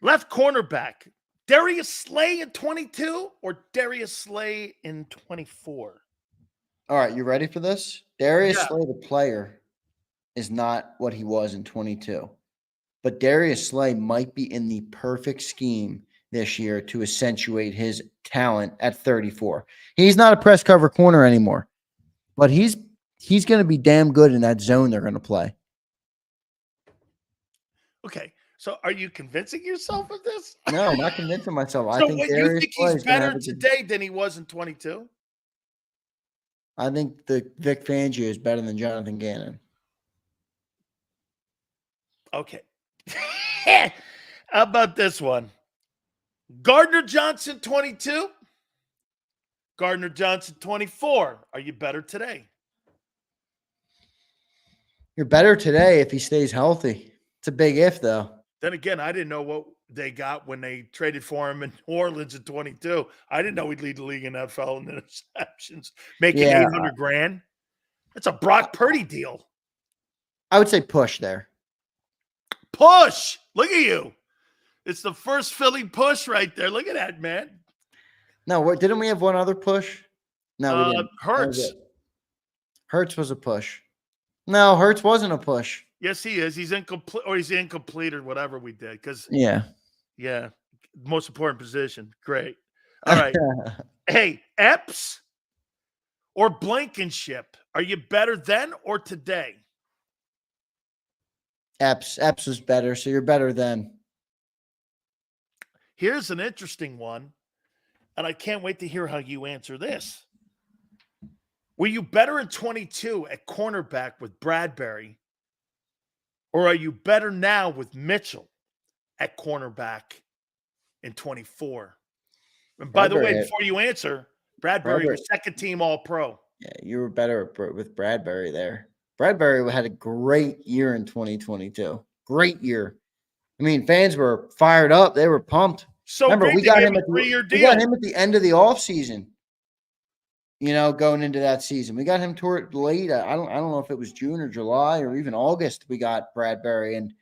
S1: Left cornerback. Darius Slay in 22 or Darius Slay in 24?
S2: All right, you ready for this? Darius Slay, the player, is not what he was in 22. But Darius Slay might be in the perfect scheme this year to accentuate his talent at 34. He's not a press cover corner anymore, but he's going to be damn good in that zone they're going to play.
S1: Okay, so are you convincing yourself of this?
S2: No, I'm not convincing myself.
S1: So you think he's better today than he was in 22?
S2: I think the Vic Fangio is better than Jonathan Gannon.
S1: Okay. How about this one? Gardner Johnson, 22. Gardner Johnson, 24. Are you better today?
S2: You're better today if he stays healthy. It's a big if, though.
S1: Then again, I didn't know what they got when they traded for him in New Orleans at 22. I didn't know he'd lead the league in NFL in interceptions, making $800,000. That's a Brock Purdy deal.
S2: I would say push there.
S1: Push. Look at you. It's the first Philly push right there. Look at that, man.
S2: No, didn't we have one other push? No, we didn't.
S1: Hurts.
S2: Hurts was a push. No, Hurts wasn't a push.
S1: Yes, he is. He's incomplete, or whatever we did. Because most important position. Great. All right. Hey, Epps or Blankenship? Are you better then or today?
S2: Epps was better, so you're better then.
S1: Here's an interesting one, and I can't wait to hear how you answer this. Were you better in 22 at cornerback with Bradbury, or are you better now with Mitchell at cornerback in 24? And by the way, before you answer, Bradbury was second team All-Pro.
S2: Yeah, you were better with Bradbury there. Bradbury had a great year in 2022. Great year. I mean, fans were fired up. They were pumped.
S1: So remember, we got him at
S2: the end of the offseason. You know, going into that season. We got him toward late. I don't know if it was June or July or even August we got Bradbury. And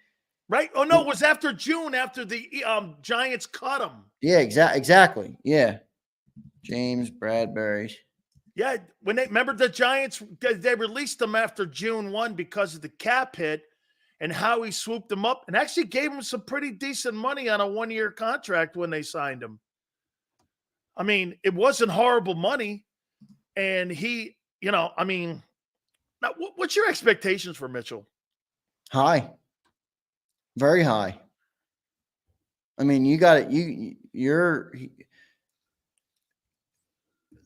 S1: right? Oh, no, it was after June, after the Giants cut him.
S2: Yeah, exactly. Yeah. James Bradbury.
S1: Yeah, when they remember the Giants, they released him after June 1 because of the cap hit and how he swooped him up and actually gave him some pretty decent money on a one-year contract when they signed him. I mean, it wasn't horrible money. And he, now what's your expectations for Mitchell?
S2: High. Very high. I mean, you got it.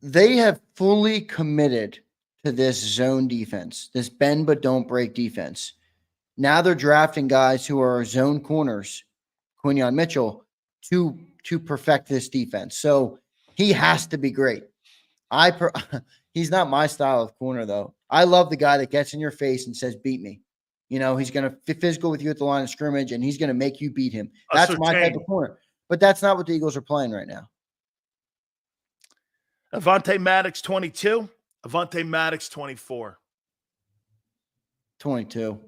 S2: They have fully committed to this zone defense, this bend but don't break defense. Now they're drafting guys who are zone corners, Quinyon Mitchell, to perfect this defense. So he has to be great. He's not my style of corner, though. I love the guy that gets in your face and says, beat me. You know, he's going to be physical with you at the line of scrimmage, and he's going to make you beat him. That's my type of corner. But that's not what the Eagles are playing right now.
S1: Avonte Maddox, 22. Avonte Maddox, 24.
S2: 22.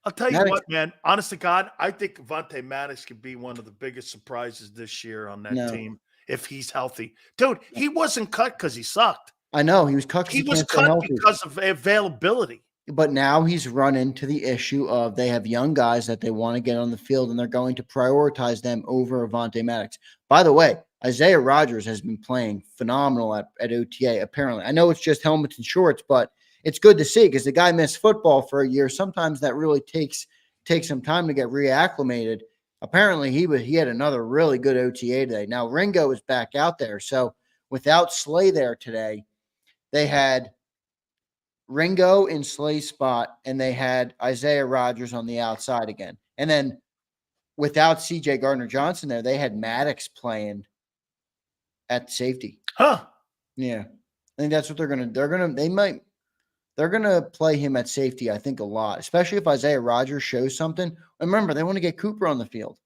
S1: I'll tell you what, man. Honest to God, I think Avonte Maddox could be one of the biggest surprises this year on that team if he's healthy. Dude, he wasn't cut because he sucked.
S2: I know he was cut
S1: He
S2: because he
S1: was
S2: can't stay
S1: cut
S2: healthy.
S1: because of availability.
S2: But now he's run into the issue of they have young guys that they want to get on the field, and they're going to prioritize them over Avonte Maddox. By the way, Isaiah Rodgers has been playing phenomenal at OTA, apparently. I know it's just helmets and shorts, but it's good to see because the guy missed football for a year. Sometimes that really takes some time to get reacclimated. Apparently, he had another really good OTA today. Now, Ringo is back out there. So without Slay there today, they had Ringo in Slay's spot, and they had Isaiah Rodgers on the outside again. And then without CJ Gardner-Johnson there, they had Maddox playing at safety.
S1: Huh.
S2: Yeah. I think that's what they're going to they're going to play him at safety, I think, a lot, especially if Isaiah Rodgers shows something. Remember, they want to get Cooper on the field.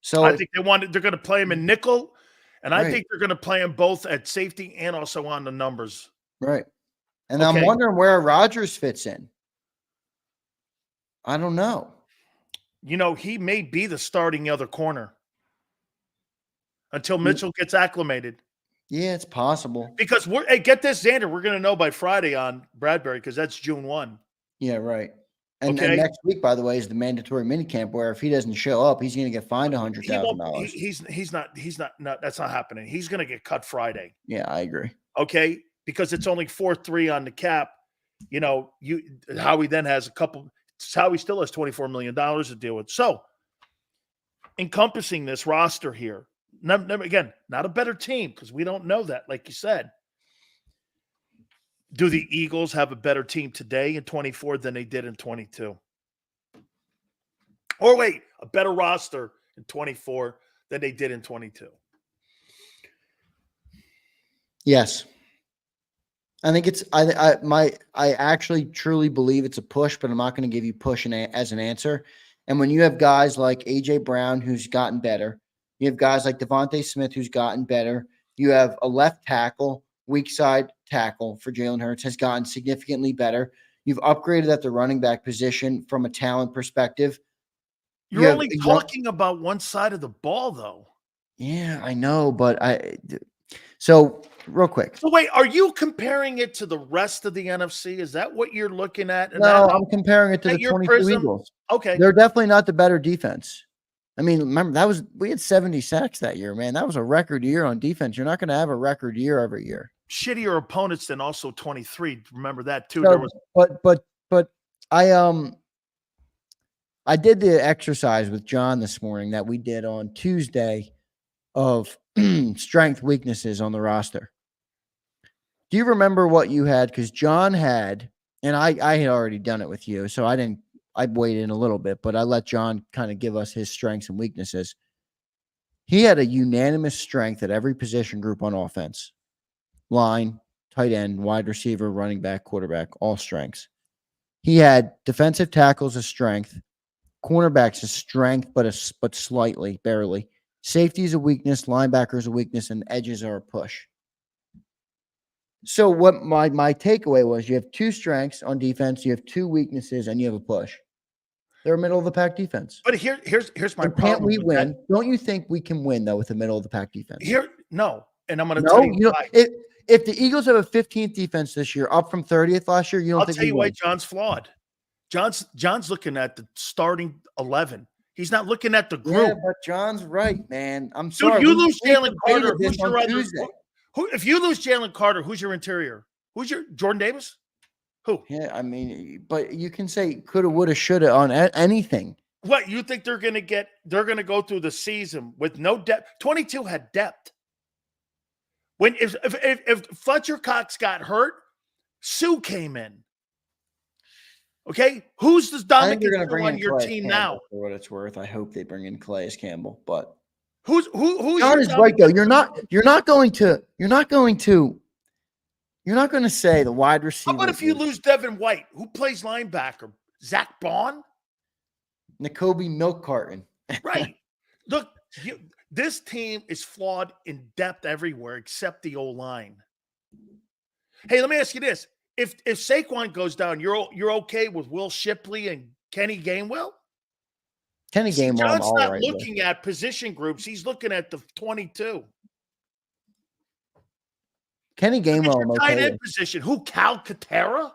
S2: So
S1: I think they're going to play him in nickel, and I
S2: Right.
S1: think they're going to play him both at safety and also on the numbers.
S2: Right. And
S1: Okay.
S2: I'm wondering where Rodgers fits in. I don't know.
S1: You know, he may be the starting other corner until Mitchell gets acclimated.
S2: Yeah, it's possible.
S1: Because hey, get this, Xander, we're going to know by Friday on Bradbury because that's June 1.
S2: Yeah, right. And
S1: Okay.
S2: next week, by the way, is the mandatory minicamp where if he doesn't show up, he's going to get fined
S1: He won't,
S2: $100,000.
S1: he's not, that's not happening. He's going to get cut Friday.
S2: Yeah, I agree.
S1: Okay. Because it's only 4.3 on the cap. You know, Howie then has Howie still has $24 million to deal with. So encompassing this roster here, again, not a better team because we don't know that, like you said. Do the Eagles have a better team today in 24 than they did in 22? Or wait, a better roster in 24 than they did in 22?
S2: Yes. I think it's I actually truly believe it's a push, but I'm not going to give you push as an answer. And when you have guys like AJ Brown who's gotten better, you have guys like Devonta Smith who's gotten better. You have a left tackle, weak side tackle for Jalen Hurts has gotten significantly better. You've upgraded at the running back position from a talent perspective.
S1: You're only talking about one side of the ball, though.
S2: Yeah, I know, but so real quick.
S1: So wait, are you comparing it to the rest of the NFC? Is that what you're looking at?
S2: No, I'm comparing it to the 22 Eagles.
S1: Okay.
S2: They're definitely not the better defense. I mean, remember, we had 70 sacks that year, man. That was a record year on defense. You're not going to have a record year every year.
S1: Shittier opponents than also 23. Remember that too.
S2: So,
S1: there was
S2: but I did the exercise with John this morning that we did on Tuesday of strength weaknesses on the roster. Do you remember what you had? Because John had, and I had already done it with you, so I waited in a little bit, but I let John kind of give us his strengths and weaknesses. He had a unanimous strength at every position group on offense. Line, tight end, wide receiver, running back, quarterback, all strengths. He had defensive tackles a strength, cornerbacks a strength, but slightly, barely. Safety is a weakness, linebacker is a weakness, and edges are a push. So what my takeaway was, you have two strengths on defense, you have two weaknesses, and you have a push. They're a middle of the pack defense.
S1: But here's my problem.
S2: Can't we win? Don't you think we can win though with the middle of the pack defense?
S1: No. And I'm going to tell you,
S2: if the Eagles have a 15th defense this year, up from 30th last year,
S1: I'll tell you why John's flawed. John's looking at the starting 11. He's not looking at the group.
S2: Yeah, but John's right, man. I'm sorry.
S1: Dude, you lose Jalen Carter. Who's your other?
S2: Tuesday.
S1: If you lose Jalen Carter, who's your interior? Who's your Jordan Davis? Who?
S2: Yeah, I mean, but you can say coulda, woulda, shoulda on anything.
S1: What you think they're going to get? They're going to go through the season with no depth. 22 had depth. When if Fletcher Cox got hurt, Sue came in. Okay, who's the dominant on your team now?
S2: For what it's worth, I hope they bring in Calais Campbell, but
S1: who's
S2: John is right though. You're not going to say the wide receiver.
S1: How about if you lose Devin White? Who plays linebacker? Zach Bond?
S2: N'Kobe Milk Carton.
S1: Right. Look, this team is flawed in depth everywhere except the O-line. Hey, let me ask you this. If Saquon goes down, you're okay with Will Shipley and Kenny Gainwell?
S2: Kenny Gainwell,
S1: John's not looking at position groups. He's looking at the 22.
S2: Kenny
S1: Look at
S2: Gainwell, I'm
S1: your tight
S2: okay
S1: end
S2: with.
S1: position. Who, Calcaterra?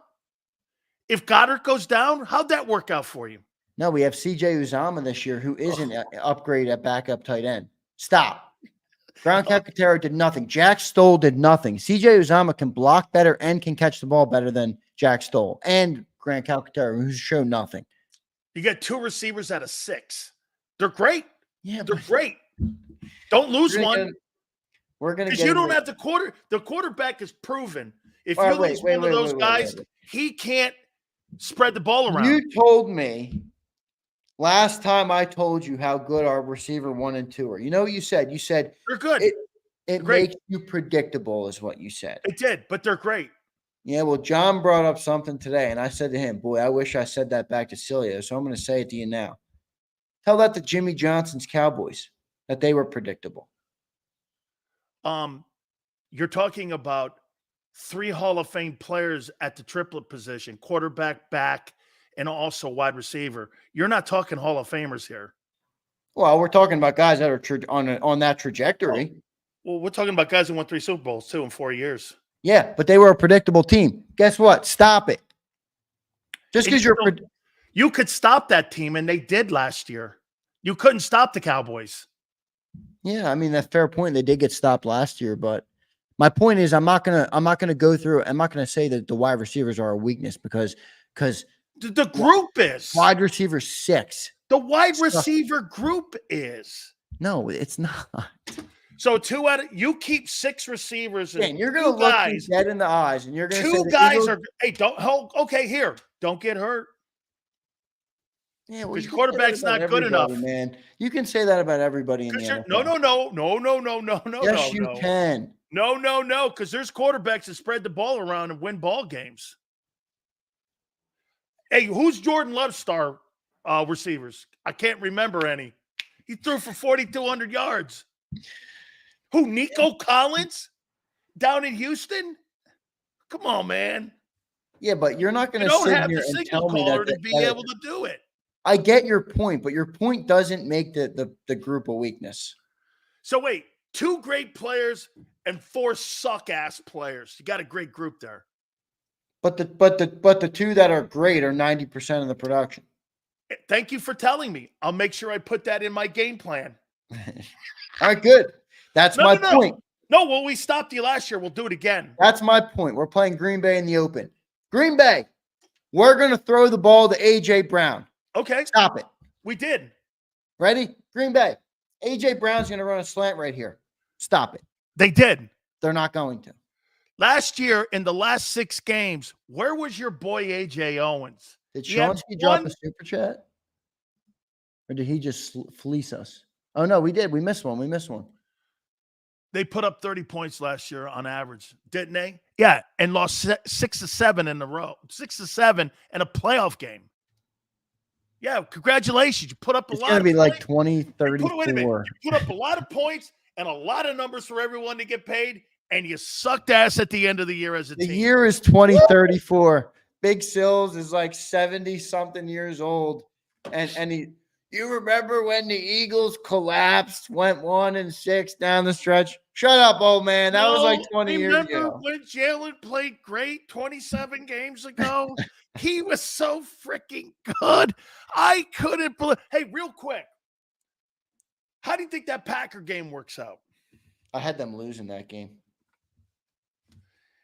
S1: If Goddard goes down, how'd that work out for you?
S2: No, we have CJ Uzomah this year, who is an upgrade at backup tight end. Stop. Brown Calcaterra did nothing. Jack Stoll did nothing. CJ Uzomah can block better and can catch the ball better than Jack Stoll and Grant Calcaterra, who's shown nothing.
S1: You get 2 receivers out of 6. They're great.
S2: Yeah,
S1: They're great. Don't lose one.
S2: We're gonna
S1: Because
S2: get
S1: you don't have the quarterback is proven. If
S2: All
S1: you
S2: right,
S1: lose one of those guys, he can't spread the ball around.
S2: You told me last time I told you how good our receiver 1 and 2 are. You know what you said? You said
S1: they're good.
S2: It makes you predictable, is what you said.
S1: It did, but they're great.
S2: Yeah, well, John brought up something today, and I said to him, boy, I wish I said that back to Sileo, so I'm going to say it to you now. Tell that to Jimmy Johnson's Cowboys, that they were predictable.
S1: You're talking about 3 Hall of Fame players at the triplet position, quarterback, back, and also wide receiver. You're not talking Hall of Famers here.
S2: Well, we're talking about guys that are on that trajectory.
S1: Well, we're talking about guys who won 3 Super Bowls, too, in 4 years.
S2: Yeah, but they were a predictable team. Guess what? Stop it. Just because
S1: you could stop that team, and they did last year. You couldn't stop the Cowboys.
S2: Yeah, I mean, that's a fair point. They did get stopped last year, but my point is I'm not gonna go through. I'm not gonna say that the wide receivers are a weakness because
S1: the group is
S2: wide receiver 6.
S1: The wide receiver group is.
S2: No, it's not.
S1: So you keep 6 receivers.
S2: And you're gonna look these dead in the eyes, and you're gonna say
S1: 2 guys are. Hey, don't get hurt.
S2: Yeah, well,
S1: because your quarterback's not good enough,
S2: man. You can say that about everybody in the NFL.
S1: No.
S2: Yes, you can.
S1: No. Because there's quarterbacks that spread the ball around and win ball games. Hey, who's Jordan Love's star receivers? I can't remember any. He threw for 4,200 yards. Who? Nico Collins down in Houston? Come on, man.
S2: Yeah, but you're not going
S1: to
S2: sit here and tell me that
S1: to be able to do it.
S2: I get your point, but your point doesn't make the group a weakness.
S1: So wait, 2 great players and 4 suck-ass players. You got a great group there.
S2: But the 2 that are great are 90% of the production.
S1: Thank you for telling me. I'll make sure I put that in my game plan.
S2: All right, good. That's my point.
S1: No, well, we stopped you last year. We'll do it again.
S2: That's my point. We're playing Green Bay in the open. Green Bay, we're going to throw the ball to A.J. Brown.
S1: Okay.
S2: Stop it.
S1: We did.
S2: Ready? Green Bay. A.J. Brown's going to run a slant right here. Stop it.
S1: They did.
S2: They're not going to.
S1: Last year, in the last 6 games, where was your boy A.J. Owens?
S2: Did Chauncey drop a super chat? Or did he just fleece us? Oh, no, we did. We missed one.
S1: They put up 30 points last year on average, didn't they? Yeah, and lost 6 to 7 in a row. 6 to 7 in a playoff game. Yeah, congratulations. You put up a lot. It's
S2: going to be like 20, 34.
S1: Wait a minute. You put up a lot of points and a lot of numbers for everyone to get paid, and you sucked ass at the end of the year as a team.
S2: The year is 2034. Big Sills is like 70-something years old. And you remember when the Eagles collapsed, went 1-6 down the stretch? Shut up, old man. That was like 20 years ago.
S1: Remember when Jalen played great 27 games ago? He was so freaking good. I couldn't believe. Hey, real quick. How do you think that Packer game works out?
S2: I had them losing that game.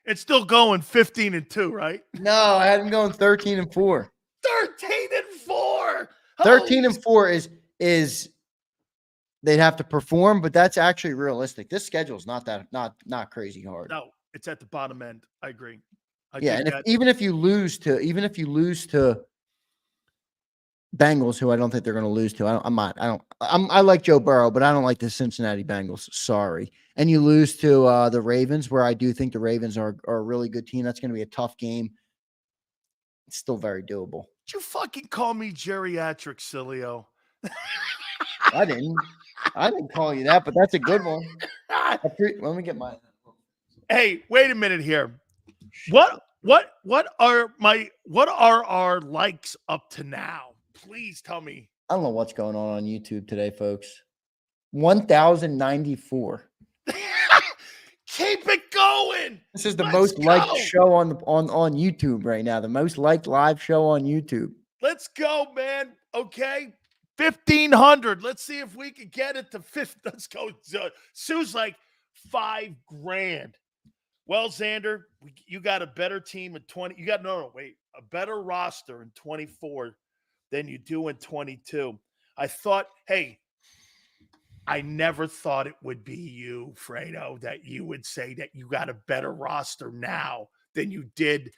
S1: It's still going 15-2, right?
S2: No, I had them going 13-4.
S1: 13-4.
S2: 13-4 is they'd have to perform, but that's actually realistic. This schedule is not crazy hard.
S1: No, it's at the bottom end. I agree.
S2: Even if you lose to Bengals, who I don't think they're going to lose to, I like Joe Burrow, but I don't like the Cincinnati Bengals. Sorry. And you lose to the Ravens, where I do think the Ravens are a really good team. That's going to be a tough game. It's still very doable.
S1: Did you fucking call me geriatric, Sileo?
S2: I didn't call you that, but that's a good one. Let me get mine.
S1: Hey, wait a minute here. What are our likes up to now? Please tell me.
S2: I don't know what's going on YouTube today, folks. 1,094.
S1: Keep it going.
S2: This is the
S1: Let's
S2: most liked
S1: go.
S2: show on YouTube right now. The most liked live show on YouTube.
S1: Let's go, man. Okay. 1,500. Let's see if we can get it to 50. Let's go. Sue's like $5,000. Well, Xander, you got a better team in 20. You got a better roster in 24 than you do in 22. I thought, hey, I never thought it would be you, Fredo, that you would say that you got a better roster now than you did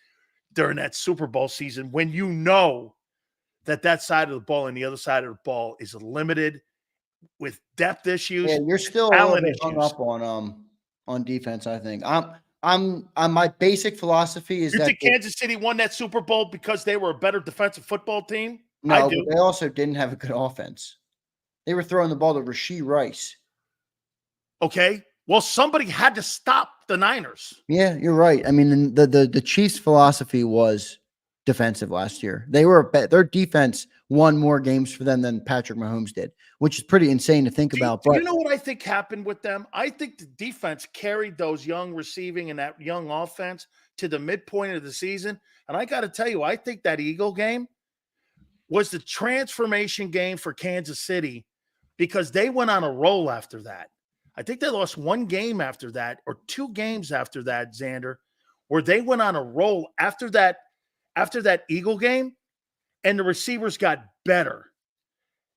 S1: during that Super Bowl season when you know that side of the ball and the other side of the ball is limited with depth issues.
S2: Yeah, you're still a little bit hung up on defense, I think. I'm my basic philosophy is
S1: you
S2: that
S1: think Kansas City won that Super Bowl because they were a better defensive football team?
S2: No, but they also didn't have a good offense. They were throwing the ball to Rashee Rice.
S1: Okay. Well, somebody had to stop the Niners.
S2: Yeah, you're right. I mean, the Chiefs' philosophy was defensive last year. Their defense won more games for them than Patrick Mahomes did, which is pretty insane to think about.
S1: Do you know what I think happened with them? I think the defense carried those young receiving and that young offense to the midpoint of the season. And I got to tell you, I think that Eagle game was the transformation game for Kansas City because they went on a roll after that. I think they lost one game after that or 2 games after that, Xander, where they went on a roll after that Eagle game, and the receivers got better.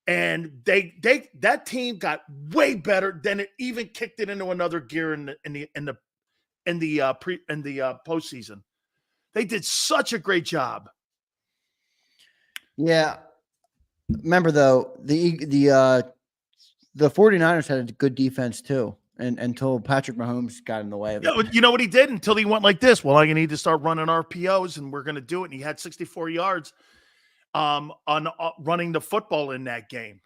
S1: And that team got way better than it even kicked it into another gear in the postseason. They did such a great job.
S2: Yeah. Remember though, the 49ers had a good defense too, and until Patrick Mahomes got in the way of it.
S1: Yeah, you know what he did? Until he went like this. Well, I need to start running RPOs, and we're going to do it. And he had 64 yards on running the football in that game.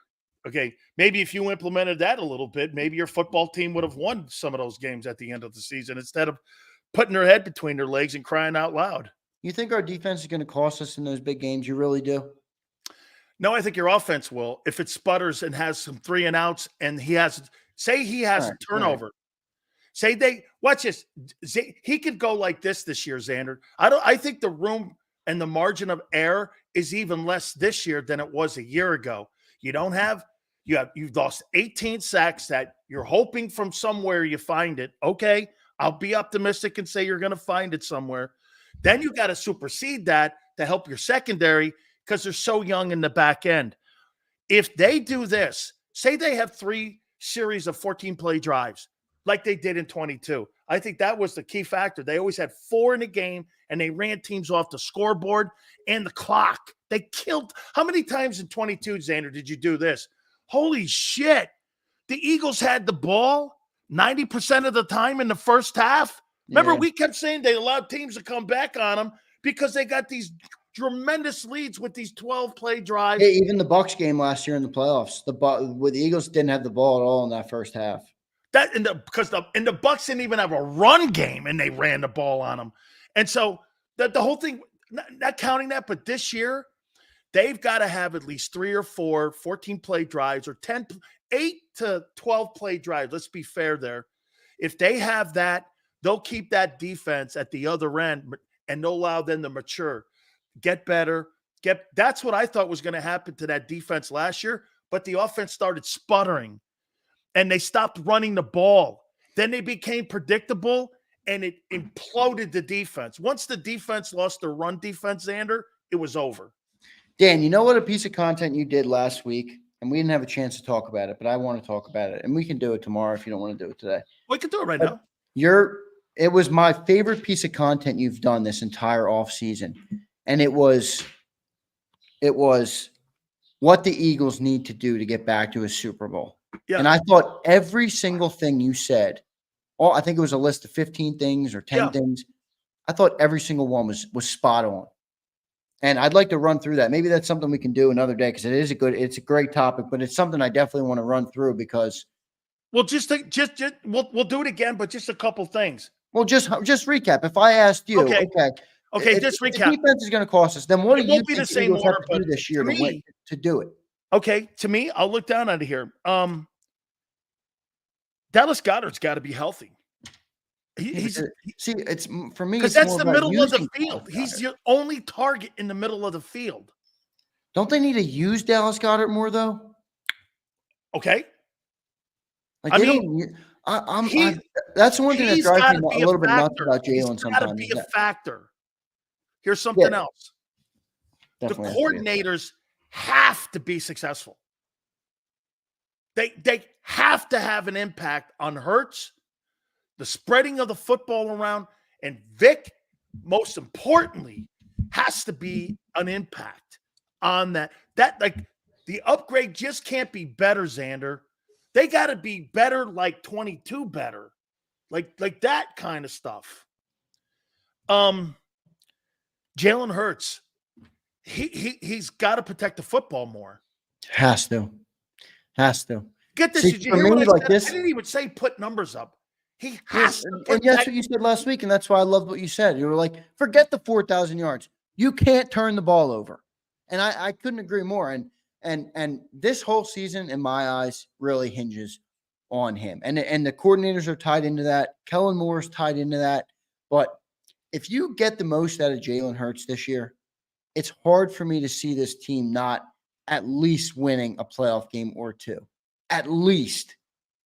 S1: Okay, maybe if you implemented that a little bit, maybe your football team would have won some of those games at the end of the season instead of putting their head between their legs and crying out loud.
S2: You think our defense is going to cost us in those big games? You really do?
S1: No, I think your offense will. If it sputters and has some 3 and outs, and he has a turnover. Right. Say watch this. He could go like this year, Xander. I think the room and the margin of error is even less this year than it was a year ago. You've lost 18 sacks that you're hoping from somewhere you find it. Okay, I'll be optimistic and say you're going to find it somewhere. Then you got to supersede that to help your secondary because they're so young in the back end. If they do this, say they have 3 series of 14-play drives like they did in 22. I think that was the key factor. They always had 4 in a game, and they ran teams off the scoreboard and the clock. They killed. How many times in 22, Xander, did you do this? Holy shit. The Eagles had the ball 90% of the time in the first half. Remember, we kept saying they allowed teams to come back on them because they got these tremendous leads with these 12-play drives.
S2: Hey, even the Bucs game last year in the playoffs, the Eagles didn't have the ball at all in that first half.
S1: Because the Bucs didn't even have a run game, and they ran the ball on them. And so the whole thing, not counting that, but this year, they've got to have at least 3 or 4 14-play drives or 8 to 12-play drives. Let's be fair there. If they have that, they'll keep that defense at the other end, and they'll allow them to mature, get better. That's what I thought was going to happen to that defense last year, but the offense started sputtering, and they stopped running the ball. Then they became predictable, and it imploded the defense. Once the defense lost their run defense, Xander, it was over.
S2: Dan, you know what a piece of content you did last week? And we didn't have a chance to talk about it, but I want to talk about it. And we can do it tomorrow if you don't want to do it today.
S1: We can do it right now.
S2: It was my favorite piece of content you've done this entire offseason. And it was what the Eagles need to do to get back to a Super Bowl. Yeah. And I thought every single thing you said, I think it was a list of 15 things or 10 things. I thought every single one was spot on. And I'd like to run through that. Maybe that's something we can do another day because it's a great topic, but it's something I definitely want to run through because.
S1: Well, we'll do it again, but just a couple things.
S2: Well, just recap. If I asked you,
S1: okay,
S2: if,
S1: just recap.
S2: If the defense is going to cost us, then what do you think
S1: the Eagles have
S2: to do this year to do it?
S1: Okay, to me, I'll look down out of here. Dallas Goedert's got to be healthy. He's
S2: see, it's for me.
S1: because
S2: It's
S1: that's
S2: more
S1: the
S2: about
S1: middle of the
S2: using
S1: field.
S2: Dallas
S1: He's
S2: Goedert.
S1: your only target in the middle of the field.
S2: Don't they need to use Dallas Goedert more though?
S1: Okay,
S2: Like
S1: I
S2: they
S1: mean,
S2: don't.
S1: he
S2: That's the one thing that
S1: he's
S2: drives
S1: got
S2: me
S1: to
S2: a
S1: be a
S2: little bit nuts
S1: factor.
S2: about
S1: He's
S2: Jalen.
S1: got to
S2: Sometimes
S1: be
S2: is
S1: a
S2: that
S1: factor. Here's
S2: yeah,
S1: something else. The
S2: definitely has to be a factor.
S1: coordinators have to be successful. They have to have an impact on Hurts, the spreading of the football around, and Vic, most importantly, has to be an impact on that. That like the upgrade just can't be better, Xander. They got to be better, like 22 better, like that kind of stuff. Jalen Hurts, he's got to protect the football more.
S2: Has to.
S1: Get this?
S2: See,
S1: Did you
S2: for
S1: hear
S2: me,
S1: what I
S2: like
S1: said? I
S2: this,
S1: didn't even say put numbers up. He
S2: yeah,
S1: has to
S2: and that's
S1: protect.
S2: what you said last week, and that's why I loved what you said. You were like, forget the 4,000 yards. You can't turn the ball over, and I couldn't agree more. And this whole season, in my eyes, really hinges on him, and the coordinators are tied into that. Kellen Moore's tied into that, but if you get the most out of Jalen Hurts this year, it's hard for me to see this team not at least winning a playoff game or two. At least.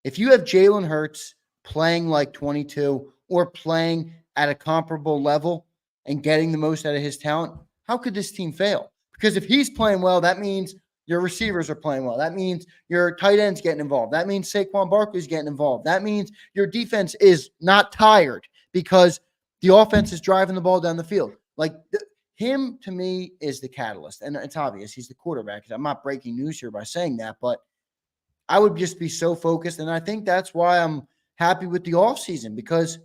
S2: If you have Jalen Hurts playing like 22 or playing at a comparable level and getting the most out of his talent, how could this team fail? Because if he's playing well, that means your receivers are playing well. That means your tight end's getting involved. That means Saquon Barkley's getting involved. That means your defense is not tired because the offense is driving the ball down the field. Like him, to me, is the catalyst. And it's obvious he's the quarterback. I'm not breaking news here by saying that, but I would just be so focused. And I think that's why I'm happy with the offseason because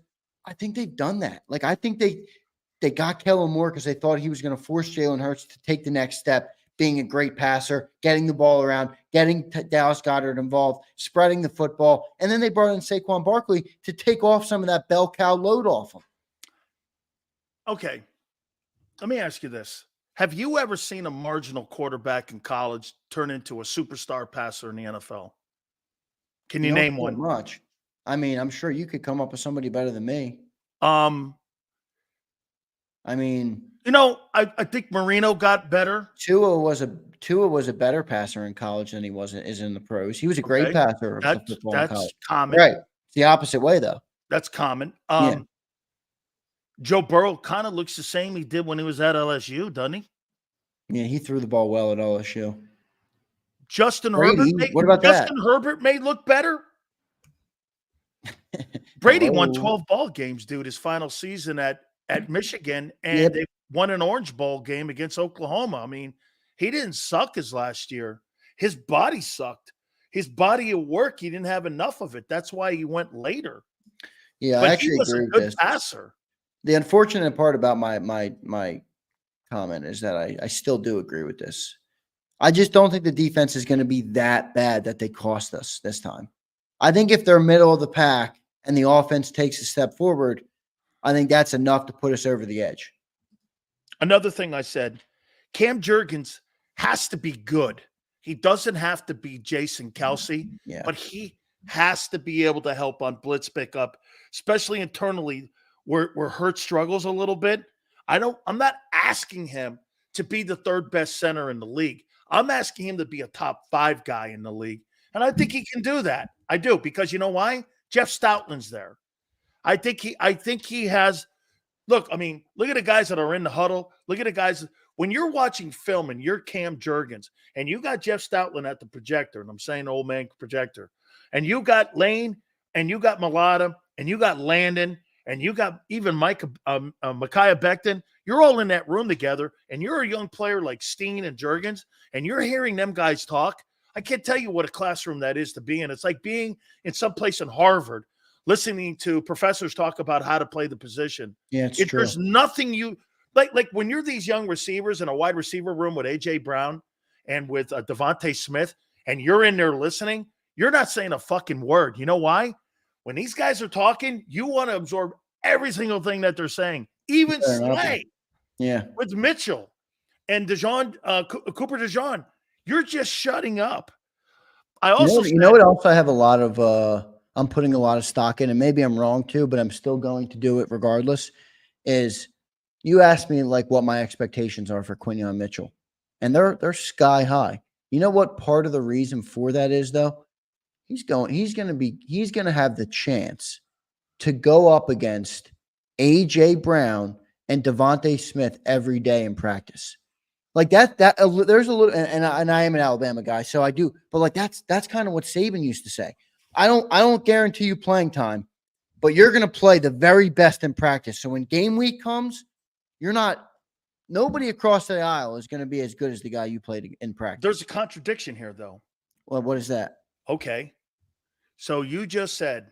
S2: I think they've done that. Like, I think they got Kellen Moore because they thought he was going to force Jalen Hurts to take the next step, being a great passer, getting the ball around, getting Dallas Goedert involved, spreading the football. And then they brought in Saquon Barkley to take off some of that bell cow load off him.
S1: Okay. Let me ask you this. Have you ever seen a marginal quarterback in college turn into a superstar passer in the NFL? Can you name one?
S2: Much. I mean, I'm sure you could come up with somebody better than me.
S1: I
S2: mean,
S1: I think Marino got better.
S2: Tua was a better passer in college than he is in the pros. He was a great passer of the football in college.
S1: That's common.
S2: Right. It's the opposite way, though.
S1: That's common.
S2: Yeah.
S1: Joe Burrow kind of looks the same he did when he was at LSU, doesn't he?
S2: Yeah, he threw the ball well at LSU.
S1: Justin
S2: Brady,
S1: Herbert.
S2: what about
S1: Justin Herbert may look better. Brady won 12 ball games, dude, his final season at Michigan, and they won an Orange Bowl game against Oklahoma. I mean, he didn't suck his last year. His body sucked. His body of work, he didn't have enough of it. That's why he went later.
S2: Yeah,
S1: but
S2: I actually
S1: he was
S2: agree
S1: a
S2: with
S1: good
S2: this.
S1: passer.
S2: The unfortunate part about my comment is that I still do agree with this. I just don't think the defense is going to be that bad that they cost us this time. I think if they're middle of the pack and the offense takes a step forward, I think that's enough to put us over the edge.
S1: Another thing I said, Cam Jurgens has to be good. He doesn't have to be Jason Kelsey, but he has to be able to help on blitz pickup, especially internally where Hurts struggles a little bit. I'm not asking him to be the third best center in the league. I'm asking him to be a top 5 guy in the league. And I think he can do that. I do, because you know why? Jeff Stoutland's there. I think he has. Look, I mean, look at the guys that are in the huddle. Look at the guys. When you're watching film and you're Cam Jurgens and you got Jeff Stoutland at the projector, and I'm saying old man projector, and you got Lane and you got Mulata and you got Landon and you got even Micaiah Becton, you're all in that room together, and you're a young player like Steen and Jurgens, and you're hearing them guys talk. I can't tell you what a classroom that is to be in. It's like being in some place in Harvard, listening to professors talk about how to play the position.
S2: Yeah, it's true.
S1: There's nothing you like when you're these young receivers in a wide receiver room with A.J. Brown and with Devonta Smith, and you're in there listening, you're not saying a fucking word. You know why? When these guys are talking, you want to absorb every single thing that they're saying, even Slay with Mitchell and Cooper DeJean. You're just shutting up. I also
S2: you know what else I have a lot of I'm putting a lot of stock in, and maybe I'm wrong too, but I'm still going to do it regardless, is you asked me like what my expectations are for Quinyon Mitchell, and they're sky high. You know what part of the reason for that is though? He's going to have the chance to go up against AJ Brown and Devonta Smith every day in practice. Like that there's a little, and I am an Alabama guy, so I do, but like that's kind of what Saban used to say. I don't guarantee you playing time, but you're going to play the very best in practice. So when game week comes, nobody across the aisle is going to be as good as the guy you played in practice.
S1: There's a contradiction here, though.
S2: Well, what is that?
S1: Okay. So you just said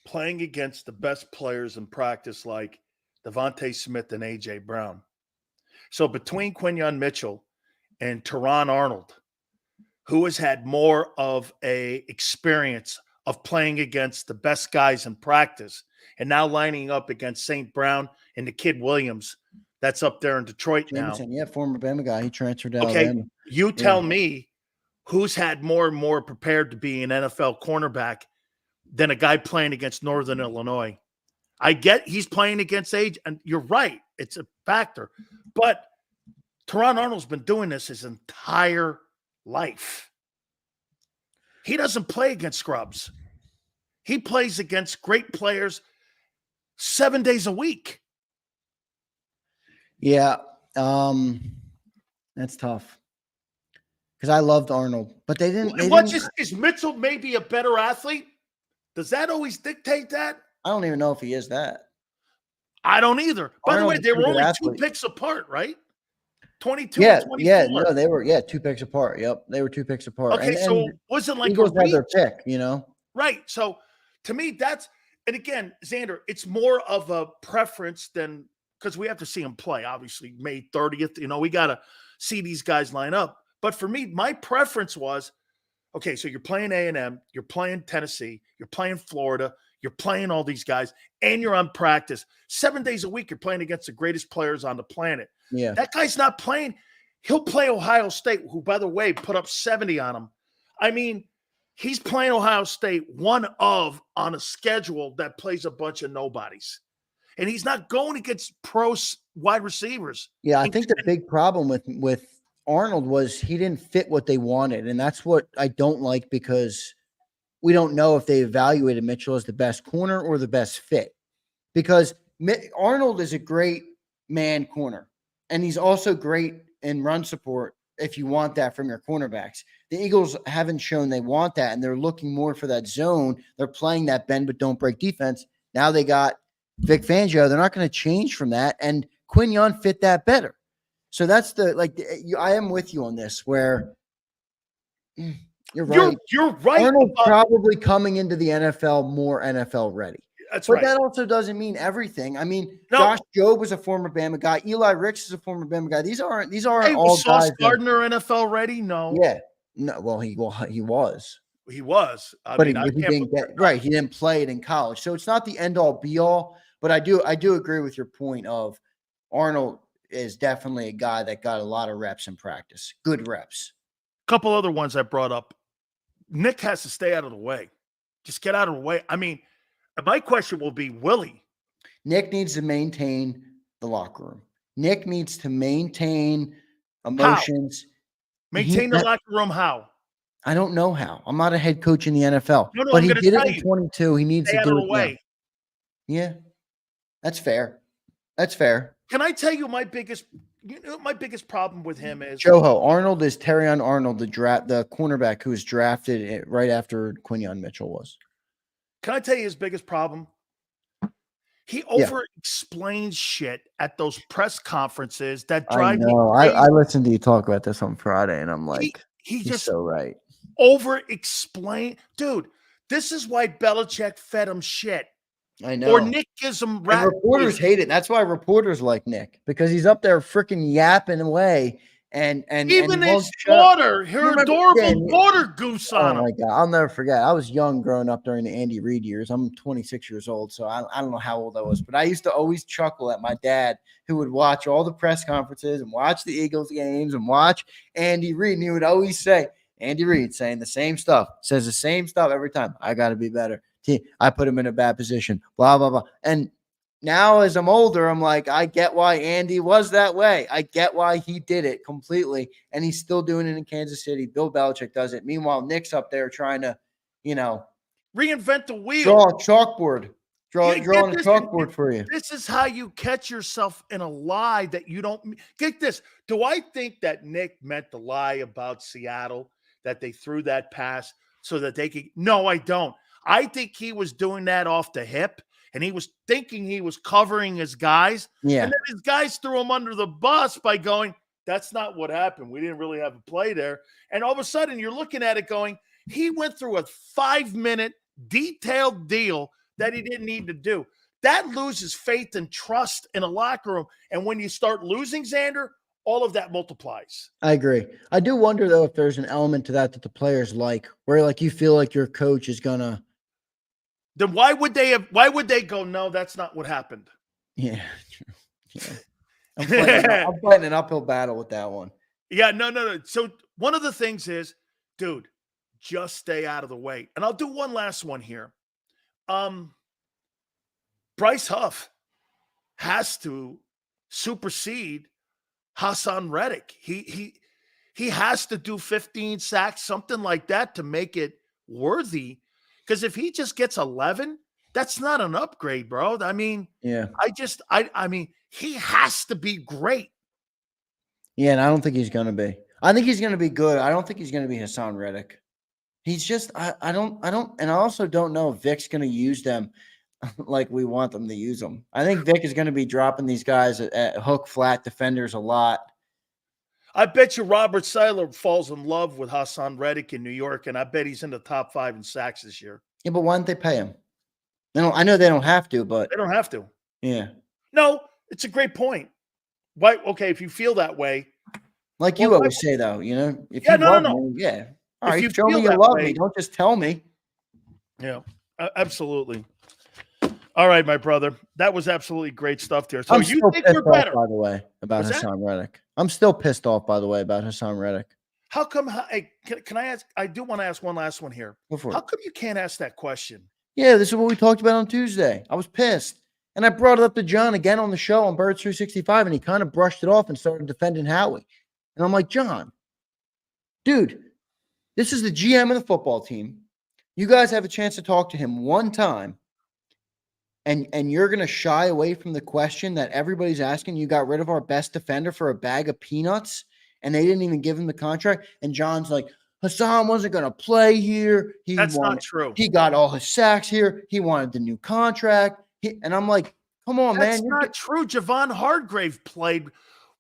S1: playing against the best players in practice like Devonta Smith and AJ Brown. So between Quinyon Mitchell and Teron Arnold, who has had more of a experience of playing against the best guys in practice and now lining up against St. Brown and the kid Williams that's up there in Detroit
S2: Jameson,
S1: now.
S2: yeah, former Bama guy. He transferred to
S1: Okay,
S2: Alabama.
S1: you tell me who's had more and more prepared to be an NFL cornerback than a guy playing against Northern Illinois. I get he's playing against age, and you're right. It's a factor. But Teron Arnold's been doing this his entire life. He doesn't play against scrubs. He plays against great players 7 days a week.
S2: Yeah, that's tough. Because I loved Arnold, but they didn't.
S1: Is Mitchell maybe a better athlete? Does that always dictate that?
S2: I don't even know if he is that.
S1: I don't either. By the way, they were only
S2: athlete.
S1: 2 picks apart, right? 22 and 24.
S2: Yeah, no, they were 2 picks apart. Yep, they were 2 picks apart.
S1: Okay, so wasn't like
S2: Eagles had their pick, you know?
S1: Right. So to me, that's, and again, Xander, it's more of a preference than, because we have to see them play, obviously, May 30th. You know, we got to see these guys line up. But for me, my preference was, okay, so you're playing A&M, you're playing Tennessee, you're playing Florida, you're playing all these guys, and you're on practice. 7 days a week, you're playing against the greatest players on the planet.
S2: Yeah.
S1: That guy's not playing. He'll play Ohio State, who, by the way, put up 70 on him. I mean, he's playing Ohio State on a schedule that plays a bunch of nobodies. And he's not going against pro wide receivers.
S2: Yeah, I think the big problem with Arnold was he didn't fit what they wanted. And that's what I don't like, because we don't know if they evaluated Mitchell as the best corner or the best fit. Because Arnold is a great man corner, and he's also great in run support if you want that from your cornerbacks. The Eagles haven't shown they want that, and they're looking more for that zone. They're playing that bend but don't break defense. Now they got Vic Fangio. They're not going to change from that, and Quinyon fit that better. So that's I am with you on this, where you're right.
S1: You're right.
S2: Arnold's probably coming into the NFL more NFL ready.
S1: That's
S2: but
S1: right.
S2: That also doesn't mean everything. I mean, Josh Jobe was a former Bama guy. Eli Ricks is a former Bama guy. These aren't all
S1: Sauce
S2: guys.
S1: Gardner NFL ready? No.
S2: Yeah. No. Well, he was.
S1: He was.
S2: He didn't play it in college, so it's not the end all be all. But I do agree with your point of Arnold is definitely a guy that got a lot of reps in practice. Good reps.
S1: A couple other ones I brought up. Nick has to stay out of the way. Just get out of the way. I mean, my question will be, Willie.
S2: Nick needs to maintain the locker room. Nick needs to maintain emotions.
S1: How? Maintain the locker room how?
S2: I don't know how. I'm not a head coach in the NFL.
S1: No,
S2: but he did it in 22. He needs to do it now. Yeah. That's fair. That's fair.
S1: Can I tell you my biggest problem with him is
S2: Joho Arnold is Terrion Arnold, the cornerback who was drafted right after Quinyon Mitchell was.
S1: Can I tell you his biggest problem? He over-explains shit at those press conferences that drive me crazy.
S2: I listened to you talk about this on Friday, and I'm like, he's just so right.
S1: Over-explain. Dude, this is why Belichick fed him shit.
S2: I know.
S1: Or Nick gives him rap.
S2: Reporters hate it. That's why reporters like Nick, because he's up there freaking yapping away. And
S1: even his daughter, her adorable daughter goose on him.
S2: Oh my God. I'll never forget. I was young growing up during the Andy Reid years. I'm 26 years old, so I don't know how old I was, but I used to always chuckle at my dad, who would watch all the press conferences and watch the Eagles games and watch Andy Reid. And he would always say, Andy Reid saying the same stuff, says the same stuff every time. I got to be better. I put him in a bad position, blah, blah, blah. And now as I'm older, I'm like, I get why Andy was that way. I get why he did it completely. And he's still doing it in Kansas City. Bill Belichick does it. Meanwhile, Nick's up there trying to,
S1: Reinvent the wheel.
S2: draw a chalkboard. Drawing a
S1: This,
S2: chalkboard for you.
S1: this is how you catch yourself in a lie that you don't get this. Do I think that Nick meant the lie about Seattle, that they threw that pass so that they could? No, I don't. I think he was doing that off the hip, and he was thinking he was covering his guys.
S2: Yeah.
S1: And then his guys threw him under the bus by going, that's not what happened. We didn't really have a play there. And all of a sudden, you're looking at it going, he went through a 5-minute detailed deal that he didn't need to do. That loses faith and trust in a locker room. And when you start losing, Xander, all of that multiplies.
S2: I agree. I do wonder, though, if there's an element to that the players like, where like you feel like your coach is going to.
S1: Then why would they go, no, that's not what happened?
S2: Yeah. I'm fighting an uphill battle with that one.
S1: Yeah, no. So one of the things is, dude, just stay out of the way. And I'll do one last one here. Bryce Huff has to supersede Hassan Reddick. He has to do 15 sacks, something like that, to make it worthy. Because if he just gets 11, that's not an upgrade, bro. I mean,
S2: yeah.
S1: I mean, he has to be great.
S2: Yeah, and I don't think he's going to be. I think he's going to be good. I don't think he's going to be Hassan Reddick. He's just, I don't, and I also don't know if Vic's going to use them like we want them to use them. I think Vic is going to be dropping these guys at hook flat defenders a lot.
S1: I bet you Robert Seiler falls in love with Hassan Reddick in New York, and I bet he's in the top 5 in sacks this year.
S2: Yeah, but why don't they pay him? I know they don't have to, but
S1: they don't have to.
S2: Yeah.
S1: No, it's a great point. Why? Okay, if you feel that way,
S2: like you always say, though, if you love me, yeah. All right, show me you love me. Don't just tell me.
S1: Yeah, absolutely. All right, my brother. That was absolutely great stuff there. So you think we're better,
S2: by the way, about Hassan Reddick? I'm still pissed off, by the way, about Hassan Reddick.
S1: How come? Hey, can I ask? I do want to ask one last one here. How come you can't ask that question?
S2: Yeah, this is what we talked about on Tuesday. I was pissed. And I brought it up to John again on the show on Birds 365, and he kind of brushed it off and started defending Howie. And I'm like, John, dude, this is the GM of the football team. You guys have a chance to talk to him one time, and you're going to shy away from the question that everybody's asking. You got rid of our best defender for a bag of peanuts, and they didn't even give him the contract. And John's like, Hassan wasn't going to play here.
S1: That's not true.
S2: He got all his sacks here. He wanted the new contract. And I'm like, come on, man.
S1: That's not true. Javon Hargrave played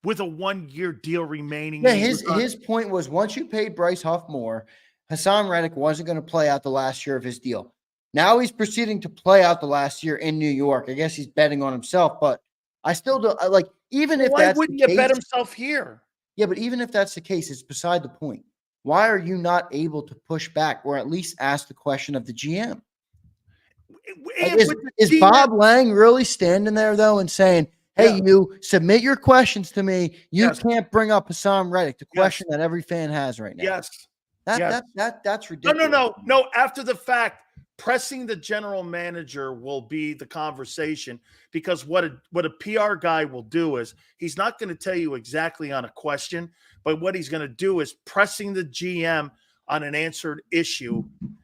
S1: with a 1-year deal remaining.
S2: Yeah, his point was, once you paid Bryce Huff more, Hassan Reddick wasn't going to play out the last year of his deal. Now he's proceeding to play out the last year in New York. I guess he's betting on himself, but I still don't like, even if
S1: why wouldn't you bet himself here?
S2: Yeah, but even if that's the case, it's beside the point. Why are you not able to push back or at least ask the question of the GM? Is Bob Lang really standing there, though, and saying, hey, you submit your questions to me. You can't bring up Hassan Reddick, the question that every fan has right now.
S1: Yes.
S2: That's ridiculous.
S1: No. After the fact, pressing the general manager will be the conversation, because what a PR guy will do is he's not going to tell you exactly on a question, but what he's going to do is pressing the GM on an answered issue.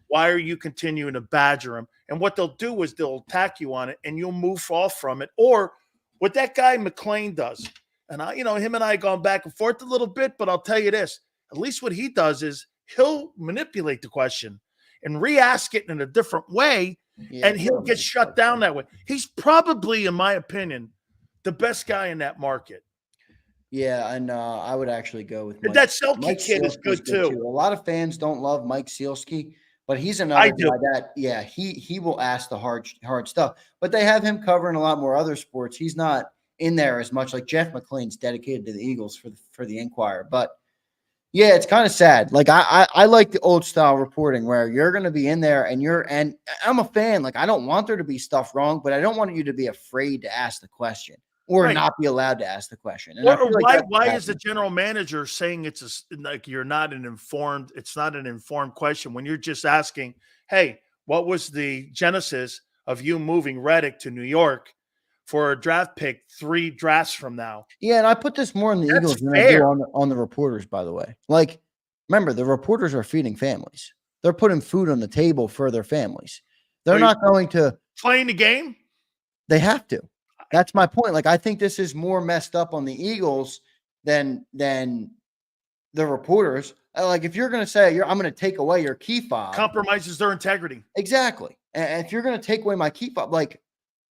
S1: Why are you continuing to badger him? And what they'll do is they'll attack you on it, and you'll move off from it. Or what that guy McClain does, and him and I gone back and forth a little bit, but I'll tell you this: at least what he does is he'll manipulate the question and re-ask it in a different way, and he'll get shut down that way. He's probably, in my opinion, the best guy in that market.
S2: Yeah, and I would actually go with
S1: Mike. That Selke kid is good too.
S2: A lot of fans don't love Mike Sealski, but he's another guy that, he will ask the hard stuff. But they have him covering a lot more other sports. He's not in there as much. Like Jeff McClain's dedicated to the Eagles for the Inquirer. But yeah, it's kind of sad. Like I like the old style reporting where you're going to be in there and I'm a fan. Like, I don't want there to be stuff wrong, but I don't want you to be afraid to ask the question. Or not be allowed to ask the question. And
S1: why is the general manager saying it's not an informed question when you're just asking, hey, what was the genesis of you moving Reddick to New York for a draft pick 3 drafts from now?
S2: Yeah, and I put this more on the
S1: That's
S2: Eagles than I do
S1: fair.
S2: on the reporters, by the way. Like, remember, the reporters are feeding families. They're putting food on the table for their families. They're
S1: Are you
S2: not going to
S1: playing the game?
S2: They have to. That's my point. Like, I think this is more messed up on the Eagles than the reporters. Like, if you're going to say I'm going to take away your key fob,
S1: Compromises their integrity.
S2: exactly. And if you're going to take away my key fob, like,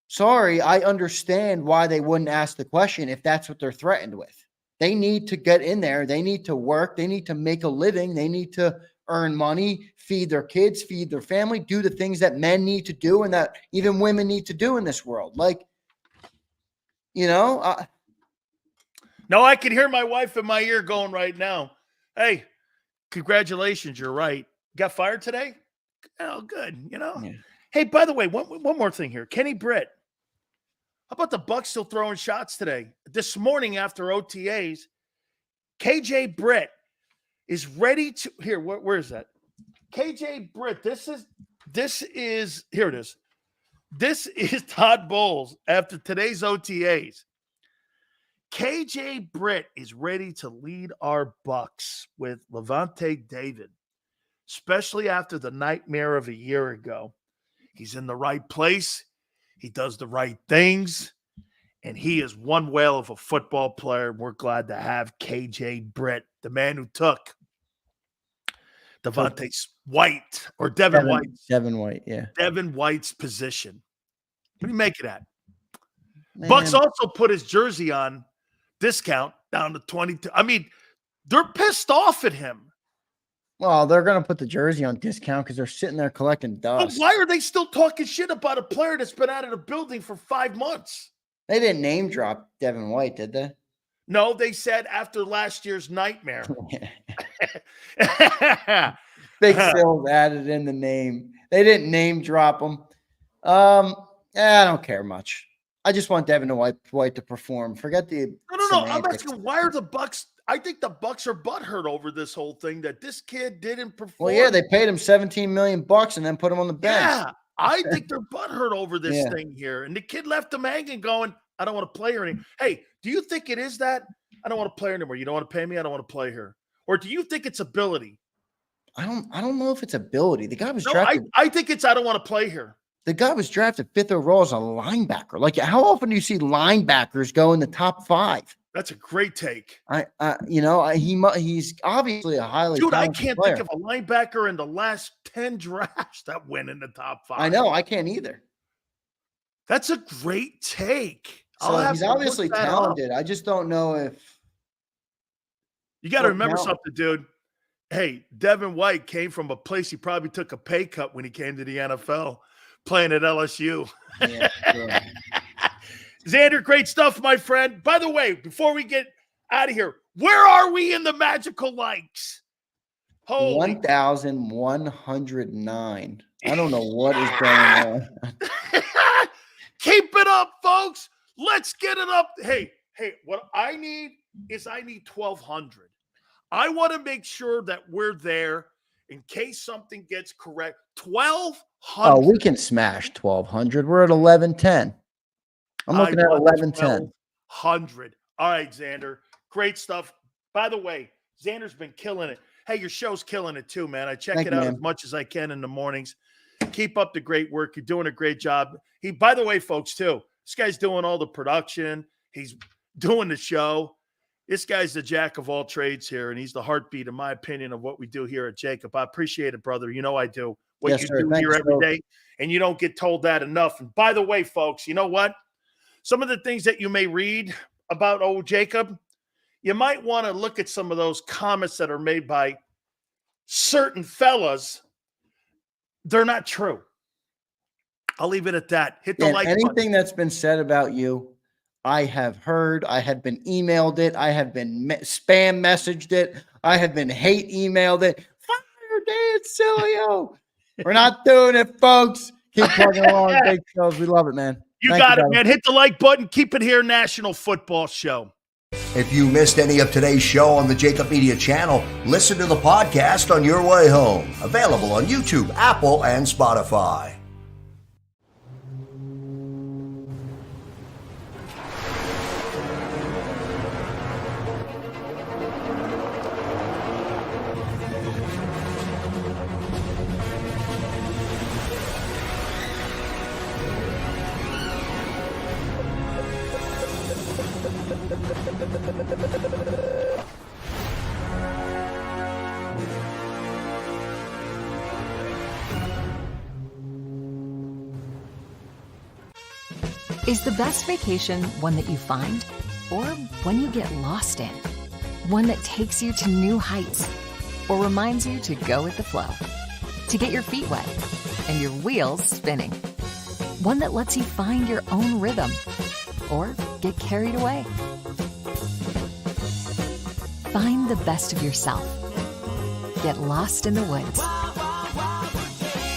S2: sorry, I understand why they wouldn't ask the question if that's what they're threatened with. They need to get in there. They need to work. They need to make a living. They need to earn money, feed their kids, feed their family, do the things that men need to do and that even women need to do in this world. Like,
S1: No, I can hear my wife in my ear going right now, hey, congratulations, you're right. Got fired today? Oh, good.
S2: Yeah.
S1: Hey, by the way, one more thing here. Kenny Britt. How about the Bucs still throwing shots today? This morning after OTAs, KJ Britt is ready to here. Where is that? KJ Britt. This is here it is. This is Todd Bowles after today's OTAs. KJ Britt is ready to lead our Bucs with Levante David, especially after the nightmare of a year ago. He's in the right place. He does the right things. And he is one whale of a football player. We're glad to have KJ Britt, the man who took Devonta White or Devin White.
S2: Devin White, yeah.
S1: Devin White's position. What do you make of that?
S2: Man.
S1: Bucs also put his jersey on discount down to 22. I mean, they're pissed off at him.
S2: Well, they're going to put the jersey on discount because they're sitting there collecting
S1: But
S2: dust.
S1: why are they still talking shit about a player that's been out of the building for 5 months?
S2: They didn't name drop Devin White, did they?
S1: No, they said after last year's nightmare.
S2: Big Sills added in the name. They didn't name drop him. I don't care much. I just want Devin White to perform. Forget the
S1: No. I'm asking, why are the Bucs? I think the Bucs are butthurt over this whole thing that this kid didn't perform.
S2: Well, yeah, they paid him $17 million and then put him on the bench.
S1: Yeah, I think they're butthurt over this thing here. And the kid left them hanging going, I don't want to play her anymore. Hey, do you think it is that? I don't want to play her anymore. You don't want to pay me? I don't want to play her. Or do you think it's ability?
S2: I don't know if it's ability. The guy was drafted.
S1: I think it's I don't want to play her.
S2: The guy was drafted 5th overall as a linebacker. Like, how often do you see linebackers go in the top 5?
S1: That's a great take.
S2: He's obviously a highly
S1: Dude, I
S2: talented
S1: can't
S2: player.
S1: think of a linebacker in the last 10 drafts that went in the top 5.
S2: I know, I can't either.
S1: That's a great take.
S2: So he's obviously talented. I just don't know if
S1: you got to remember something, dude. Hey, Devin White came from a place he probably took a pay cut when he came to the NFL, playing at LSU.
S2: Yeah, sure.
S1: Xander, great stuff, my friend. By the way, before we get out of here, where are we in the magical likes?
S2: 1,109. I don't know what is going on.
S1: Keep it up, folks. Let's get it up. Hey, what I need is 1,200. I want to make sure that we're there in case something gets correct. 1,200.
S2: Oh, we can smash 1,200. We're at 1110. I'm looking at 1110.
S1: 100. All right, Xander. Great stuff. By the way, Xander's been killing it. Hey, your show's killing it too, man. I check it out as much as I can in the mornings. Keep up the great work. You're doing a great job. By the way, folks, too, this guy's doing all the production. He's doing the show. This guy's the jack of all trades here, and he's the heartbeat, in my opinion, of what we do here at JAKIB. I appreciate it, brother. You know I do. What you do here every day, and you don't get told that enough. And by the way, folks, you know what? Some of the things that you may read about old JAKIB, you might want to look at some of those comments that are made by certain fellas. They're not true. I'll leave it at that. Hit the like button.
S2: Anything that's been said about you, I have heard. I have been emailed it. I have been spam messaged it. I have been hate emailed it. Fire Dan Sileo. We're not doing it, folks. Keep plugging along, big shows. We love it, man.
S1: You got it, man. Hit the like button. Keep it here, National Football Show.
S3: If you missed any of today's show on the JAKIB Media channel, listen to the podcast on your way home. Available on YouTube, Apple, and Spotify.
S4: Is the best vacation one that you find, or one you get lost in? One that takes you to new heights, or reminds you to go with the flow? To get your feet wet and your wheels spinning? One that lets you find your own rhythm, or get carried away? Find the best of yourself. Get lost in the woods.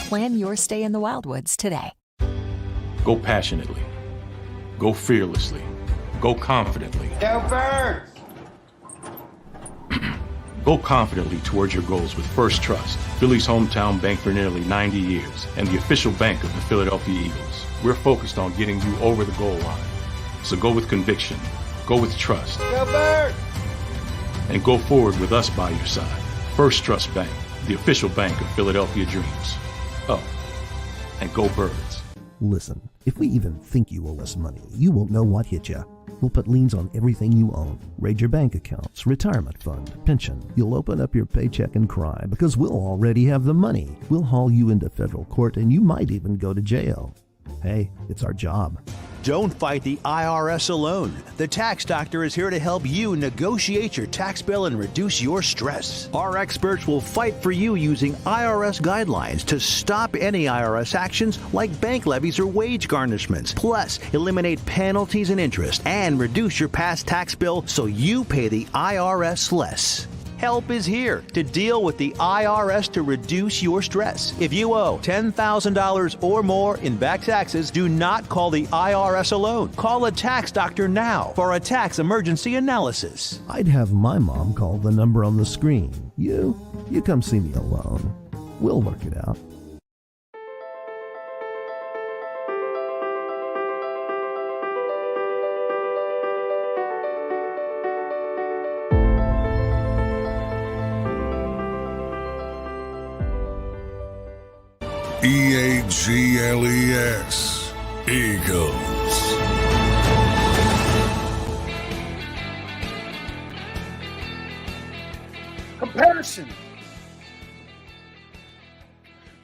S4: Plan your stay in the Wildwoods today.
S5: Go passionately. Go fearlessly. Go confidently.
S6: Go Birds!
S5: Go confidently towards your goals with First Trust, Philly's hometown bank for nearly 90 years, and the official bank of the Philadelphia Eagles. We're focused on getting you over the goal line. So go with conviction, go with trust,
S6: Go Birds!
S5: and go forward with us by your side. First Trust Bank, the official bank of Philadelphia Dreams. Oh, and go Birds.
S7: Listen, if we even think you owe us money, you won't know what hit you. We'll put liens on everything you own. Raid your bank accounts, retirement fund, pension. You'll open up your paycheck and cry because we'll already have the money. We'll haul you into federal court and you might even go to jail. Hey, it's our job.
S8: Don't fight the IRS alone. The Tax Doctor is here to help you negotiate your tax bill and reduce your stress. Our experts will fight for you using IRS guidelines to stop any IRS actions like bank levies or wage garnishments. Plus, eliminate penalties and interest and reduce your past tax bill so you pay the IRS less. Help is here to deal with the IRS to reduce your stress. If you owe $10,000 or more in back taxes, do not call the IRS alone. Call a tax doctor now for a tax emergency analysis.
S7: I'd have my mom call the number on the screen. You come see me alone. We'll work it out.
S9: EAGLES, Eagles.
S1: Comparison.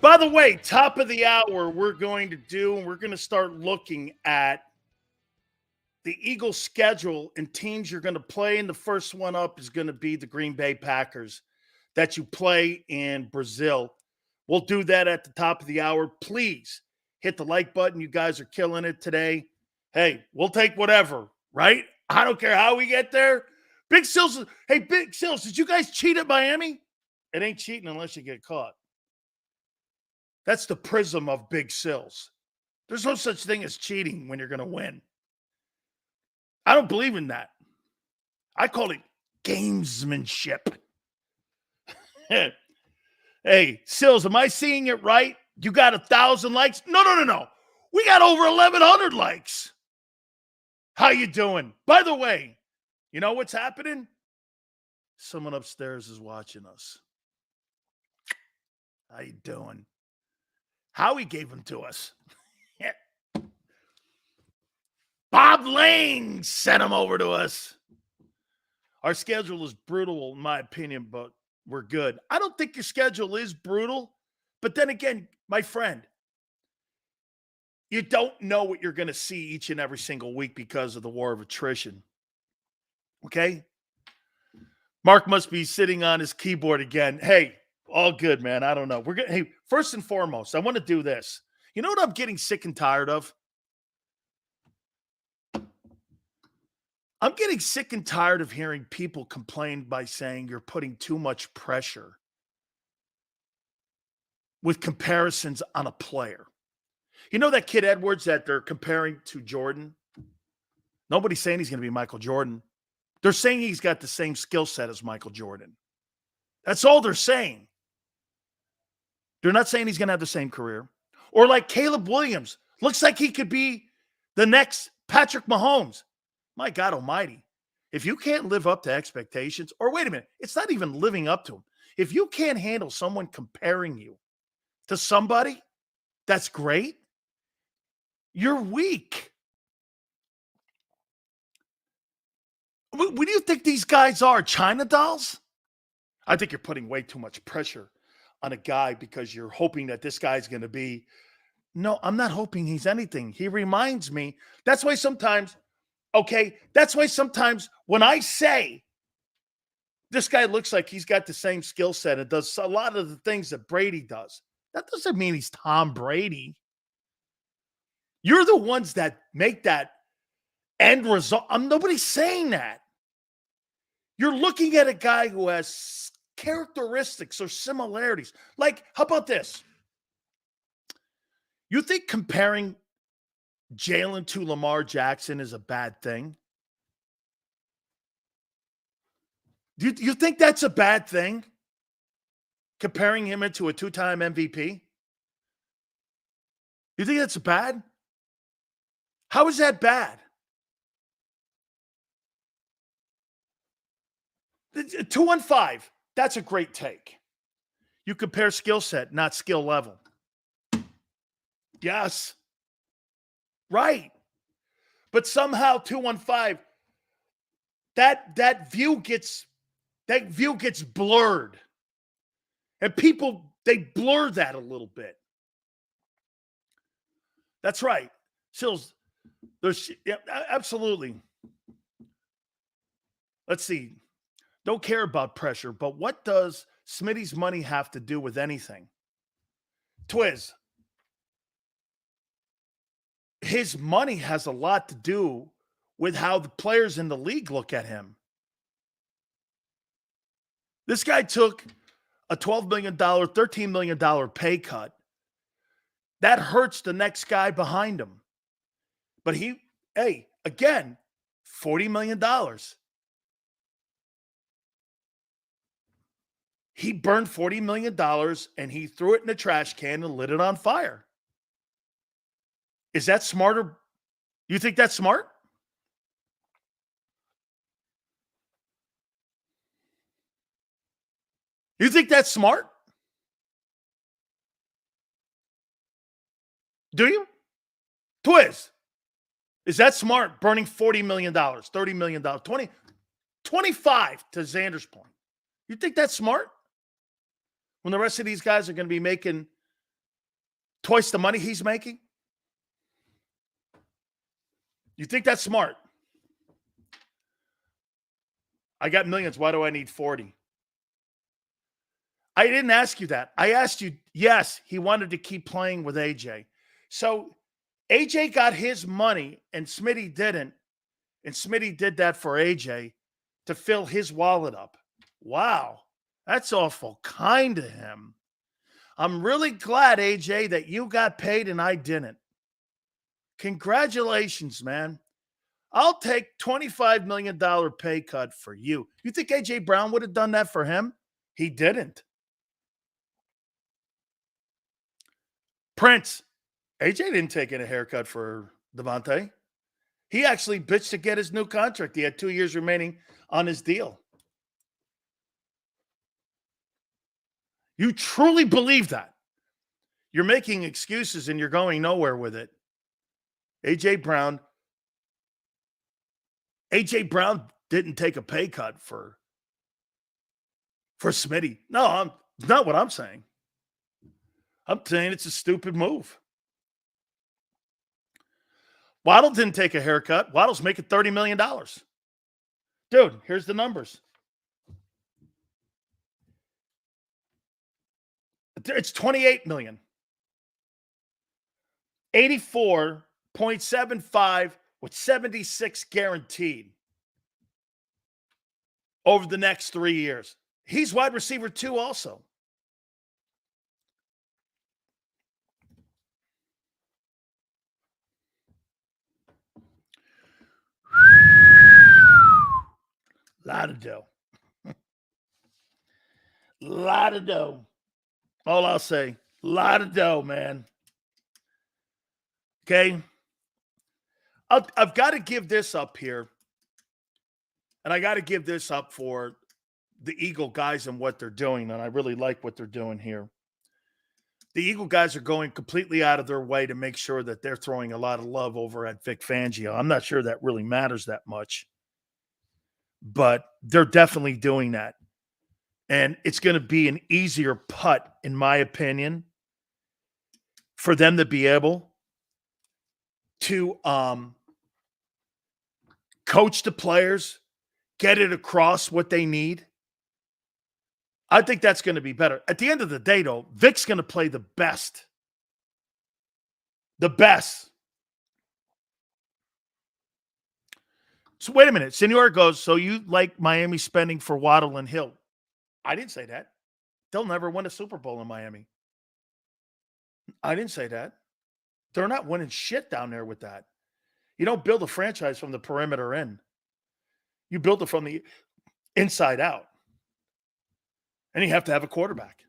S1: By the way, top of the hour, we're going to start looking at the Eagles schedule and teams you're going to play. And the first one up is going to be the Green Bay Packers that you play in Brazil. We'll do that at the top of the hour. Please hit the like button. You guys are killing it today. Hey, we'll take whatever, right? I don't care how we get there. Big Sills, hey, Big Sills, did you guys cheat at Miami? It ain't cheating unless you get caught. That's the prism of Big Sills. There's no such thing as cheating when you're going to win. I don't believe in that. I call it gamesmanship. Hey, Sills, am I seeing it right? You got 1,000 likes? No. We got over 1,100 likes. How you doing? By the way, you know what's happening? Someone upstairs is watching us. How you doing? Howie gave them to us. Bob Lane sent them over to us. Our schedule is brutal, in my opinion, but we're good. I don't think your schedule is brutal, but then again, my friend, you don't know what you're going to see each and every single week because of the war of attrition. Okay? Mark must be sitting on his keyboard again. Hey, all good, man. I don't know. Hey, first and foremost, I want to do this. You know what I'm getting sick and tired of? I'm getting sick and tired of hearing people complain by saying you're putting too much pressure with comparisons on a player. You know that kid Edwards that they're comparing to Jordan? Nobody's saying he's going to be Michael Jordan. They're saying he's got the same skill set as Michael Jordan. That's all they're saying. They're not saying he's going to have the same career. Or like Caleb Williams. Looks like he could be the next Patrick Mahomes. My God almighty. If you can't live up to expectations, or wait a minute, it's not even living up to them. If you can't handle someone comparing you to somebody that's great, you're weak. What do you think these guys are, China dolls? I think you're putting way too much pressure on a guy because you're hoping that this guy's going to be. No, I'm not hoping he's anything. He reminds me. That's why sometimes when I say this guy looks like he's got the same skill set and does a lot of the things that Brady does, that doesn't mean he's Tom Brady. You're the ones that make that end result. Nobody's saying that. You're looking at a guy who has characteristics or similarities. Like, how about this? You think comparing Jalen to Lamar Jackson is a bad thing? Do you think that's a bad thing? Comparing him into a two-time MVP? You think that's bad? How is that bad? 2-5, that's a great take. You compare skill set, not skill level. Yes. Right. But somehow 2-5, that view gets blurred. And people, they blur that a little bit. That's right. Sills, absolutely. Let's see. Don't care about pressure, but what does Smitty's money have to do with anything? Twiz. His money has a lot to do with how the players in the league look at him. This guy took a $12 million, $13 million pay cut. That hurts the next guy behind him. But again, $40 million. He burned $40 million and he threw it in a trash can and lit it on fire. Is that smarter? You think that's smart? You think that's smart? Do you? Twiz, is that smart, burning $40 million, $30 million, 25 to Xander's point? You think that's smart? When the rest of these guys are going to be making twice the money he's making? You think that's smart? I got millions. Why do I need 40? I didn't ask you that. I asked you, yes, he wanted to keep playing with AJ. So AJ got his money and Smitty didn't. And Smitty did that for AJ to fill his wallet up. Wow. That's awful kind of him. I'm really glad, AJ, that you got paid and I didn't. Congratulations, man. I'll take $25 million pay cut for you. You think AJ Brown would have done that for him? He didn't. Prince, AJ didn't take a haircut for Devontae. He actually bitched to get his new contract. He had 2 years remaining on his deal. You truly believe that? You're making excuses and you're going nowhere with it. AJ Brown didn't take a pay cut for Smitty. No, not what I'm saying. I'm saying it's a stupid move. Waddle didn't take a haircut. Waddle's making $30 million. Dude, here's the numbers. It's $28 million. 84.75 with 76 guaranteed over the next 3 years. He's wide receiver 2 also. Lot of dough. Lot of dough. All I'll say, lot of dough, man. Okay? I've got to give this up here. And I got to give this up for the Eagle guys and what they're doing. And I really like what they're doing here. The Eagle guys are going completely out of their way to make sure that they're throwing a lot of love over at Vic Fangio. I'm not sure that really matters that much. But they're definitely doing that. And it's going to be an easier putt, in my opinion, for them to be able to coach the players, get it across what they need. I think that's going to be better. At the end of the day, though, Vic's going to play the best. The best. So wait a minute. Senor goes, so you like Miami spending for Waddle and Hill? I didn't say that. They'll never win a Super Bowl in Miami. I didn't say that. They're not winning shit down there with that. You don't build a franchise from the perimeter in. You build it from the inside out. And you have to have a quarterback.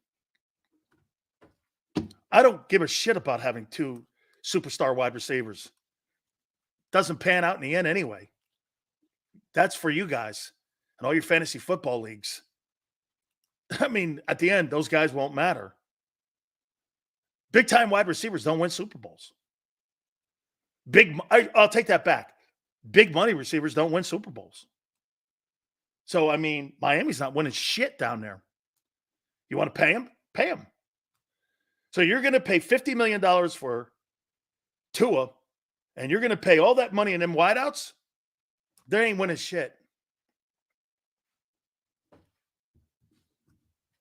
S1: I don't give a shit about having two superstar wide receivers. Doesn't pan out in the end anyway. That's for you guys and all your fantasy football leagues. I mean, at the end, those guys won't matter. Big-time wide receivers don't win Super Bowls. I'll take that back. Big money receivers don't win Super Bowls. So, I mean, Miami's not winning shit down there. You want to pay him? Pay him. So you're going to pay $50 million for Tua, and you're going to pay all that money in them wideouts? They ain't winning shit.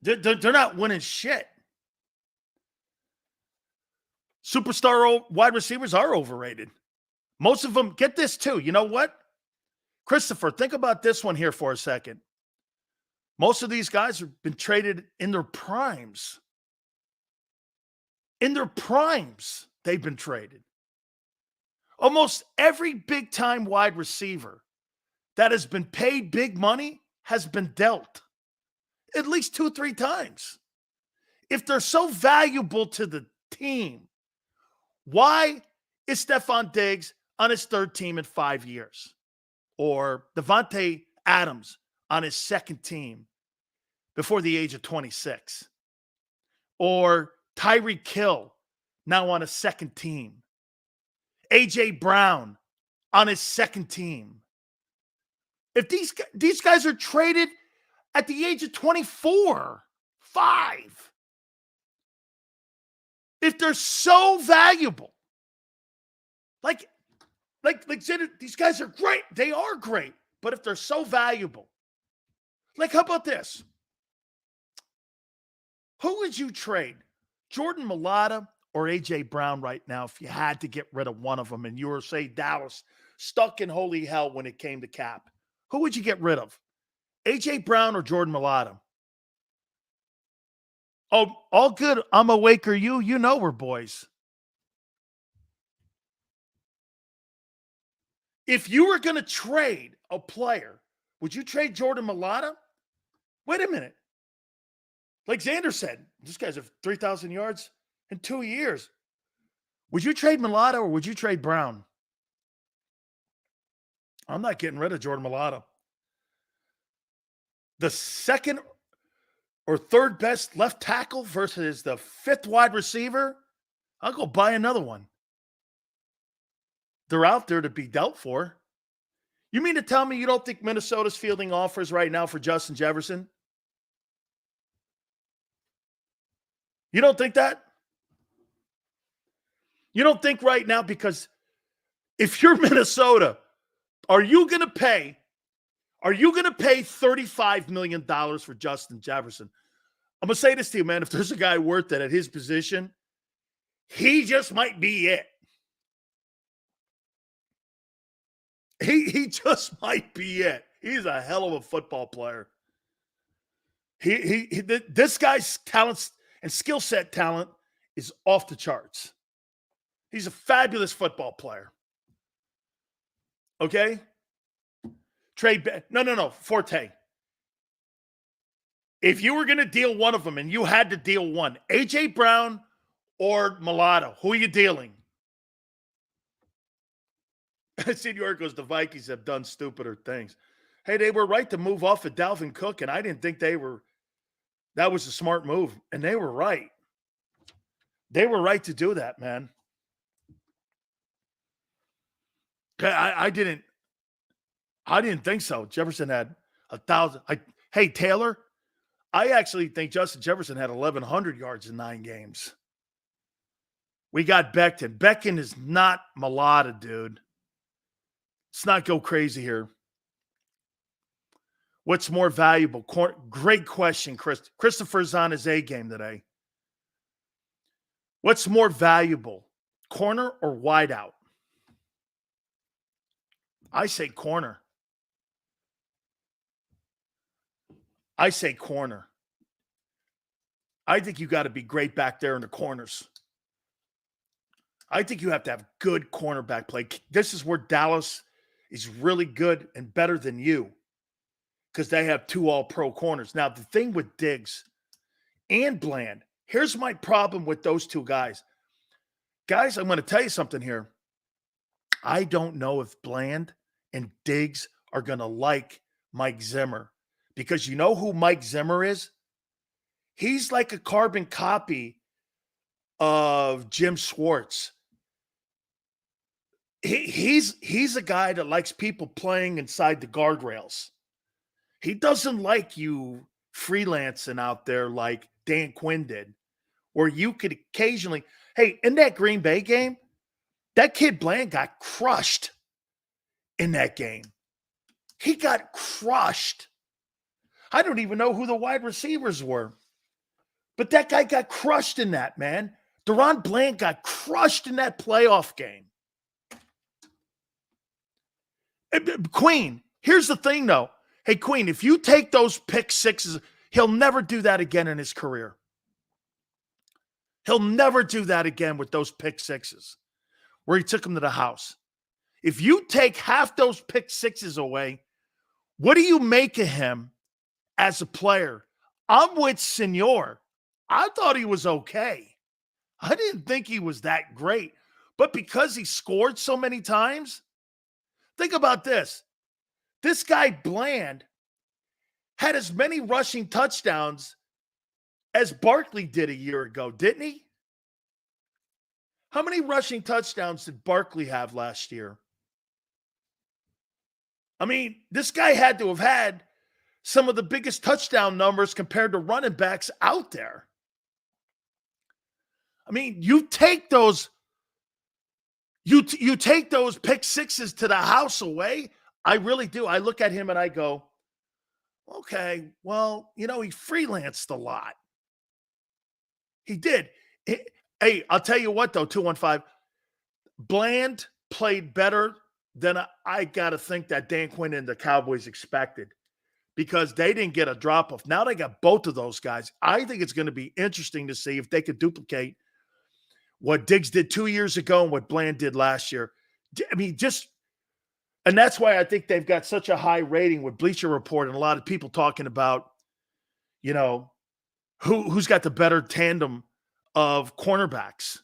S1: They're not winning shit. Superstar wide receivers are overrated. Most of them, get this too. You know what? Christopher, think about this one here for a second. Most of these guys have been traded in their primes. In their primes, they've been traded. Almost every big-time wide receiver that has been paid big money has been dealt at least 2-3 times. If they're so valuable to the team, why is Stephon Diggs on his third team in 5 years? Or Devontae Adams on his second team before the age of 26? Or Tyreek Hill now on a second team? A.J. Brown on his second team? If these guys are traded at the age of 24, 5, if they're so valuable, like these guys are great. They are great. But if they're so valuable, like how about this? Who would you trade? Jordan Mailata or A.J. Brown right now if you had to get rid of one of them and you were, say, Dallas, stuck in holy hell when it came to cap? Who would you get rid of? A.J. Brown or Jordan Mailata? Oh, all good. I'm awake or you. You know we're boys. If you were going to trade a player, would you trade Jordan Mailata? Wait a minute. Like Xander said, this guy's have 3,000 yards in 2 years. Would you trade Mailata or would you trade Brown? I'm not getting rid of Jordan Mailata. The second or third best left tackle versus the fifth wide receiver, I'll go buy another one. They're out there to be dealt for. You mean to tell me you don't think Minnesota's fielding offers right now for Justin Jefferson? You don't think that? You don't think right now, because if you're Minnesota, are you going to pay $35 million for Justin Jefferson? I'm going to say this to you, man. If there's a guy worth it at his position, he just might be it. He just might be it. He's a hell of a football player. This guy's talent and skill set talent is off the charts. He's a fabulous football player. Okay? No, Forte. If you were going to deal one of them and you had to deal one, A.J. Brown or Mulatto, who are you dealing? Senor goes, the Vikings have done stupider things. Hey, they were right to move off of Dalvin Cook, and I didn't think that was a smart move. And they were right. They were right to do that, man. I didn't think so. Jefferson had 1,000. Hey, Taylor, I actually think Justin Jefferson had 1,100 yards in 9 games. We got Becton. Becton is not Mulatto, dude. Let's not go crazy here. What's more valuable? Great question, Chris. Christopher's on his A game today. What's more valuable, corner or wideout? I say corner. I say corner. I think you got to be great back there in the corners. I think you have to have good cornerback play. This is where Dallas is really good and better than you because they have 2 all-pro corners. Now, the thing with Diggs and Bland, here's my problem with those 2 guys. Guys, I'm going to tell you something here. I don't know if Bland and Diggs are going to like Mike Zimmer because you know who Mike Zimmer is? He's like a carbon copy of Jim Schwartz. He's a guy that likes people playing inside the guardrails. He doesn't like you freelancing out there like Dan Quinn did, where you could occasionally, hey, in that Green Bay game, that kid Bland got crushed in that game. He got crushed. I don't even know who the wide receivers were. But that guy got crushed in that, man. Deron Bland got crushed in that playoff game. Queen, here's the thing, though. Hey, Queen, if you take those pick sixes, he'll never do that again in his career. He'll never do that again with those pick sixes where he took him to the house. If you take half those pick sixes away, what do you make of him as a player? I'm with Senor. I thought he was okay. I didn't think he was that great. But because he scored so many times, think about this. This guy Bland had as many rushing touchdowns as Barkley did a year ago, didn't he? How many rushing touchdowns did Barkley have last year? I mean, this guy had to have had some of the biggest touchdown numbers compared to running backs out there. I mean, you take those pick sixes to the house away. I really do. I look at him and I go, okay, well, he freelanced a lot. He did. Hey, I'll tell you what, though, 215, Bland played better than I got to think that Dan Quinn and the Cowboys expected because they didn't get a drop-off. Now they got both of those guys. I think it's going to be interesting to see if they could duplicate what Diggs did 2 years ago and what Bland did last year. I mean, and that's why I think they've got such a high rating with Bleacher Report and a lot of people talking about, who's got the better tandem of cornerbacks.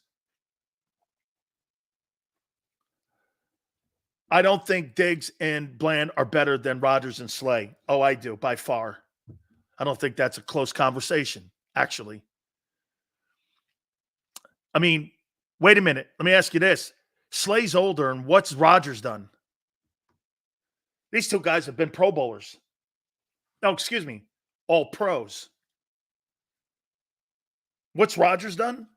S1: I don't think Diggs and Bland are better than Rodgers and Slay. Oh, I do, by far. I don't think that's a close conversation, actually. I mean, wait a minute. Let me ask you this. Slay's older, and what's Rodgers done? These 2 guys have been Pro Bowlers. No, excuse me, all pros. What's Rodgers done?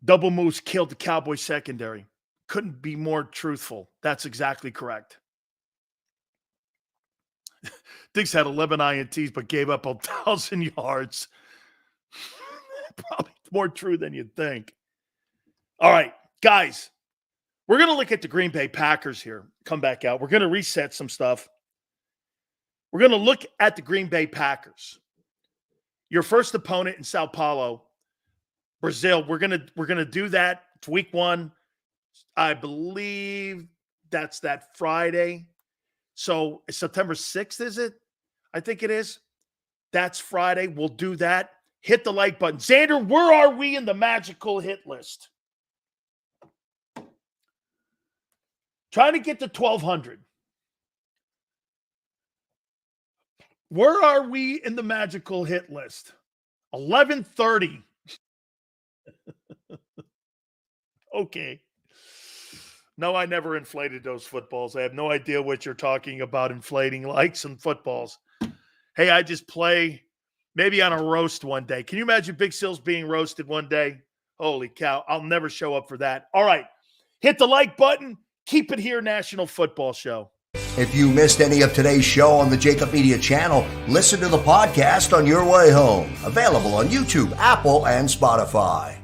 S1: Double moves killed the Cowboys secondary. Couldn't be more truthful. That's exactly correct. Diggs had 11 INTs, but gave up 1,000 yards. Probably more true than you'd think. All right, guys, we're going to look at the Green Bay Packers here. Come back out. We're going to reset some stuff. We're going to look at the Green Bay Packers. Your first opponent in Sao Paulo, Brazil. We're going to do that. It's week 1. I believe that's that Friday. So September 6th, is it? I think it is. That's Friday. We'll do that. Hit the like button. Xander, where are we in the magical hit list? Trying to get to 1,200. Where are we in the magical hit list? 1130. Okay. No, I never inflated those footballs. I have no idea what you're talking about, inflating likes and footballs. Hey, I just play maybe on a roast one day. Can you imagine Big Sills being roasted one day? Holy cow. I'll never show up for that. All right. Hit the like button. Keep it here, National Football Show.
S3: If you missed any of today's show on the JAKIB Media channel, listen to the podcast on your way home. Available on YouTube, Apple, and Spotify.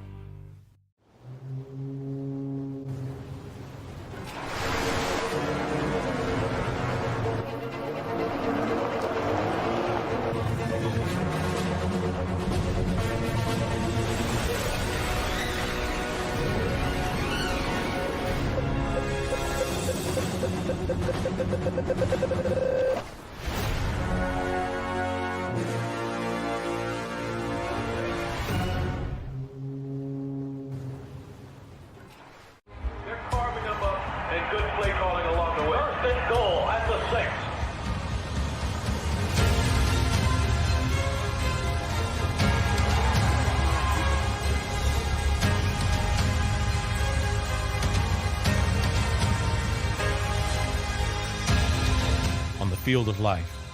S5: Field of life,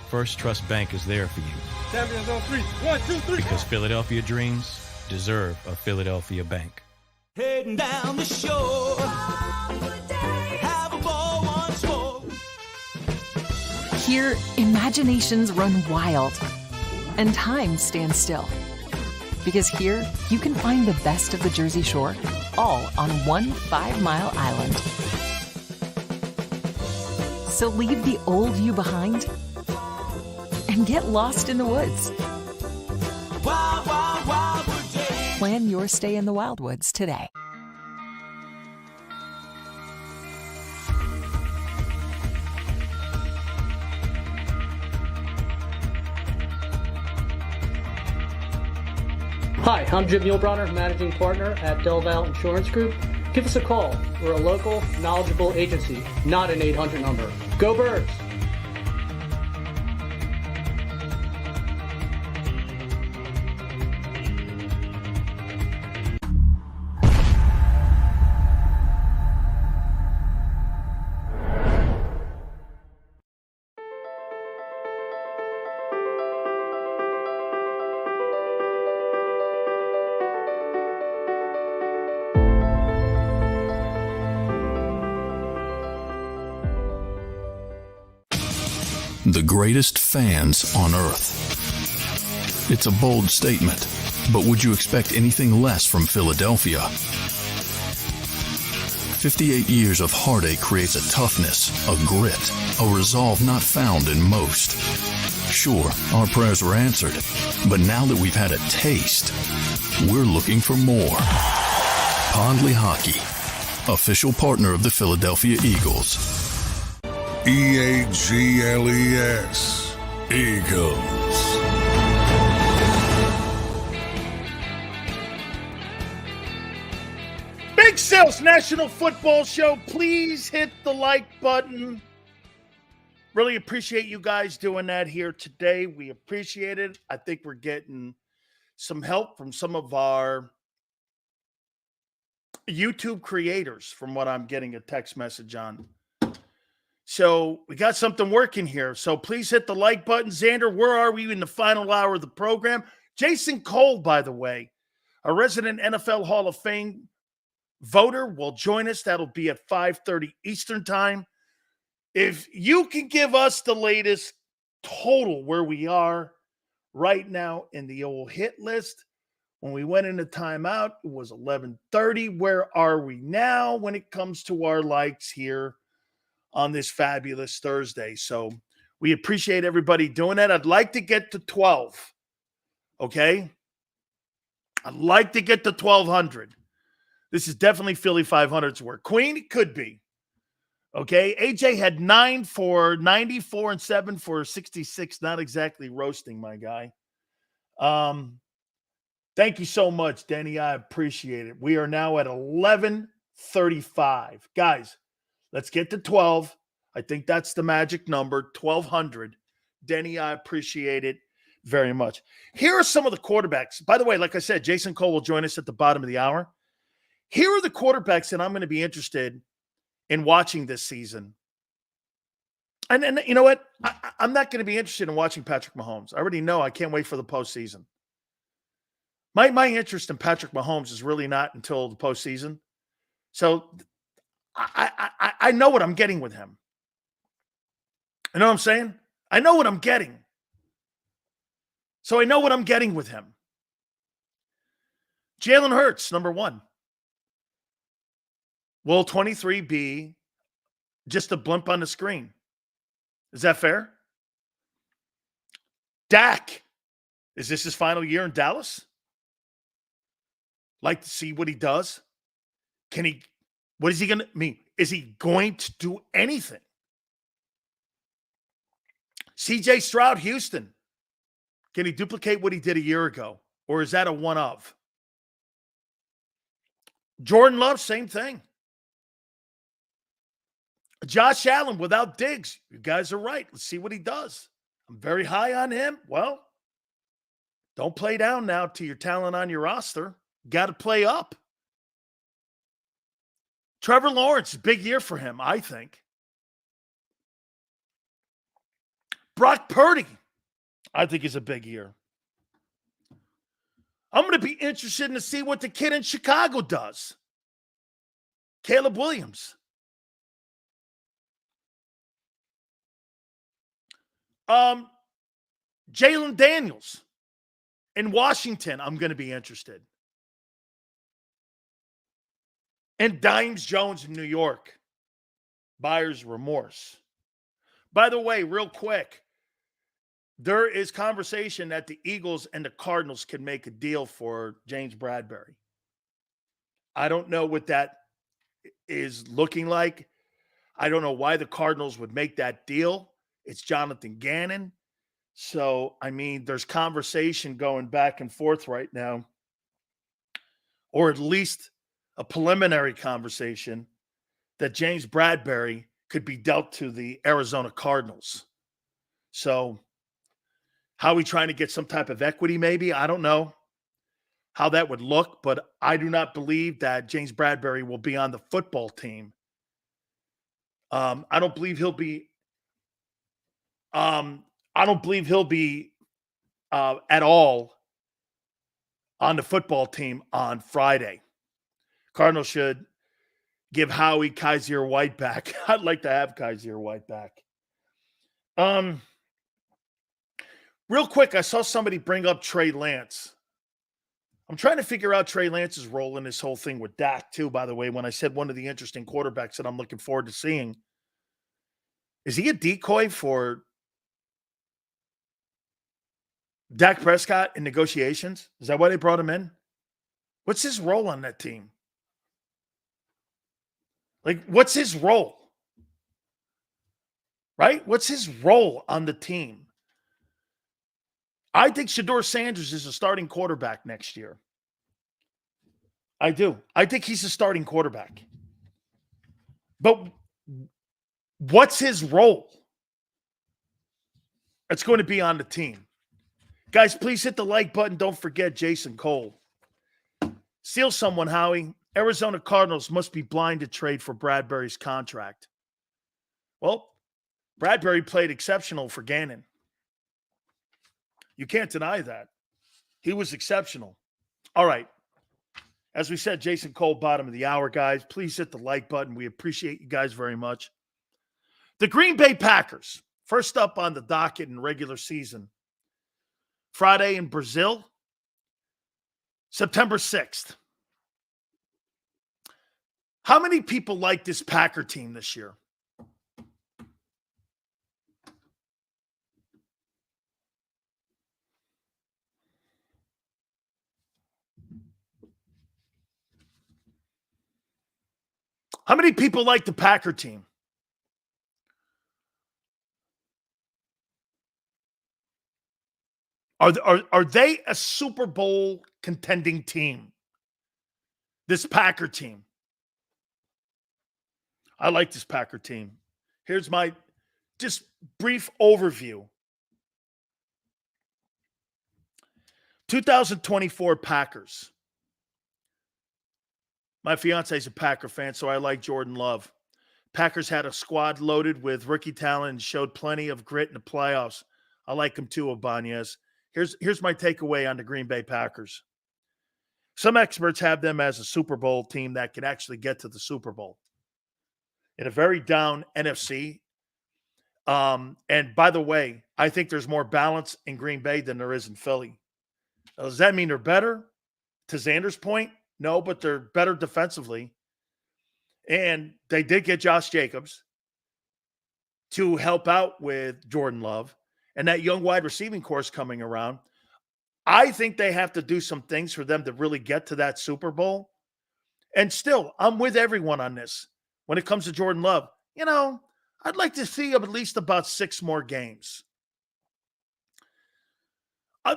S5: First Trust Bank is there for you.
S6: Champions on 3. 1, 2, 3.
S5: Because Philadelphia dreams deserve a Philadelphia bank.
S6: Heading down the shore. Have a ball once more.
S4: Here, imaginations run wild and time stands still. Because here, you can find the best of the Jersey Shore, all on one 5-mile island. So leave the old you behind and get lost in the woods.
S6: Wild, wild, wildwood day.
S4: Plan your stay in the Wildwoods today.
S10: Hi, I'm Jim Muehlbronner, Managing Partner at Del Val Insurance Group. Give us a call. We're a local, knowledgeable agency, not an 800 number. Go Birds!
S9: The greatest fans on earth. It's a bold statement, but would you expect anything less from Philadelphia? 58 years of heartache creates a toughness, a grit, a resolve not found in most. Sure, our prayers were answered, but now that we've had a taste, we're looking for more. Pondley Hockey, official partner of the Philadelphia Eagles. EAGLES, Eagles.
S1: Big Sales National Football Show. Please hit the like button. Really appreciate you guys doing that here today. We appreciate it. I think we're getting some help from some of our YouTube creators, from what I'm getting a text message on. So we got something working here. So please hit the like button. Xander, where are we in the final hour of the program? Jason Cole, by the way, a resident NFL Hall of Fame voter, will join us. That'll be at 5:30 Eastern time. If you can give us the latest total where we are right now in the old hit list. When we went into timeout, it was 11:30. Where are we now when it comes to our likes here on this fabulous Thursday? So we appreciate everybody doing that. I'd like to get to 12. Okay? I'd like to get to 1,200. This is definitely Philly 500's work. Queen, it could be. Okay, AJ had 9 for 94 and 7 for 66. Not exactly roasting, my guy. Thank you so much, Denny. I appreciate it. We are now at 11:35. Guys, let's get to 12. I think that's the magic number, 1,200. Denny, I appreciate it very much. Here are some of the quarterbacks. By the way, like I said, Jason Cole will join us at the bottom of the hour. Here are the quarterbacks that I'm going to be interested in watching this season. And you know what? I'm not going to be interested in watching Patrick Mahomes. I already know I can't wait for the postseason. My interest in Patrick Mahomes is really not until the postseason. So I know what I'm getting with him. You know what I'm saying? I know what I'm getting. So I know what I'm getting with him. Jalen Hurts, number 1. Will 23 be just a blimp on the screen? Is that fair? Dak, is this his final year in Dallas? Like to see what he does? What is he going to mean? Is he going to do anything? CJ Stroud, Houston. Can he duplicate what he did a year ago? Or is that a one-of? Jordan Love, same thing. Josh Allen without Diggs. You guys are right. Let's see what he does. I'm very high on him. Well, don't play down now to your talent on your roster. Got to play up. Trevor Lawrence, big year for him, I think. Brock Purdy, I think is a big year. I'm going to be interested to see what the kid in Chicago does. Caleb Williams. Jalen Daniels in Washington, I'm going to be interested. And Dimes Jones in New York. Buyer's remorse. By the way, real quick, there is conversation that the Eagles and the Cardinals can make a deal for James Bradberry. I don't know what that is looking like. I don't know why the Cardinals would make that deal. It's Jonathan Gannon. So, I mean, there's conversation going back and forth right now, or at least a preliminary conversation that James Bradberry could be dealt to the Arizona Cardinals. So, Howie trying to get some type of equity maybe? I don't know how that would look, but I do not believe that James Bradberry will be on the football team. I don't believe he'll be at all on the football team on Friday. Cardinals should give Howie Kaiser White back. I'd like to have Kaiser White back. Real quick, I saw somebody bring up Trey Lance. I'm trying to figure out Trey Lance's role in this whole thing with Dak, too, by the way, when I said one of the interesting quarterbacks that I'm looking forward to seeing. Is he a decoy for Dak Prescott in negotiations? Is that why they brought him in? What's his role on that team? Like, what's his role? Right? What's his role on the team? I think Shedeur Sanders is a starting quarterback next year. I do. I think he's a starting quarterback. But what's his role? It's going to be on the team. Guys, please hit the like button. Don't forget Jason Cole. Steal someone, Howie. Arizona Cardinals must be blind to trade for Bradberry's contract. Well, Bradberry played exceptional for Gannon. You can't deny that. He was exceptional. All right. As we said, Jason Cole, bottom of the hour, guys. Please hit the like button. We appreciate you guys very much. The Green Bay Packers, first up on the docket in regular season. Friday in Brazil, September 6th. How many people like this Packer team this year? How many people like the Packer team? Are they a Super Bowl contending team? This Packer team. I like this Packer team. Here's my just brief overview. 2024 Packers. My fiance is a Packer fan, so I like Jordan Love. Packers had a squad loaded with rookie talent and showed plenty of grit in the playoffs. I like them too, Ibanez. Here's my takeaway on the Green Bay Packers. Some experts have them as a Super Bowl team that could actually get to the Super Bowl. In a very down NFC. And by the way, I think there's more balance in Green Bay than there is in Philly. Now, does that mean they're better? To Xander's point, no, but they're better defensively. And they did get Josh Jacobs to help out with Jordan Love and that young wide receiving course coming around. I think they have to do some things for them to really get to that Super Bowl. And still, I'm with everyone on this. When it comes to Jordan Love, I'd like to see him at least about 6 more games.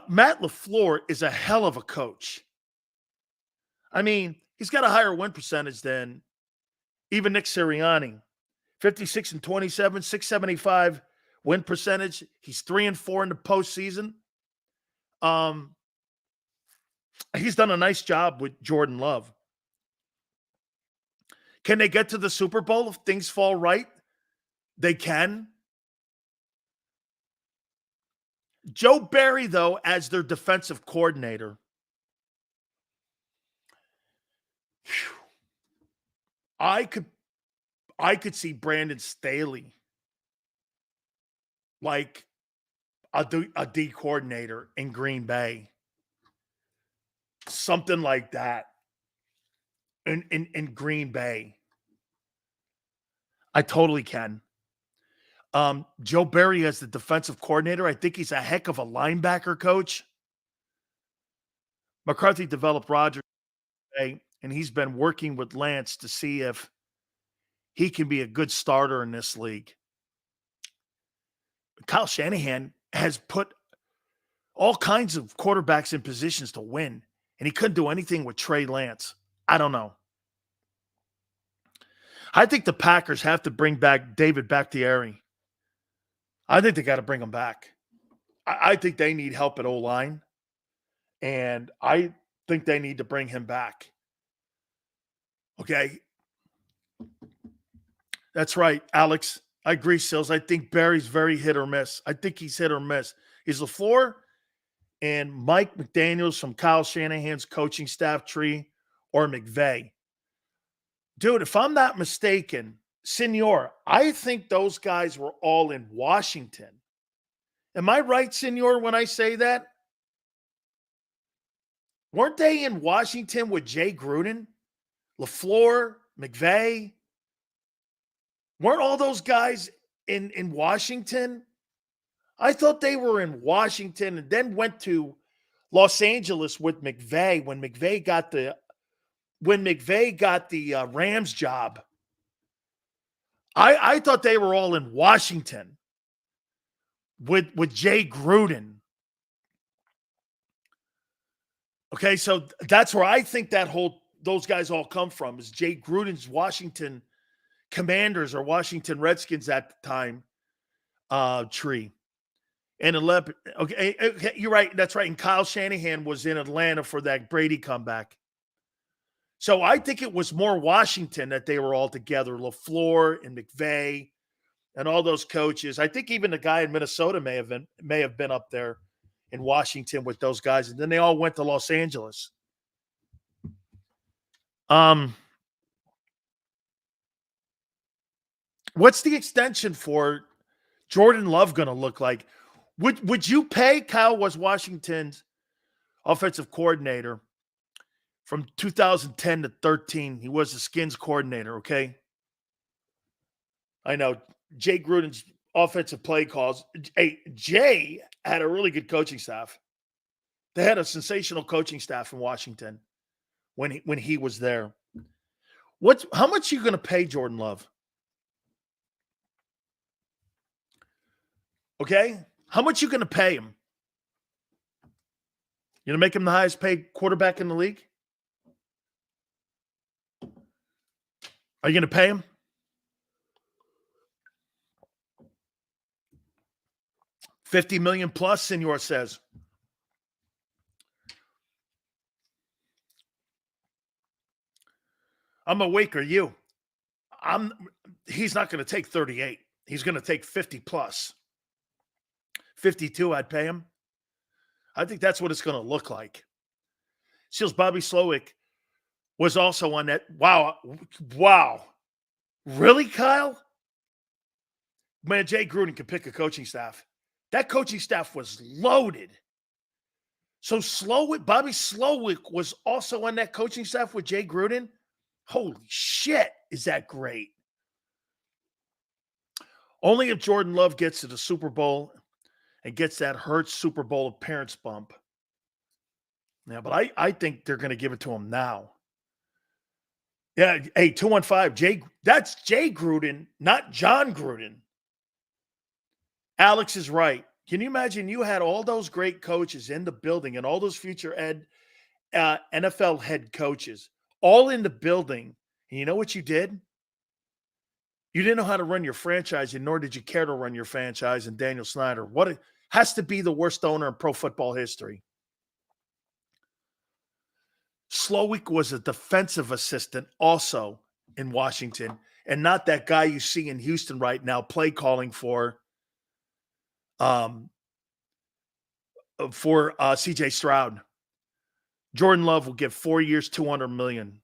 S1: Matt LaFleur is a hell of a coach. I mean, he's got a higher win percentage than even Nick Sirianni. 56-27, 675 win percentage. He's 3-4 in the postseason. He's done a nice job with Jordan Love. Can they get to the Super Bowl if things fall right? They can. Joe Barry, though, as their defensive coordinator. I could see Brandon Staley like a D coordinator in Green Bay. Something like that. In Green Bay. I totally can. Joe Barry as the defensive coordinator, I think he's a heck of a linebacker coach. McCarthy developed Rodgers today, and he's been working with Lance to see if he can be a good starter in this league. Kyle Shanahan has put all kinds of quarterbacks in positions to win, and he couldn't do anything with Trey Lance. I don't know. I think the Packers have to bring back David Bakhtiari. I think they got to bring him back. I think they need help at O-line, and I think they need to bring him back. Okay? That's right, Alex. I agree, Sills. I think Barry's very hit or miss. I think he's hit or miss. He's LaFleur and Mike McDaniels from Kyle Shanahan's coaching staff tree or McVay. Dude, if I'm not mistaken, Senor, I think those guys were all in Washington. Am I right, Senor, when I say that? Weren't they in Washington with Jay Gruden, LaFleur, McVay? Weren't all those guys in Washington? I thought they were in Washington and then went to Los Angeles with McVay when McVay got the Rams job. I thought they were all in Washington with Jay Gruden. Okay, so that's where I think those guys all come from, is Jay Gruden's Washington Commanders or Washington Redskins at the time tree. And 11, okay, you're right. That's right. And Kyle Shanahan was in Atlanta for that Brady comeback. So I think it was more Washington that they were all together, LaFleur and McVay and all those coaches. I think even the guy in Minnesota may have been up there in Washington with those guys, and then they all went to Los Angeles. What's the extension for Jordan Love going to look like? Would you pay? Kyle was Washington's offensive coordinator from 2010 to 13. He was the Skins coordinator, okay? I know. Jay Gruden's offensive play calls. Hey, Jay had a really good coaching staff. They had a sensational coaching staff in Washington when he was there. How much are you going to pay Jordan Love? Okay? How much are you going to pay him? You going to make him the highest paid quarterback in the league? Are you going to pay him? $50 million plus, Senor says. I'm awake, are you? He's not going to take 38. He's going to take 50 plus. 52, I'd pay him. I think that's what it's going to look like. Seals Bobby Slowick was also on that. Wow. Really, Kyle? Man, Jay Gruden could pick a coaching staff. That coaching staff was loaded. So Bobby Slowick was also on that coaching staff with Jay Gruden? Holy shit, is that great. Only if Jordan Love gets to the Super Bowl and gets that Hurts Super Bowl appearance bump. Yeah, but I think they're going to give it to him now. Yeah, hey, 215, that's Jay Gruden, not John Gruden. Alex is right. Can you imagine you had all those great coaches in the building and all those future NFL head coaches all in the building, and you know what you did? You didn't know how to run your franchise, and nor did you care to run your franchise. And Daniel Snyder, has to be the worst owner in pro football history. Slowick was a defensive assistant also in Washington, and not that guy you see in Houston right now, play calling for C.J. Stroud. Jordan Love will get 4 years, $200 million.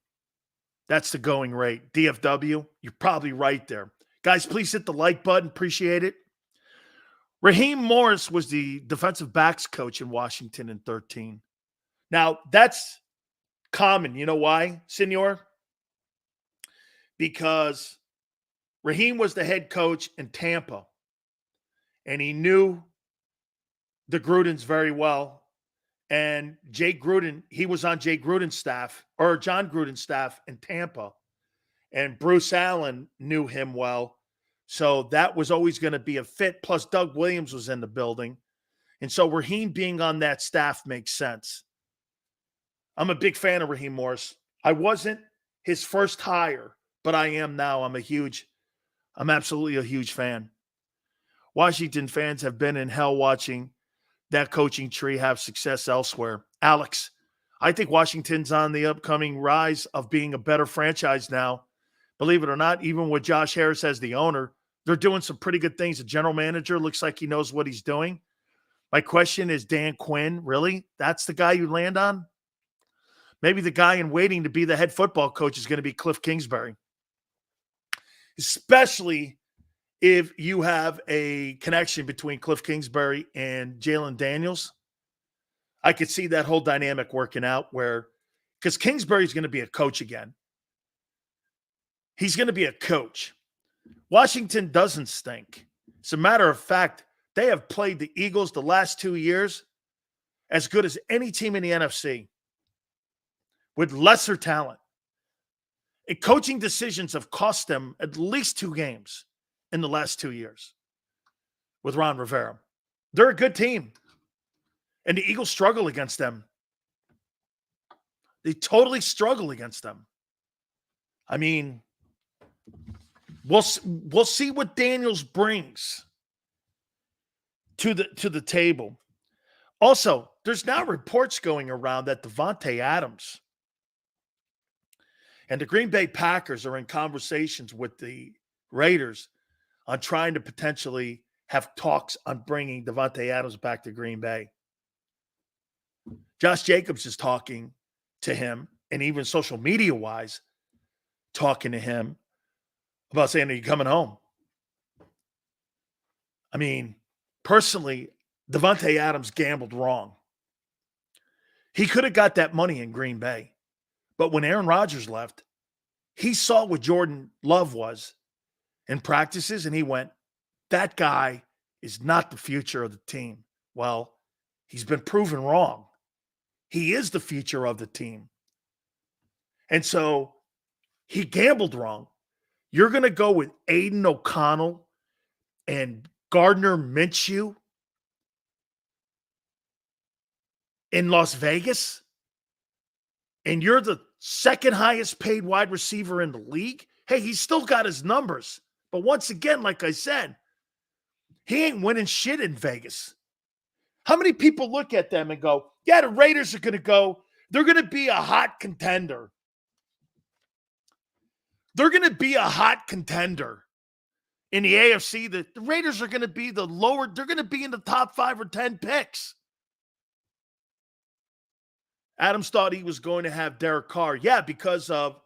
S1: That's the going rate. DFW, you're probably right there. Guys, please hit the like button. Appreciate it. Raheem Morris was the defensive backs coach in Washington in 2013. Now, that's common. You know why, Senor? Because Raheem was the head coach in Tampa, and he knew the Grudens very well. And Jay Gruden, he was on Jay Gruden's staff, or John Gruden's staff in Tampa. And Bruce Allen knew him well. So that was always going to be a fit. Plus, Doug Williams was in the building. And so Raheem being on that staff makes sense. I'm a big fan of Raheem Morris. I wasn't his first hire, but I am now. I'm absolutely a huge fan. Washington fans have been in hell watching that coaching tree have success elsewhere. Alex, I think Washington's on the upcoming rise of being a better franchise now. Believe it or not, even with Josh Harris as the owner, they're doing some pretty good things. The general manager looks like he knows what he's doing. My question is, Dan Quinn, really? That's the guy you land on? Maybe the guy in waiting to be the head football coach is going to be Cliff Kingsbury. Especially if you have a connection between Cliff Kingsbury and Jalen Daniels. I could see that whole dynamic working out because Kingsbury's going to be a coach again. He's going to be a coach. Washington doesn't stink. As a matter of fact, they have played the Eagles the last 2 years as good as any team in the NFC with lesser talent. And coaching decisions have cost them at least 2 games in the last 2 years with Ron Rivera. They're a good team. And the Eagles struggle against them. They totally struggle against them. I mean, we'll see what Daniels brings to the table. Also, there's now reports going around that Devonta Adams and the Green Bay Packers are in conversations with the Raiders on trying to potentially have talks on bringing Devonta Adams back to Green Bay. Josh Jacobs is talking to him, and even social media-wise, talking to him about saying, are you coming home? I mean, personally, Devonta Adams gambled wrong. He could have got that money in Green Bay. But when Aaron Rodgers left, he saw what Jordan Love was in practices, and he went, that guy is not the future of the team. Well, he's been proven wrong. He is the future of the team. And so he gambled wrong. You're going to go with Aiden O'Connell and Gardner Minshew in Las Vegas? And you're the second highest paid wide receiver in the league? Hey, he's still got his numbers. But once again, like I said, he ain't winning shit in Vegas. How many people look at them and go, yeah, the Raiders are going to go. They're going to be a hot contender. They're going to be a hot contender in the AFC. The Raiders are going to be they're going to be in the top 5 or 10 picks. Adams thought he was going to have Derek Carr. Yeah, because of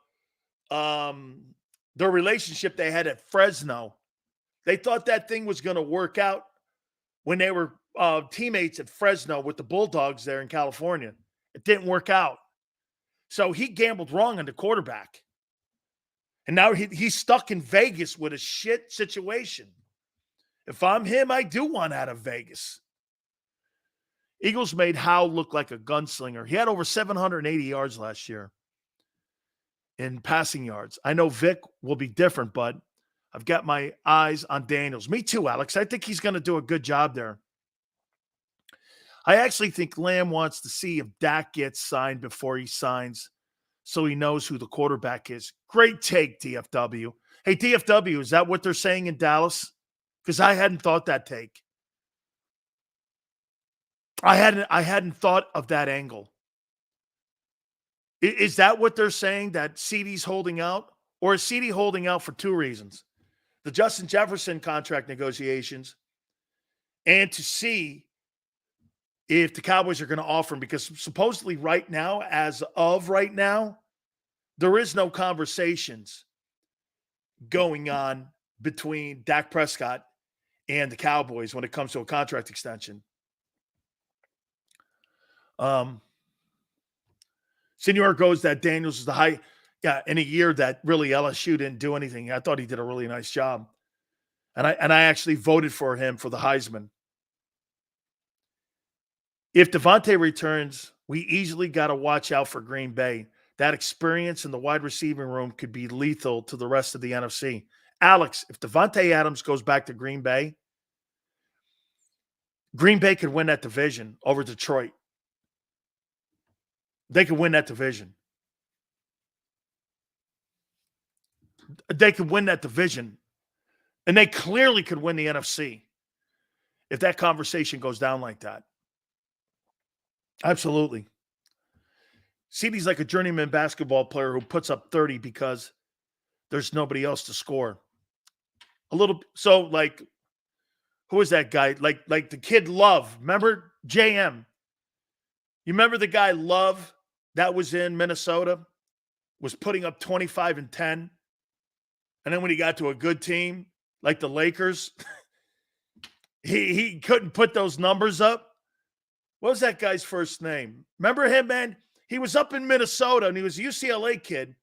S1: their relationship they had at Fresno. They thought that thing was going to work out when they were teammates at Fresno with the Bulldogs there in California. It didn't work out. So he gambled wrong on the quarterback. And now he's stuck in Vegas with a shit situation. If I'm him, I do want out of Vegas. Eagles made Howe look like a gunslinger. He had over 780 yards last year in passing yards. I know Vic will be different, but I've got my eyes on Daniels. Me too, Alex. I think he's going to do a good job there. I actually think Lamb wants to see if Dak gets signed before he signs so he knows who the quarterback is. Great take, DFW. Hey, DFW, is that what they're saying in Dallas? Because I hadn't thought that take. I hadn't thought of that angle. Is that what they're saying, that CeeDee's holding out? Or is CeeDee holding out for two reasons? The Justin Jefferson contract negotiations and to see if the Cowboys are going to offer him, because supposedly right now, as of right now, there is no conversations going on between Dak Prescott and the Cowboys when it comes to a contract extension. Senor goes that Daniels is the high. Yeah, in a year that really LSU didn't do anything. I thought he did a really nice job. And I actually voted for him for the Heisman. If Devontae returns, we easily got to watch out for Green Bay. That experience in the wide receiving room could be lethal to the rest of the NFC. Alex, if Devontae Adams goes back to Green Bay could win that division over Detroit. They could win that division. They could win that division. And they clearly could win the NFC if that conversation goes down like that. Absolutely. CeeDee's like a journeyman basketball player who puts up 30 because there's nobody else to score. So like, who is that guy? Like the kid Love. Remember JM? You remember the guy Love that was in Minnesota? Was putting up 25 and 10. And then when he got to a good team, like the Lakers, he couldn't put those numbers up. What was that guy's first name? Remember him, man? He was up in Minnesota, and he was a UCLA kid,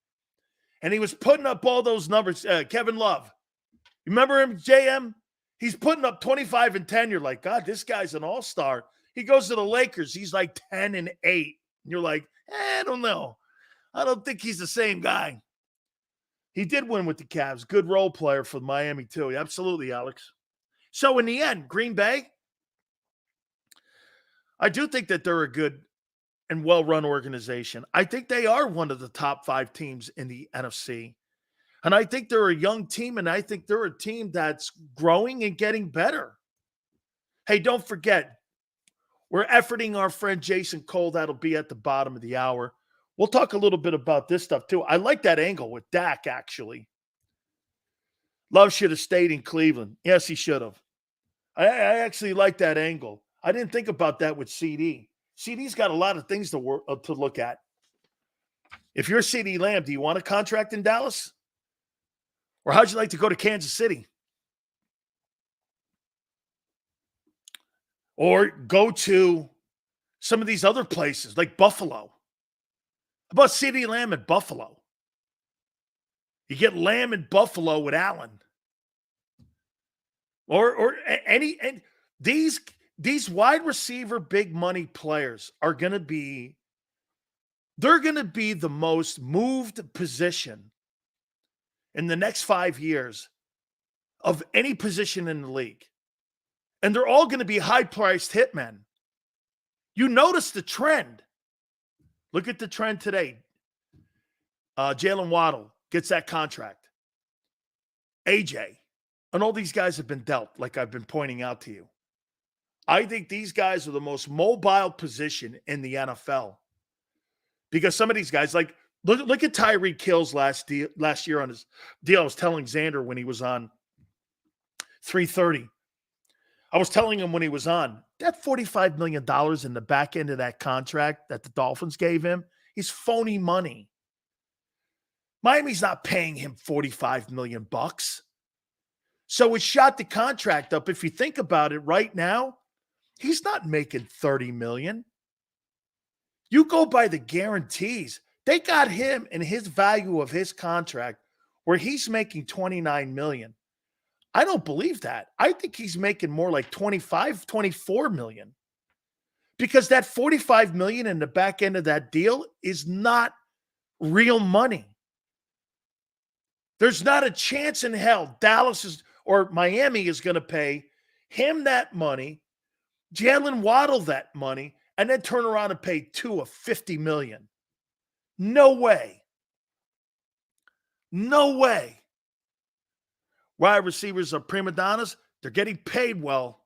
S1: and he was putting up all those numbers. Kevin Love. You remember him, JM? He's putting up 25 and 10. You're like, God, this guy's an all-star. He goes to the Lakers. He's like 10 and 8. And you're like, I don't know. I don't think he's the same guy. He did win with the Cavs. Good role player for Miami, too. Absolutely, Alex. So in the end, Green Bay, I do think that they're a good and well-run organization. I think they are one of the top 5 teams in the NFC. And I think they're a young team, and I think they're a team that's growing and getting better. Hey, don't forget, we're efforting our friend Jason Cole. That'll be at the bottom of the hour. We'll talk a little bit about this stuff, too. I like that angle with Dak, actually. Love should have stayed in Cleveland. Yes, he should have. I actually like that angle. I didn't think about that with CeeDee. CeeDee's got a lot of things to look at. If you're CeeDee Lamb, do you want a contract in Dallas? Or how'd you like to go to Kansas City? Or go to some of these other places like Buffalo? How about CeeDee Lamb at Buffalo? You get Lamb in Buffalo with Allen. Or these wide receiver big money players are going to be, they're going to be the most moved position in the next 5 years of any position in the league. And they're all going to be high-priced hitmen. You notice the trend. Look at the trend today. Jalen Waddle gets that contract. AJ. And all these guys have been dealt, like I've been pointing out to you. I think these guys are the most mobile position in the NFL. Because some of these guys, like, look at Tyreek Hill's last year on his deal. I was telling Xander when he was on 3:30. I was telling him when he was on, that $45 million in the back end of that contract that the Dolphins gave him is phony money. Miami's not paying him $45 million bucks. So it shot the contract up. If you think about it right now, he's not making $30 million. You go by the guarantees. They got him and his value of his contract where he's making $29 million. I don't believe that. I think he's making more like $25, $24 million. Because that $45 million in the back end of that deal is not real money. There's not a chance in hell Dallas is or Miami is going to pay him that money, Jalen Waddle that money, and then turn around and pay Tua $50 million. No way. No way. Wide receivers are prima donnas. They're getting paid well.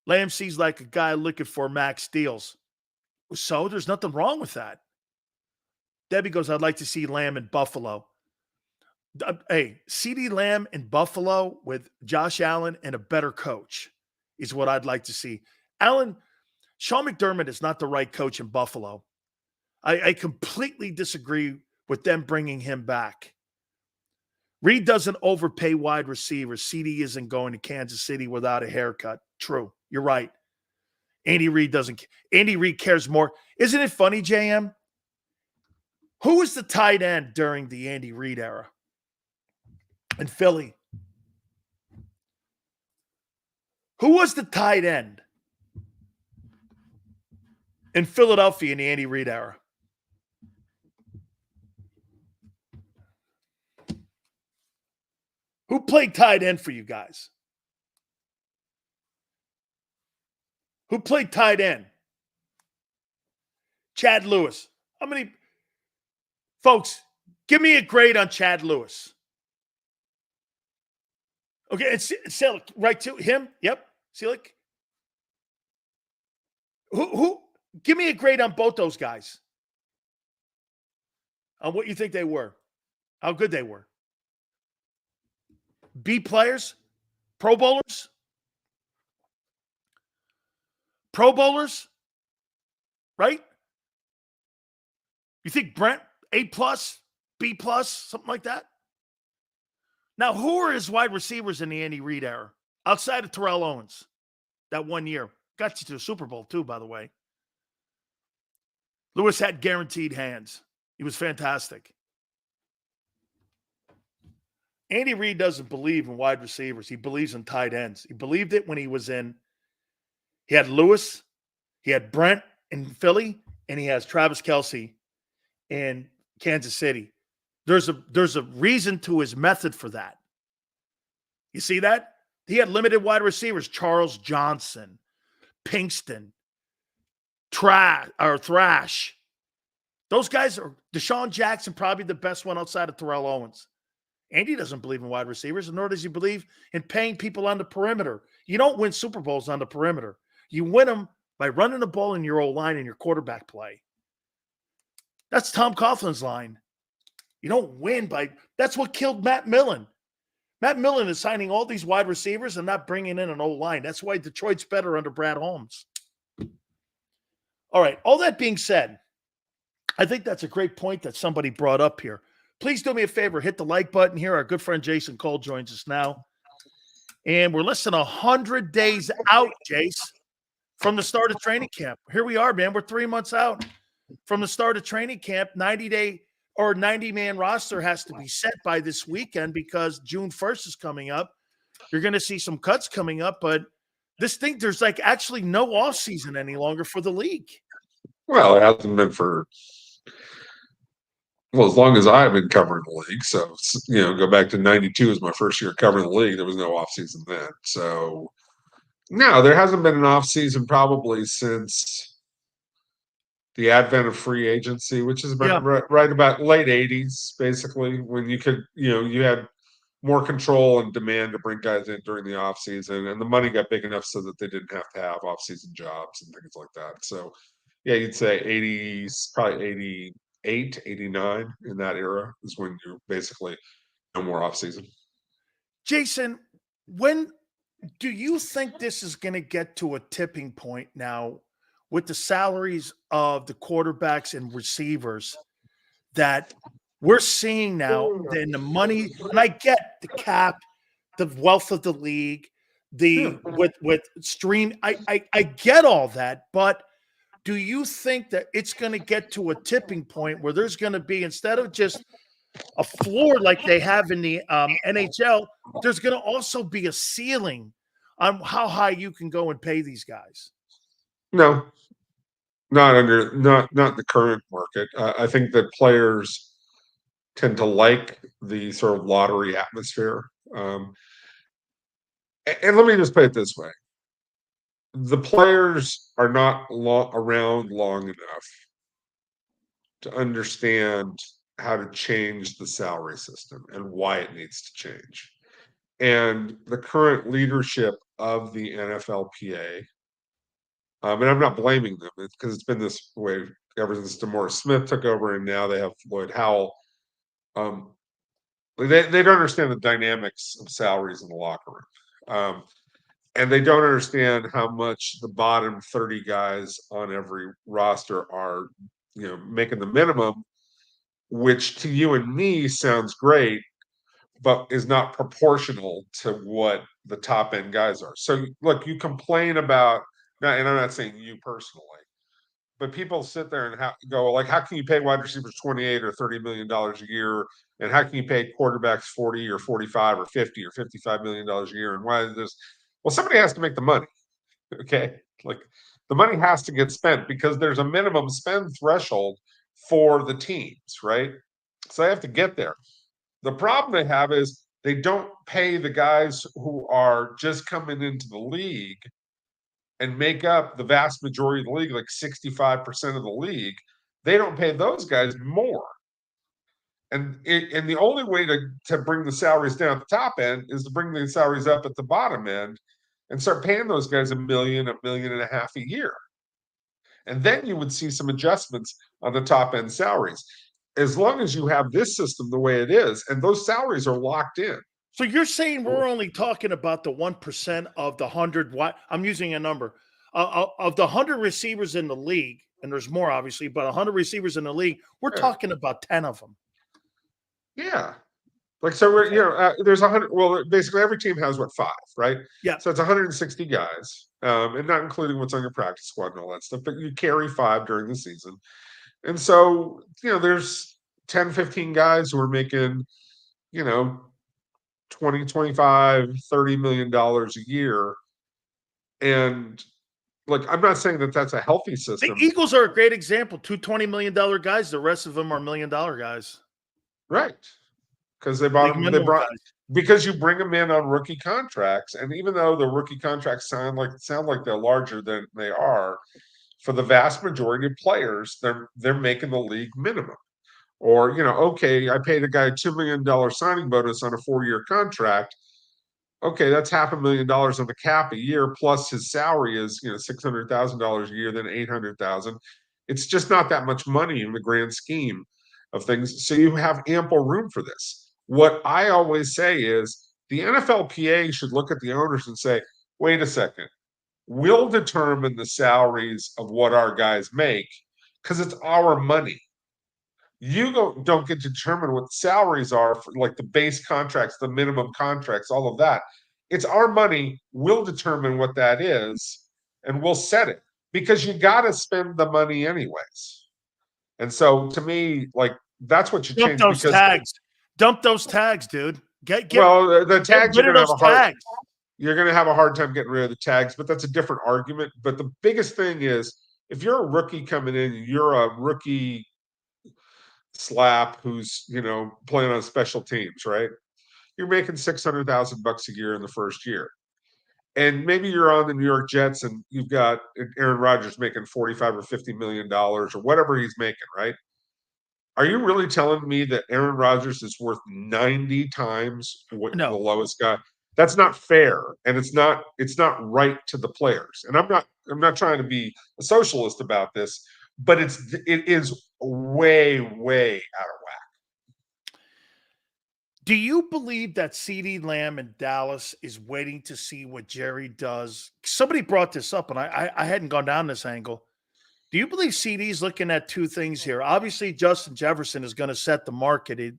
S1: Lamb sees like a guy looking for max deals. So there's nothing wrong with that. Debbie goes, I'd like to see Lamb in Buffalo. Hey, CeeDee Lamb in Buffalo with Josh Allen and a better coach is what I'd like to see. Sean McDermott is not the right coach in Buffalo. I completely disagree with them bringing him back. Reed doesn't overpay wide receivers. CeeDee isn't going to Kansas City without a haircut. True. You're right. Andy Reid doesn't. Andy Reid cares more. Isn't it funny, JM? Who was the tight end during the Andy Reid era in Philly? Who was the tight end in Philadelphia in the Andy Reid era? Who played tight end for you guys? Who played tight end? Chad Lewis. How many folks? Give me a grade on Chad Lewis. Okay, it's Selick, right to him. Yep, Selick. Who? Give me a grade on both those guys. On what you think they were, how good they were. B players, Pro Bowlers, right? You think Brent A+, B+, something like that? Now, who are his wide receivers in the Andy Reid era? Outside of Terrell Owens, that 1 year. Got you to the Super Bowl, too, by the way. Lewis had guaranteed hands. He was fantastic. Andy Reid doesn't believe in wide receivers. He believes in tight ends. He believed it when he was in. He had Lewis. He had Brent in Philly. And he has Travis Kelce in Kansas City. There's a reason to his method for that. You see that? He had limited wide receivers. Charles Johnson, Pinkston, Thrash. Those guys are Deshaun Jackson, probably the best one outside of Terrell Owens. Andy doesn't believe in wide receivers, nor does he believe in paying people on the perimeter. You don't win Super Bowls on the perimeter. You win them by running the ball in your O-line and your quarterback play. That's Tom Coughlin's line. You don't win by – that's what killed Matt Millen. Matt Millen is signing all these wide receivers and not bringing in an O-line. That's why Detroit's better under Brad Holmes. All right, all that being said, I think that's a great point that somebody brought up here. Please do me a favor, hit the like button here. Our good friend Jason Cole joins us now. And we're less than 100 days out, Jace, from the start of training camp. Here we are, man. We're 3 months out from the start of training camp. 90-man roster has to be set by this weekend because June 1st is coming up. You're going to see some cuts coming up, but this thing, there's like actually no offseason any longer for the league.
S11: Well, it hasn't been for Well, as long as I've been covering the league. So, go back to 92 is my first year covering the league. There was no offseason then. So, no, there hasn't been an offseason probably since the advent of free agency, which has been right about late 80s, basically, when you could, you had more control and demand to bring guys in during the offseason, and the money got big enough so that they didn't have to have offseason jobs and things like that. So, yeah, you'd say 80s, probably 88, 89 in that era is when you're basically no more offseason.
S1: Jason, when do you think this is going to get to a tipping point now with the salaries of the quarterbacks and receivers that we're seeing now in the money? And I get the cap, the wealth of the league, with stream. I get all that, but do you think that it's going to get to a tipping point where there's going to be, instead of just a floor like they have in the NHL, there's going to also be a ceiling on how high you can go and pay these guys?
S11: No, not in the current market. I think that players tend to like the sort of lottery atmosphere. And let me just put it this way. The players are not around long enough to understand how to change the salary system and why it needs to change. And the current leadership of the NFLPA, and I'm not blaming them because it's been this way ever since DeMaurice Smith took over, and now they have Lloyd Howell. They don't understand the dynamics of salaries in the locker room. And they don't understand how much the bottom 30 guys on every roster are, making the minimum, which to you and me sounds great, but is not proportional to what the top end guys are. So look, you complain about, and I'm not saying you personally, but people sit there and go like, how can you pay wide receivers $28 or $30 million a year? And how can you pay quarterbacks 40 or 45 or 50 or $55 million a year? And why is this? Well, somebody has to make the money. Okay. Like the money has to get spent because there's a minimum spend threshold for the teams, right? So they have to get there. The problem they have is they don't pay the guys who are just coming into the league and make up the vast majority of the league, like 65% of the league. They don't pay those guys more. And the only way to bring the salaries down at the top end is to bring the salaries up at the bottom end and start paying those guys $1 million, $1.5 million a year. And then you would see some adjustments on the top end salaries. As long as you have this system the way it is, and those salaries are locked in.
S1: So you're saying we're only talking about the 1% of the 100, I'm using a number, of the 100 receivers in the league, and there's more obviously, but 100 receivers in the league, we're talking about 10 of them.
S11: Yeah. Like, so we're, there's 100, well, basically every team has 5, right?
S1: Yeah.
S11: So it's 160 guys, and not including what's on your practice squad and all that stuff, but you carry 5 during the season. And so, there's 10, 15 guys who are making, 20, 25, $30 million a year. And look, I'm not saying that that's a healthy system.
S1: The Eagles are a great example. 2 $20 million guys. The rest of them are $1 million guys.
S11: Right. Because because you bring them in on rookie contracts. And even though the rookie contracts sound like they're larger than they are, for the vast majority of players, they're making the league minimum. Or, okay, I paid a guy a $2 million signing bonus on a 4-year contract. Okay, that's $500,000 on the cap a year, plus his salary is, $600,000 a year, then $800,000. It's just not that much money in the grand scheme of things. So you have ample room for this. What I always say is the NFLPA should look at the owners and say, wait a second, we'll determine the salaries of what our guys make because it's our money. You don't get to determine what salaries are for like the base contracts, the minimum contracts, all of that. It's our money. We'll determine what that is and we'll set it because you got to spend the money anyways. And so to me, like that's what you change.
S1: Those tags. Dump those tags, dude.
S11: The tags,
S1: you're
S11: going to have a hard time getting rid of the tags, but that's a different argument. But the biggest thing is if you're a rookie coming in, you're a rookie slap who's, playing on special teams, right? You're making $600,000 a year in the first year. And maybe you're on the New York Jets and you've got Aaron Rodgers making 45 or $50 million or whatever he's making, right? Are you really telling me that Aaron Rodgers is worth 90 times what the
S1: No.
S11: lowest guy? That's not fair, and it's not right to the players. And I'm not trying to be a socialist about this, but it is way out of whack.
S1: Do you believe that CeeDee Lamb in Dallas is waiting to see what Jerry does? Somebody brought this up, and I hadn't gone down this angle. Do you believe CeeDee's looking at two things here? Obviously, Justin Jefferson is going to set the market at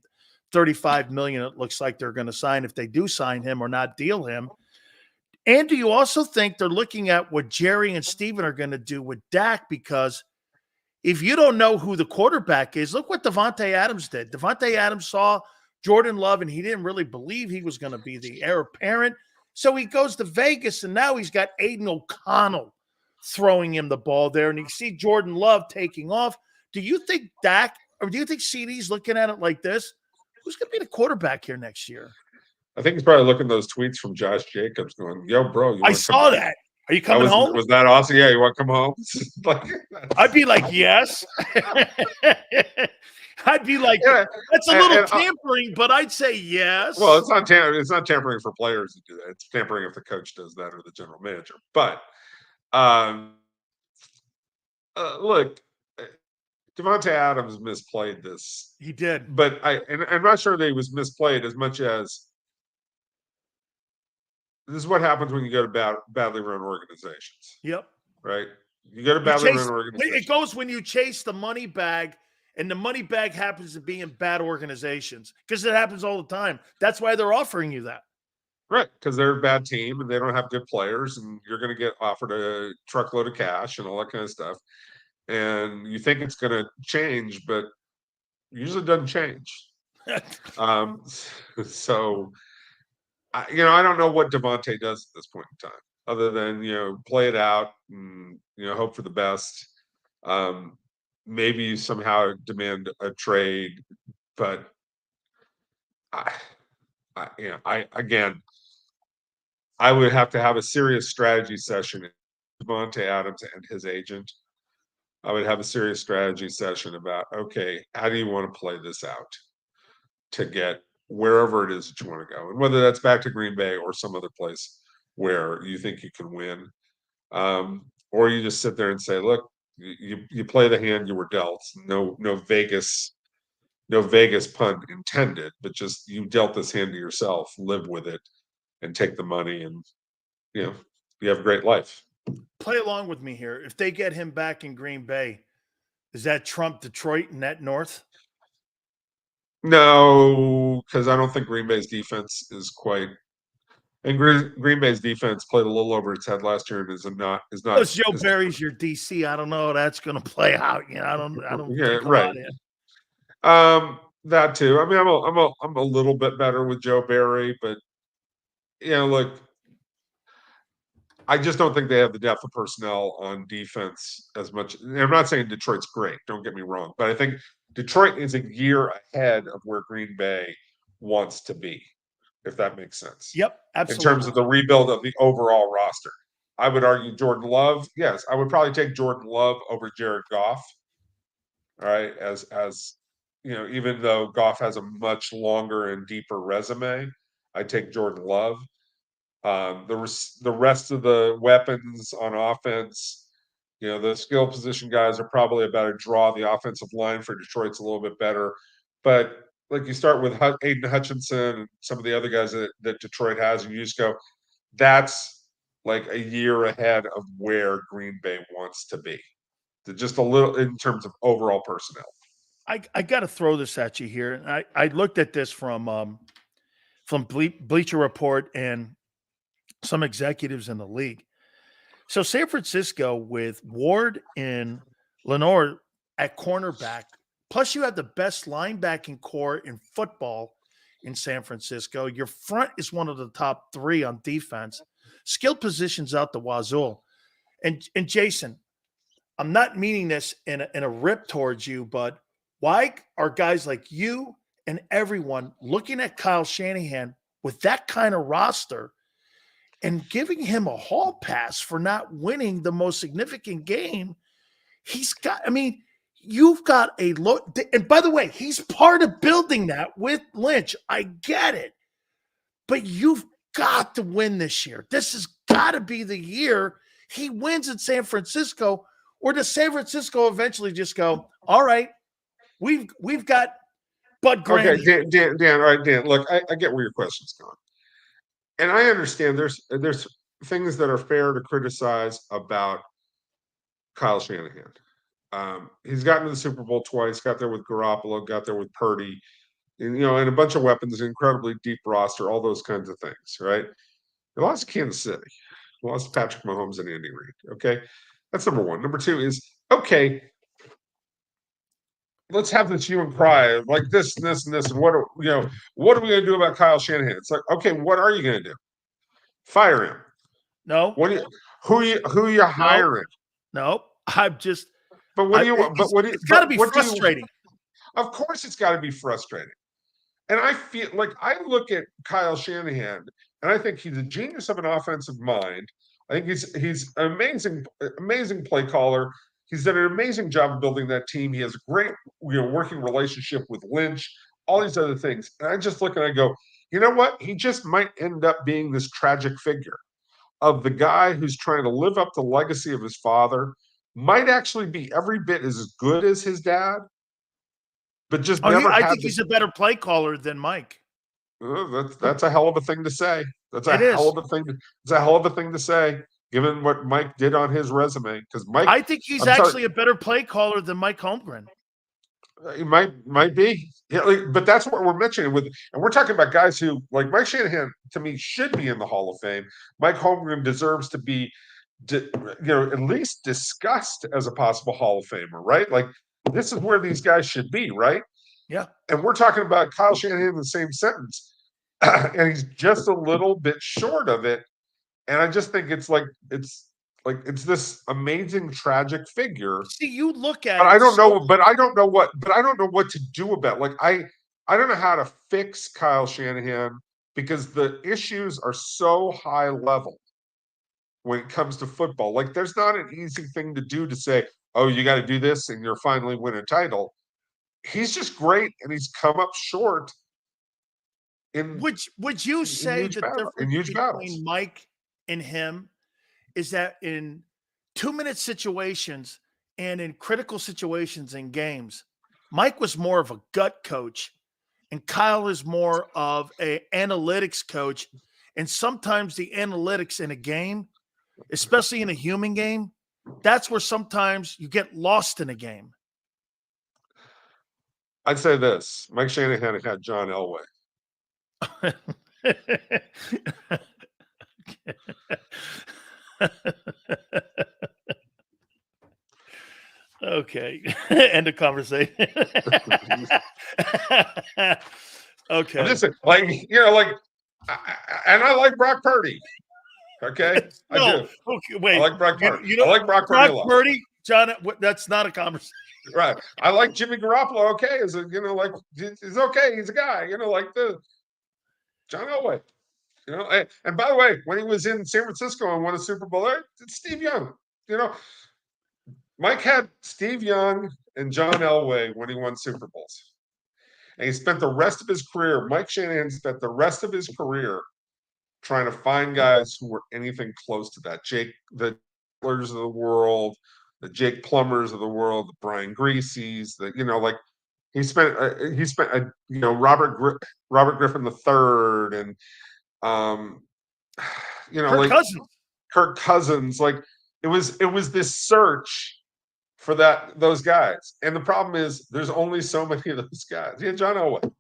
S1: $35 million. It looks like they're going to sign if they do sign him or not deal him. And do you also think they're looking at what Jerry and Steven are going to do with Dak? Because if you don't know who the quarterback is, look what Devontae Adams did. Devontae Adams saw Jordan Love, and he didn't really believe he was going to be the heir apparent. So he goes to Vegas, and now he's got Aiden O'Connell throwing him the ball there, and you see Jordan Love taking off. Do you think Dak, or do you think CeeDee's looking at it like this? Who's going to be the quarterback here next year?
S11: I think he's probably looking at those tweets from Josh Jacobs going, yo, bro.
S1: I saw that. Are you coming home?
S11: Was that awesome? Yeah, you want to come home?
S1: I'd be like, yes. I'd be like, that's a little tampering, but I'd say yes.
S11: Well, it's not tampering for players to do that. It's tampering if the coach does that or the general manager. But look, Devontae Adams misplayed this.
S1: He did.
S11: But I'm not sure that he was misplayed as much as this is what happens when you go to badly run organizations.
S1: Yep.
S11: Right? You go to badly run organizations.
S1: It goes when you chase the money bag, and the money bag happens to be in bad organizations because it happens all the time. That's why they're offering you that.
S11: Right, because they're a bad team and they don't have good players, and you're going to get offered a truckload of cash and all that kind of stuff. And you think it's going to change, but usually doesn't change. So, I don't know what Devontae does at this point in time, other than play it out and hope for the best. Maybe you somehow demand a trade, but I would have to have a serious strategy session with Devontae Adams and his agent. I would have a serious strategy session about, okay, how do you want to play this out to get wherever it is that you want to go? And whether that's back to Green Bay or some other place where you think you can win. Or you just sit there and say, look, you play the hand you were dealt. No Vegas pun intended, but just you dealt this hand to yourself, live with it, and take the money, and you have a great life.
S1: Play along with me here. If they get him back in Green Bay, does that trump Detroit in that north?
S11: No, because I don't think Green Bay's defense is quite. And Green Bay's defense played a little over its head last year and is not.
S1: Plus, Joe Barry's your DC. I don't know how that's going to play out. I don't.
S11: Yeah, right. That too. I mean, I'm a little bit better with Joe Barry, but look, I just don't think they have the depth of personnel on defense as much. And I'm not saying Detroit's great. Don't get me wrong, but I think Detroit is a year ahead of where Green Bay wants to be, if that makes sense.
S1: Yep, absolutely.
S11: In terms of the rebuild of the overall roster, I would argue Jordan Love. Yes, I would probably take Jordan Love over Jared Goff. All right, as even though Goff has a much longer and deeper resume, I take Jordan Love. The rest of the weapons on offense, the skill position guys are probably a better draw. The offensive line for Detroit's a little bit better, but like you start with Aiden Hutchinson and some of the other guys that Detroit has, and you just go, that's like a year ahead of where Green Bay wants to be. Just a little in terms of overall personnel.
S1: I got to throw this at you here. And I looked at this from Bleacher Report and some executives in the league. So San Francisco with Ward and Lenore at cornerback, plus you have the best linebacking core in football in San Francisco. Your front is one of the top three on defense. Skilled positions out the wazoo. And Jason, I'm not meaning this in a rip towards you, but Why are guys like you and everyone looking at Kyle Shanahan with that kind of roster and giving him a hall pass for not winning the most significant game? He's got, I mean, you've got a low, and by the way, he's part of building that with Lynch. I get it. But you've got to win this year. This has got to be the year he wins in San Francisco, or does San Francisco eventually just go, all right, we've got Bud Grant.
S11: Okay, Dan, all right, Dan, look, I get where your question's going. And I understand there's things that are fair to criticize about Kyle Shanahan. He's gotten to the Super Bowl twice, got there with Garoppolo, got there with Purdy, and a bunch of weapons, incredibly deep roster, all those kinds of things, right? He lost to Kansas City, he lost to Patrick Mahomes and Andy Reid. Okay, that's number one. Number two is, okay, let's have this hue and cry like this, and this, and this, and what are we going to do about Kyle Shanahan? It's like, okay, what are you going to do? Fire him?
S1: No.
S11: Who are you hiring?
S1: No, I'm just.
S11: But what do you want? But
S1: it's got to be frustrating.
S11: Of course, it's got to be frustrating. And I feel like I look at Kyle Shanahan, and I think he's a genius of an offensive mind. I think he's an amazing play caller. He's done an amazing job of building that team. He has a great, working relationship with Lynch, all these other things. And I just look and I go, you know what? He just might end up being this tragic figure of the guy who's trying to live up the legacy of his father, might actually be every bit as good as his dad, but just never.
S1: I think he's a better play caller than Mike.
S11: That's a hell of a thing to say. It's a hell of a thing to say, given what Mike did on his resume. Because Mike,
S1: I think he's actually a better play caller than Mike Holmgren.
S11: He might be, but that's what we're mentioning with, and we're talking about guys who, like Mike Shanahan, to me, should be in the Hall of Fame. Mike Holmgren deserves to be, at least discussed as a possible Hall of Famer, right? Like, this is where these guys should be, right?
S1: Yeah.
S11: And we're talking about Kyle Shanahan in the same sentence, and he's just a little bit short of it. And I just think it's this amazing tragic figure.
S1: See, you look at
S11: but I don't know what to do about it. Like, I don't know how to fix Kyle Shanahan because the issues are so high level when it comes to football. Like, there's not an easy thing to do to say, oh, you got to do this and you'll finally win a title. He's just great, and he's come up short in
S1: would you say the difference between
S11: battles.
S1: Mike and him is that in 2-minute situations and in critical situations in games, Mike was more of a gut coach and Kyle is more of an analytics coach. And sometimes the analytics in a game, especially in a human game, that's where sometimes you get lost in a game.
S11: I'd say this. Mike Shanahan had John Elway.
S1: Okay. End of conversation. Okay.
S11: Listen, and I like Brock Purdy. Okay, I do.
S1: Okay, wait.
S11: I like Brock Purdy.
S1: I
S11: like Brock Purdy a lot.
S1: Purdy, John. That's not a conversation.
S11: Right. I like Jimmy Garoppolo. Okay, he's okay. He's a guy. Like the John Elway. And by the way, when he was in San Francisco and won a Super Bowl, it's Steve Young. Mike had Steve Young and John Elway when he won Super Bowls, and he spent the rest of his career. Mike Shanahan spent the rest of his career trying to find guys who were anything close to that. The Taylors of the world, the Jake Plumbers of the world, the Brian Griese's, he spent Robert Griffin III and Kirk Cousins. Like, it was this search for those guys. And the problem is there's only so many of those guys. Yeah, John Elway.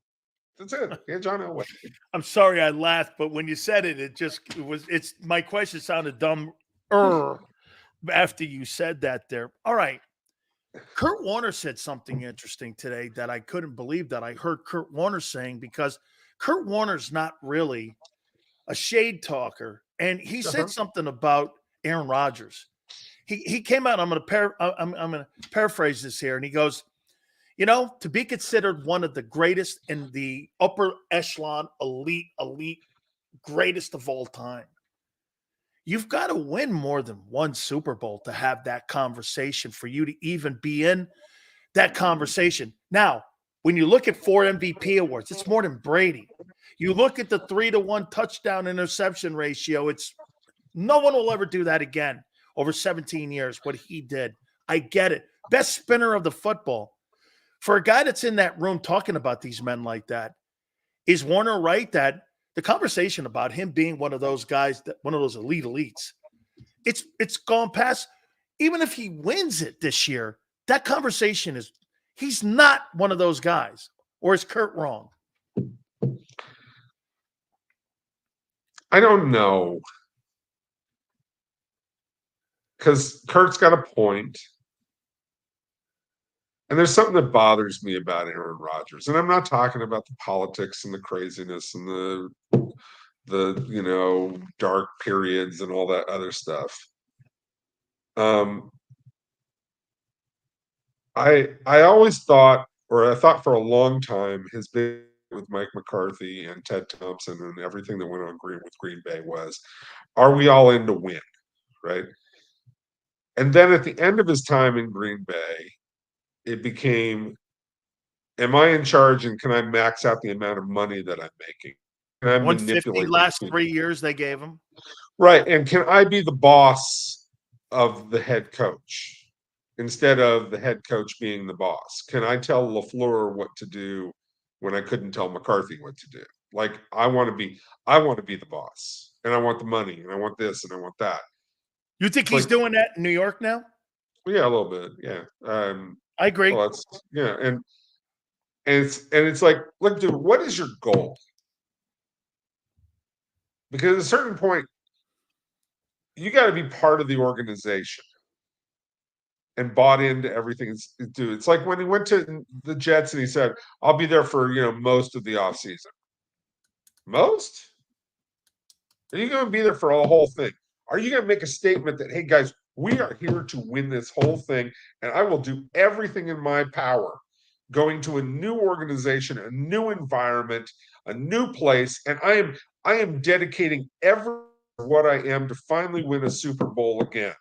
S11: That's it. Yeah, John Elway.
S1: I'm sorry I laughed, but when you said it's my question sounded dumb after you said that there. All right. Kurt Warner said something interesting today that I couldn't believe that I heard Kurt Warner saying, because Kurt Warner's not really a shade talker. And he said something about Aaron Rodgers. He came out, I'm going to paraphrase this here, and he goes, You know, to be considered one of the greatest in the upper echelon, elite, greatest of all time, you've got to win more than one Super Bowl to have that conversation for you to even be in that conversation. Now, when you look at 4 MVP awards, it's more than Brady. You look at the 3-to-1 touchdown interception ratio, it's no one will ever do that again over 17 years, what he did. I get it. Best spinner of the football. For a guy that's in that room talking about these men like that, is Warner right that the conversation about him being one of those guys, one of those elites, it's gone past. Even if he wins it this year, that conversation is, he's not one of those guys. Or is Kurt wrong?
S11: I don't know. Because Kurt's got a point. And there's something that bothers me about Aaron Rodgers. And I'm not talking about the politics and the craziness and the dark periods and all that other stuff. I always thought, or I thought for a long time, his big with Mike McCarthy and Ted Thompson and everything that went on with Green Bay was, are we all in to win, right? And then at the end of his time in Green Bay, it became, am I in charge and can I max out the amount of money that I'm making? Can I
S1: 150
S11: manipulate
S1: last 3 years they gave him?
S11: Right. And can I be the boss of the head coach instead of the head coach being the boss? Can I tell LaFleur what to do when I couldn't tell McCarthy what to do? Like, I want to be the boss, and I want the money, and I want this, and I want that.
S1: You think he's doing that in New York now?
S11: Yeah, a little bit. Yeah.
S1: I agree.
S11: Well, and it's like, look, dude, what is your goal? Because at a certain point, you got to be part of the organization and bought into everything. Dude, it's like when he went to the Jets and he said, I'll be there for, most of the offseason. Most? Are you going to be there for the whole thing? Are you going to make a statement that, hey, guys, we are here to win this whole thing, and I will do everything in my power going to a new organization, a new environment, a new place, and I am dedicating every what I am to finally win a Super Bowl again.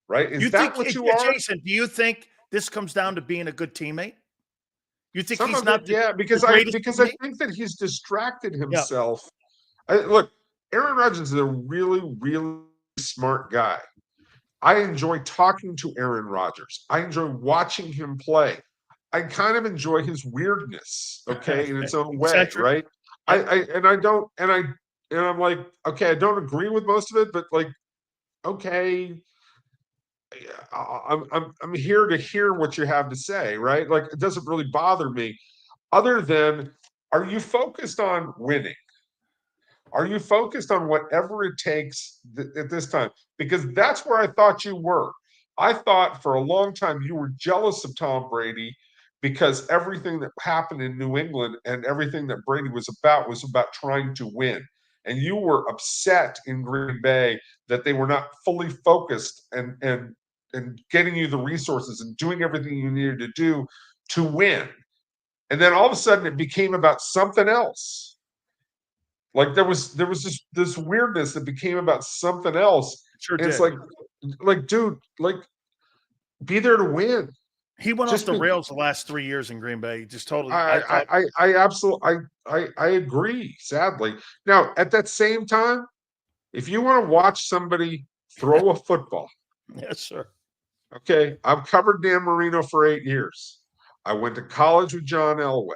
S11: Right? Is that what you are?
S1: Jason, do you think this comes down to being a good teammate? You think he's not?
S11: Yeah, because I think that he's distracted himself. Look, Aaron Rodgers is a really, really smart guy. I enjoy talking to Aaron Rodgers. I enjoy watching him play. I kind of enjoy his weirdness, okay, in its own way, right? I'm like, okay, I don't agree with most of it, but like, okay, I'm here to hear what you have to say, right? Like, it doesn't really bother me, other than, are you focused on winning? Are you focused on whatever it takes at this time? Because that's where I thought you were. I thought for a long time you were jealous of Tom Brady because everything that happened in New England and everything that Brady was about trying to win. And you were upset in Green Bay that they were not fully focused and getting you the resources and doing everything you needed to do to win. And then all of a sudden it became about something else. Like there was this weirdness that became about something else.
S1: Sure
S11: It's
S1: did.
S11: like, dude, like, be there to win.
S1: He went off the rails the last 3 years in Green Bay. Just totally.
S11: I absolutely agree, sadly. Now, at that same time, if you want to watch somebody throw a football.
S1: Yes, sir.
S11: Okay. I've covered Dan Marino for 8 years. I went to college with John Elway.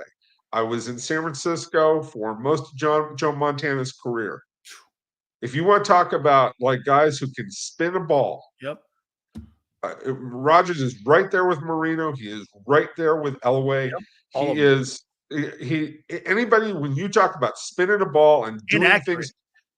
S11: I was in San Francisco for most of Joe Montana's career. If you want to talk about like guys who can spin a ball.
S1: Yep.
S11: Rodgers is right there with Marino. He is right there with Elway. Yep. Anybody, when you talk about spinning a ball and doing things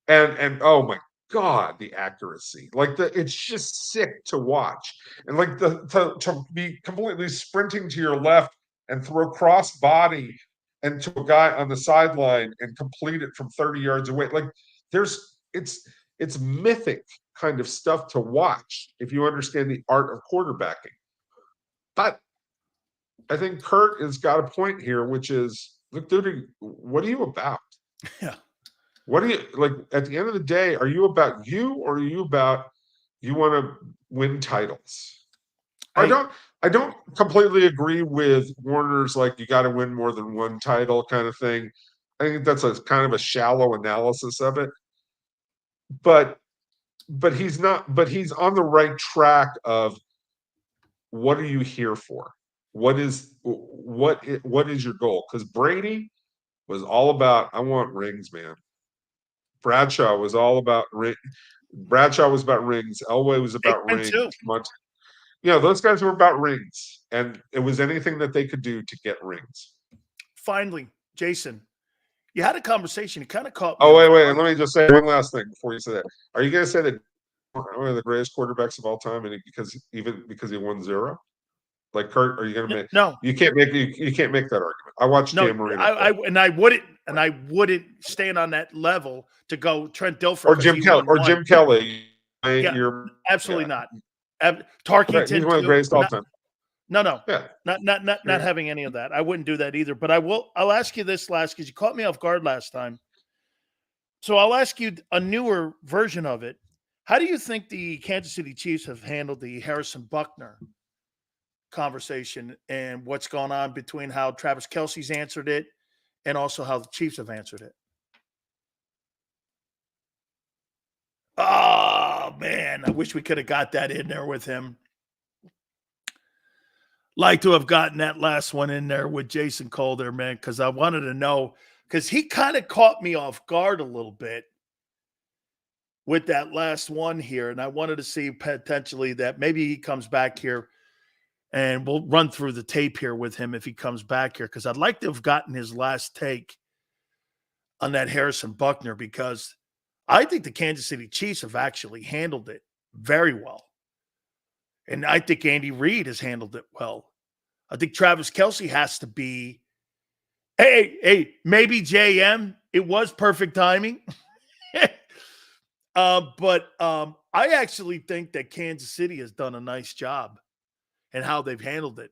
S11: and oh my God, the accuracy, like it's just sick to watch. And like to be completely sprinting to your left and throw cross body and to a guy on the sideline and complete it from 30 yards away. Like it's mythic kind of stuff to watch if you understand the art of quarterbacking. But I think Kurt has got a point here, which is, look, dude, what are you about?
S1: Yeah.
S11: What are you like? At the end of the day, are you about you, or are you about you want to win titles? I don't completely agree with Warner's like you got to win more than one title kind of thing. I think that's a kind of a shallow analysis of it. But he's not. But he's on the right track of what are you here for? What is your goal? Because Brady was all about I want rings, man. Bradshaw was all about Bradshaw was about rings. Elway was about
S1: Aikman
S11: rings.
S1: too.
S11: Those guys were about rings, and it was anything that they could do to get rings.
S1: Finally, Jason, you had a conversation. You kind of caught me.
S11: Oh, wait. Let me just say one last thing before you say that. Are you going to say that one of the greatest quarterbacks of all time, and because he won 0? Like Kurt, are you going to make?
S1: No,
S11: you can't make that argument. I watched Dan Marino.
S1: I wouldn't stand on that level to go Trent Dilfer
S11: or Jim Kelly.
S1: Yeah, absolutely not. Tarkington,
S11: he's one of the greatest all time.
S1: No,
S11: yeah,
S1: not having any of that. I wouldn't do that either. But I'll ask you this last because you caught me off guard last time. So I'll ask you a newer version of it. How do you think the Kansas City Chiefs have handled the Harrison Buckner conversation and what's gone on between how Travis Kelce's answered it and also how the Chiefs have answered it? Oh, man, I wish we could have got that in there with him. Like to have gotten that last one in there with Jason Calder, man, because I wanted to know, because he kind of caught me off guard a little bit with that last one here, and I wanted to see potentially that maybe he comes back here, and we'll run through the tape here with him if he comes back here, because I'd like to have gotten his last take on that Harrison Buckner, because I think the Kansas City Chiefs have actually handled it very well. And I think Andy Reid has handled it well. I think Travis Kelce has to be, maybe JM. It was perfect timing. But I actually think that Kansas City has done a nice job in how they've handled it.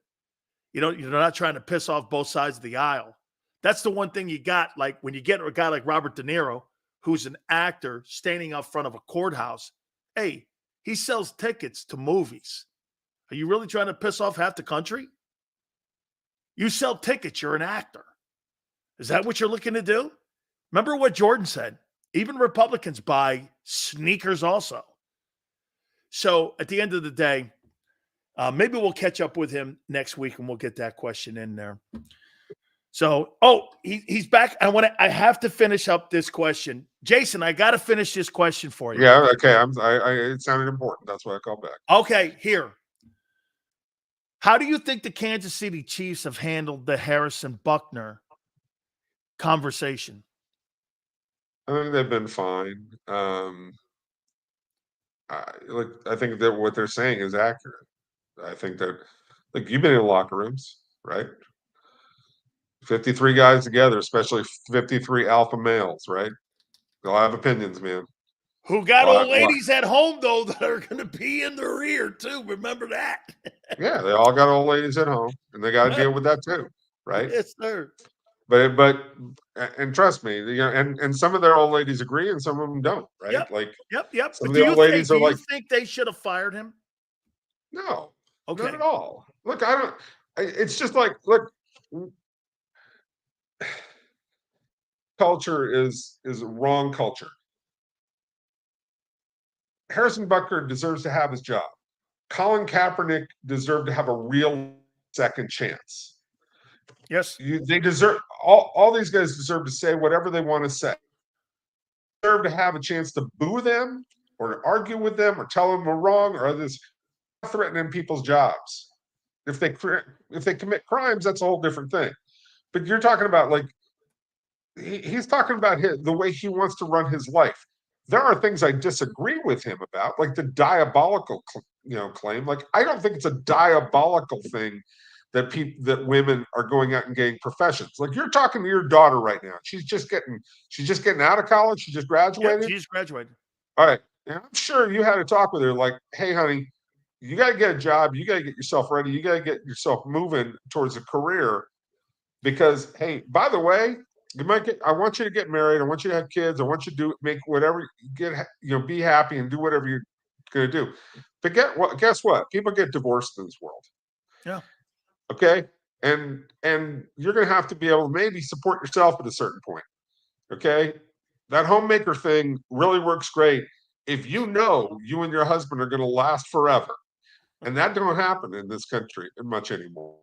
S1: You're not trying to piss off both sides of the aisle. That's the one thing you got. Like when you get a guy like Robert De Niro, who's an actor standing up front of a courthouse. Hey, he sells tickets to movies. Are you really trying to piss off half the country? You sell tickets, you're an actor. Is that what you're looking to do? Remember what Jordan said. Even Republicans buy sneakers also. So at the end of the day, maybe we'll catch up with him next week and we'll get that question in there. So, he's back. I have to finish up this question. Jason, I got to finish this question for you.
S11: Yeah, okay. It sounded important. That's why I called back.
S1: Okay, here. How do you think the Kansas City Chiefs have handled the Harrison Buckner conversation?
S11: I think they've been fine. I think that what they're saying is accurate. I think that, you've been in locker rooms, right? 53 guys together, especially 53 alpha males, right? They'll have opinions, man.
S1: Who got old ladies at home, though, that are going to be in the rear, too. Remember that.
S11: Yeah, they all got old ladies at home, and they got to deal with that, too, right?
S1: Yes, sir.
S11: But and trust me, and some of their old ladies agree, and some of them don't, right?
S1: Yep.
S11: Some of the old ladies
S1: do you think they should have fired him?
S11: No,
S1: okay,
S11: not at all. Look, I don't. It's just look. Culture is wrong culture. Harrison Buckner deserves to have his job. Colin Kaepernick deserved to have a real second chance.
S1: Yes.
S11: They deserve, all these guys deserve to say whatever they want to say. They deserve to have a chance to boo them or to argue with them or tell them we're wrong or others threatening people's jobs. If they commit crimes, that's a whole different thing. But you're talking about he's talking about the way he wants to run his life. There are things I disagree with him about, like the diabolical, claim. I don't think it's a diabolical thing that women are going out and getting professions. You're talking to your daughter right now. She's just getting out of college. She just graduated.
S1: Yep, she just graduated.
S11: All right. And I'm sure you had a talk with her hey, honey, you got to get a job. You got to get yourself ready. You got to get yourself moving towards a career because, hey, by the way, I want you to get married. I want you to have kids. I want you to make whatever, be happy and do whatever you're going to do. But guess what? People get divorced in this world.
S1: Yeah.
S11: Okay. And you're going to have to be able to maybe support yourself at a certain point. Okay. That homemaker thing really works great if you know you and your husband are going to last forever. And that don't happen in this country much anymore.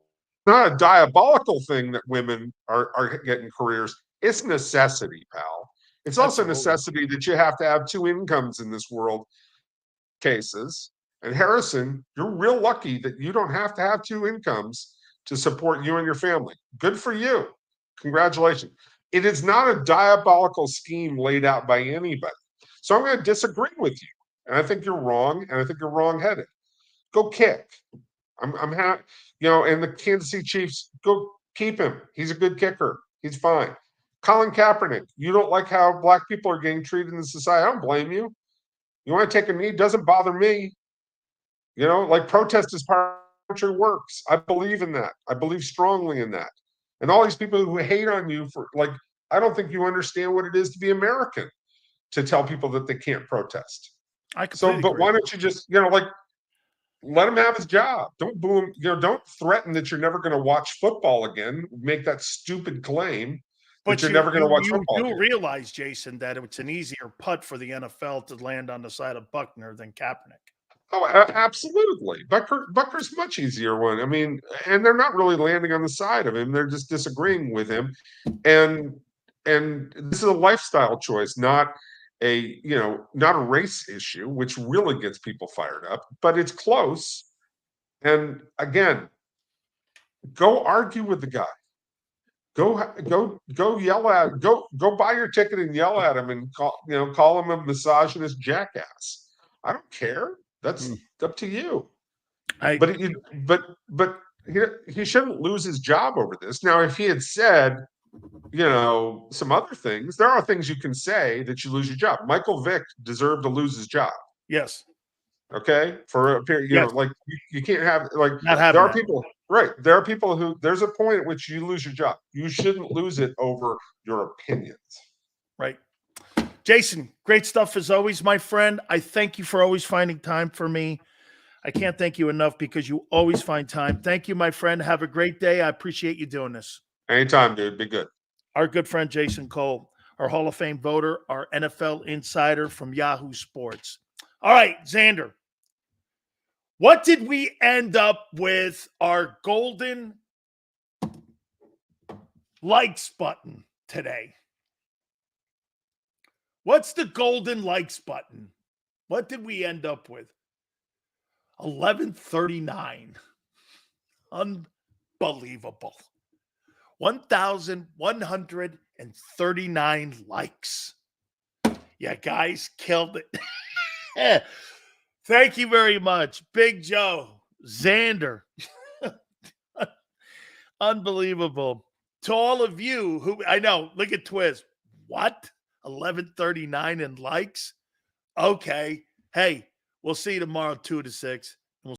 S11: Not a diabolical thing that women are getting careers. It's necessity, pal. It's also necessity that you have to have two incomes in this world cases. And Harrison, you're real lucky that you don't have to have two incomes to support you and your family. Good for you. Congratulations. It is not a diabolical scheme laid out by anybody. So I'm going to disagree with you. And I think you're wrong. And I think you're wrong-headed. Go kick. I'm happy, and the Kansas City Chiefs, go keep him. He's a good kicker. He's fine. Colin Kaepernick, you don't like how black people are getting treated in society. I don't blame you. You want to take a knee? Doesn't bother me. Protest is part of country works. I believe in that. I believe strongly in that. And all these people who hate on you I don't think you understand what it is to be American to tell people that they can't protest. But why don't you just, let him have his job. Don't boo him. Don't threaten that you're never going to watch football again. Make that stupid claim that you're never going to watch football again.
S1: You realize, Jason, that it's an easier putt for the NFL to land on the side of Buckner than Kaepernick.
S11: Oh, absolutely. Bucker's much easier one. I mean, and they're not really landing on the side of him. They're just disagreeing with him. And this is a lifestyle choice, not a race issue, which really gets people fired up, but it's close. And again, go argue with the guy. Go yell at, go buy your ticket and yell at him and call him a misogynist jackass. I don't care. That's up to you. But he shouldn't lose his job over this. Now, if he had said, some other things, there are things you can say that you lose your job. Michael Vick deserved to lose his job.
S1: Yes.
S11: Okay. For a period, you can't have
S1: there
S11: are people, right? There are people who there's a point at which you lose your job. You shouldn't lose it over your opinions.
S1: Right. Jason, great stuff as always, my friend. I thank you for always finding time for me. I can't thank you enough because you always find time. Thank you, my friend. Have a great day. I appreciate you doing this.
S11: Anytime, dude. Be good.
S1: Our good friend Jason Cole, our Hall of Fame voter, our NFL insider from Yahoo Sports. All right, Xander. What did we end up with our golden likes button today? What's the golden likes button? What did we end up with? 1139. Unbelievable. 1,139 likes. Yeah, guys, killed it. Thank you very much. Big Joe, Xander. Unbelievable. To all of you who, I know, look at Twiz. What? 1139 in likes? Okay. Hey, we'll see you tomorrow, 2 to 6.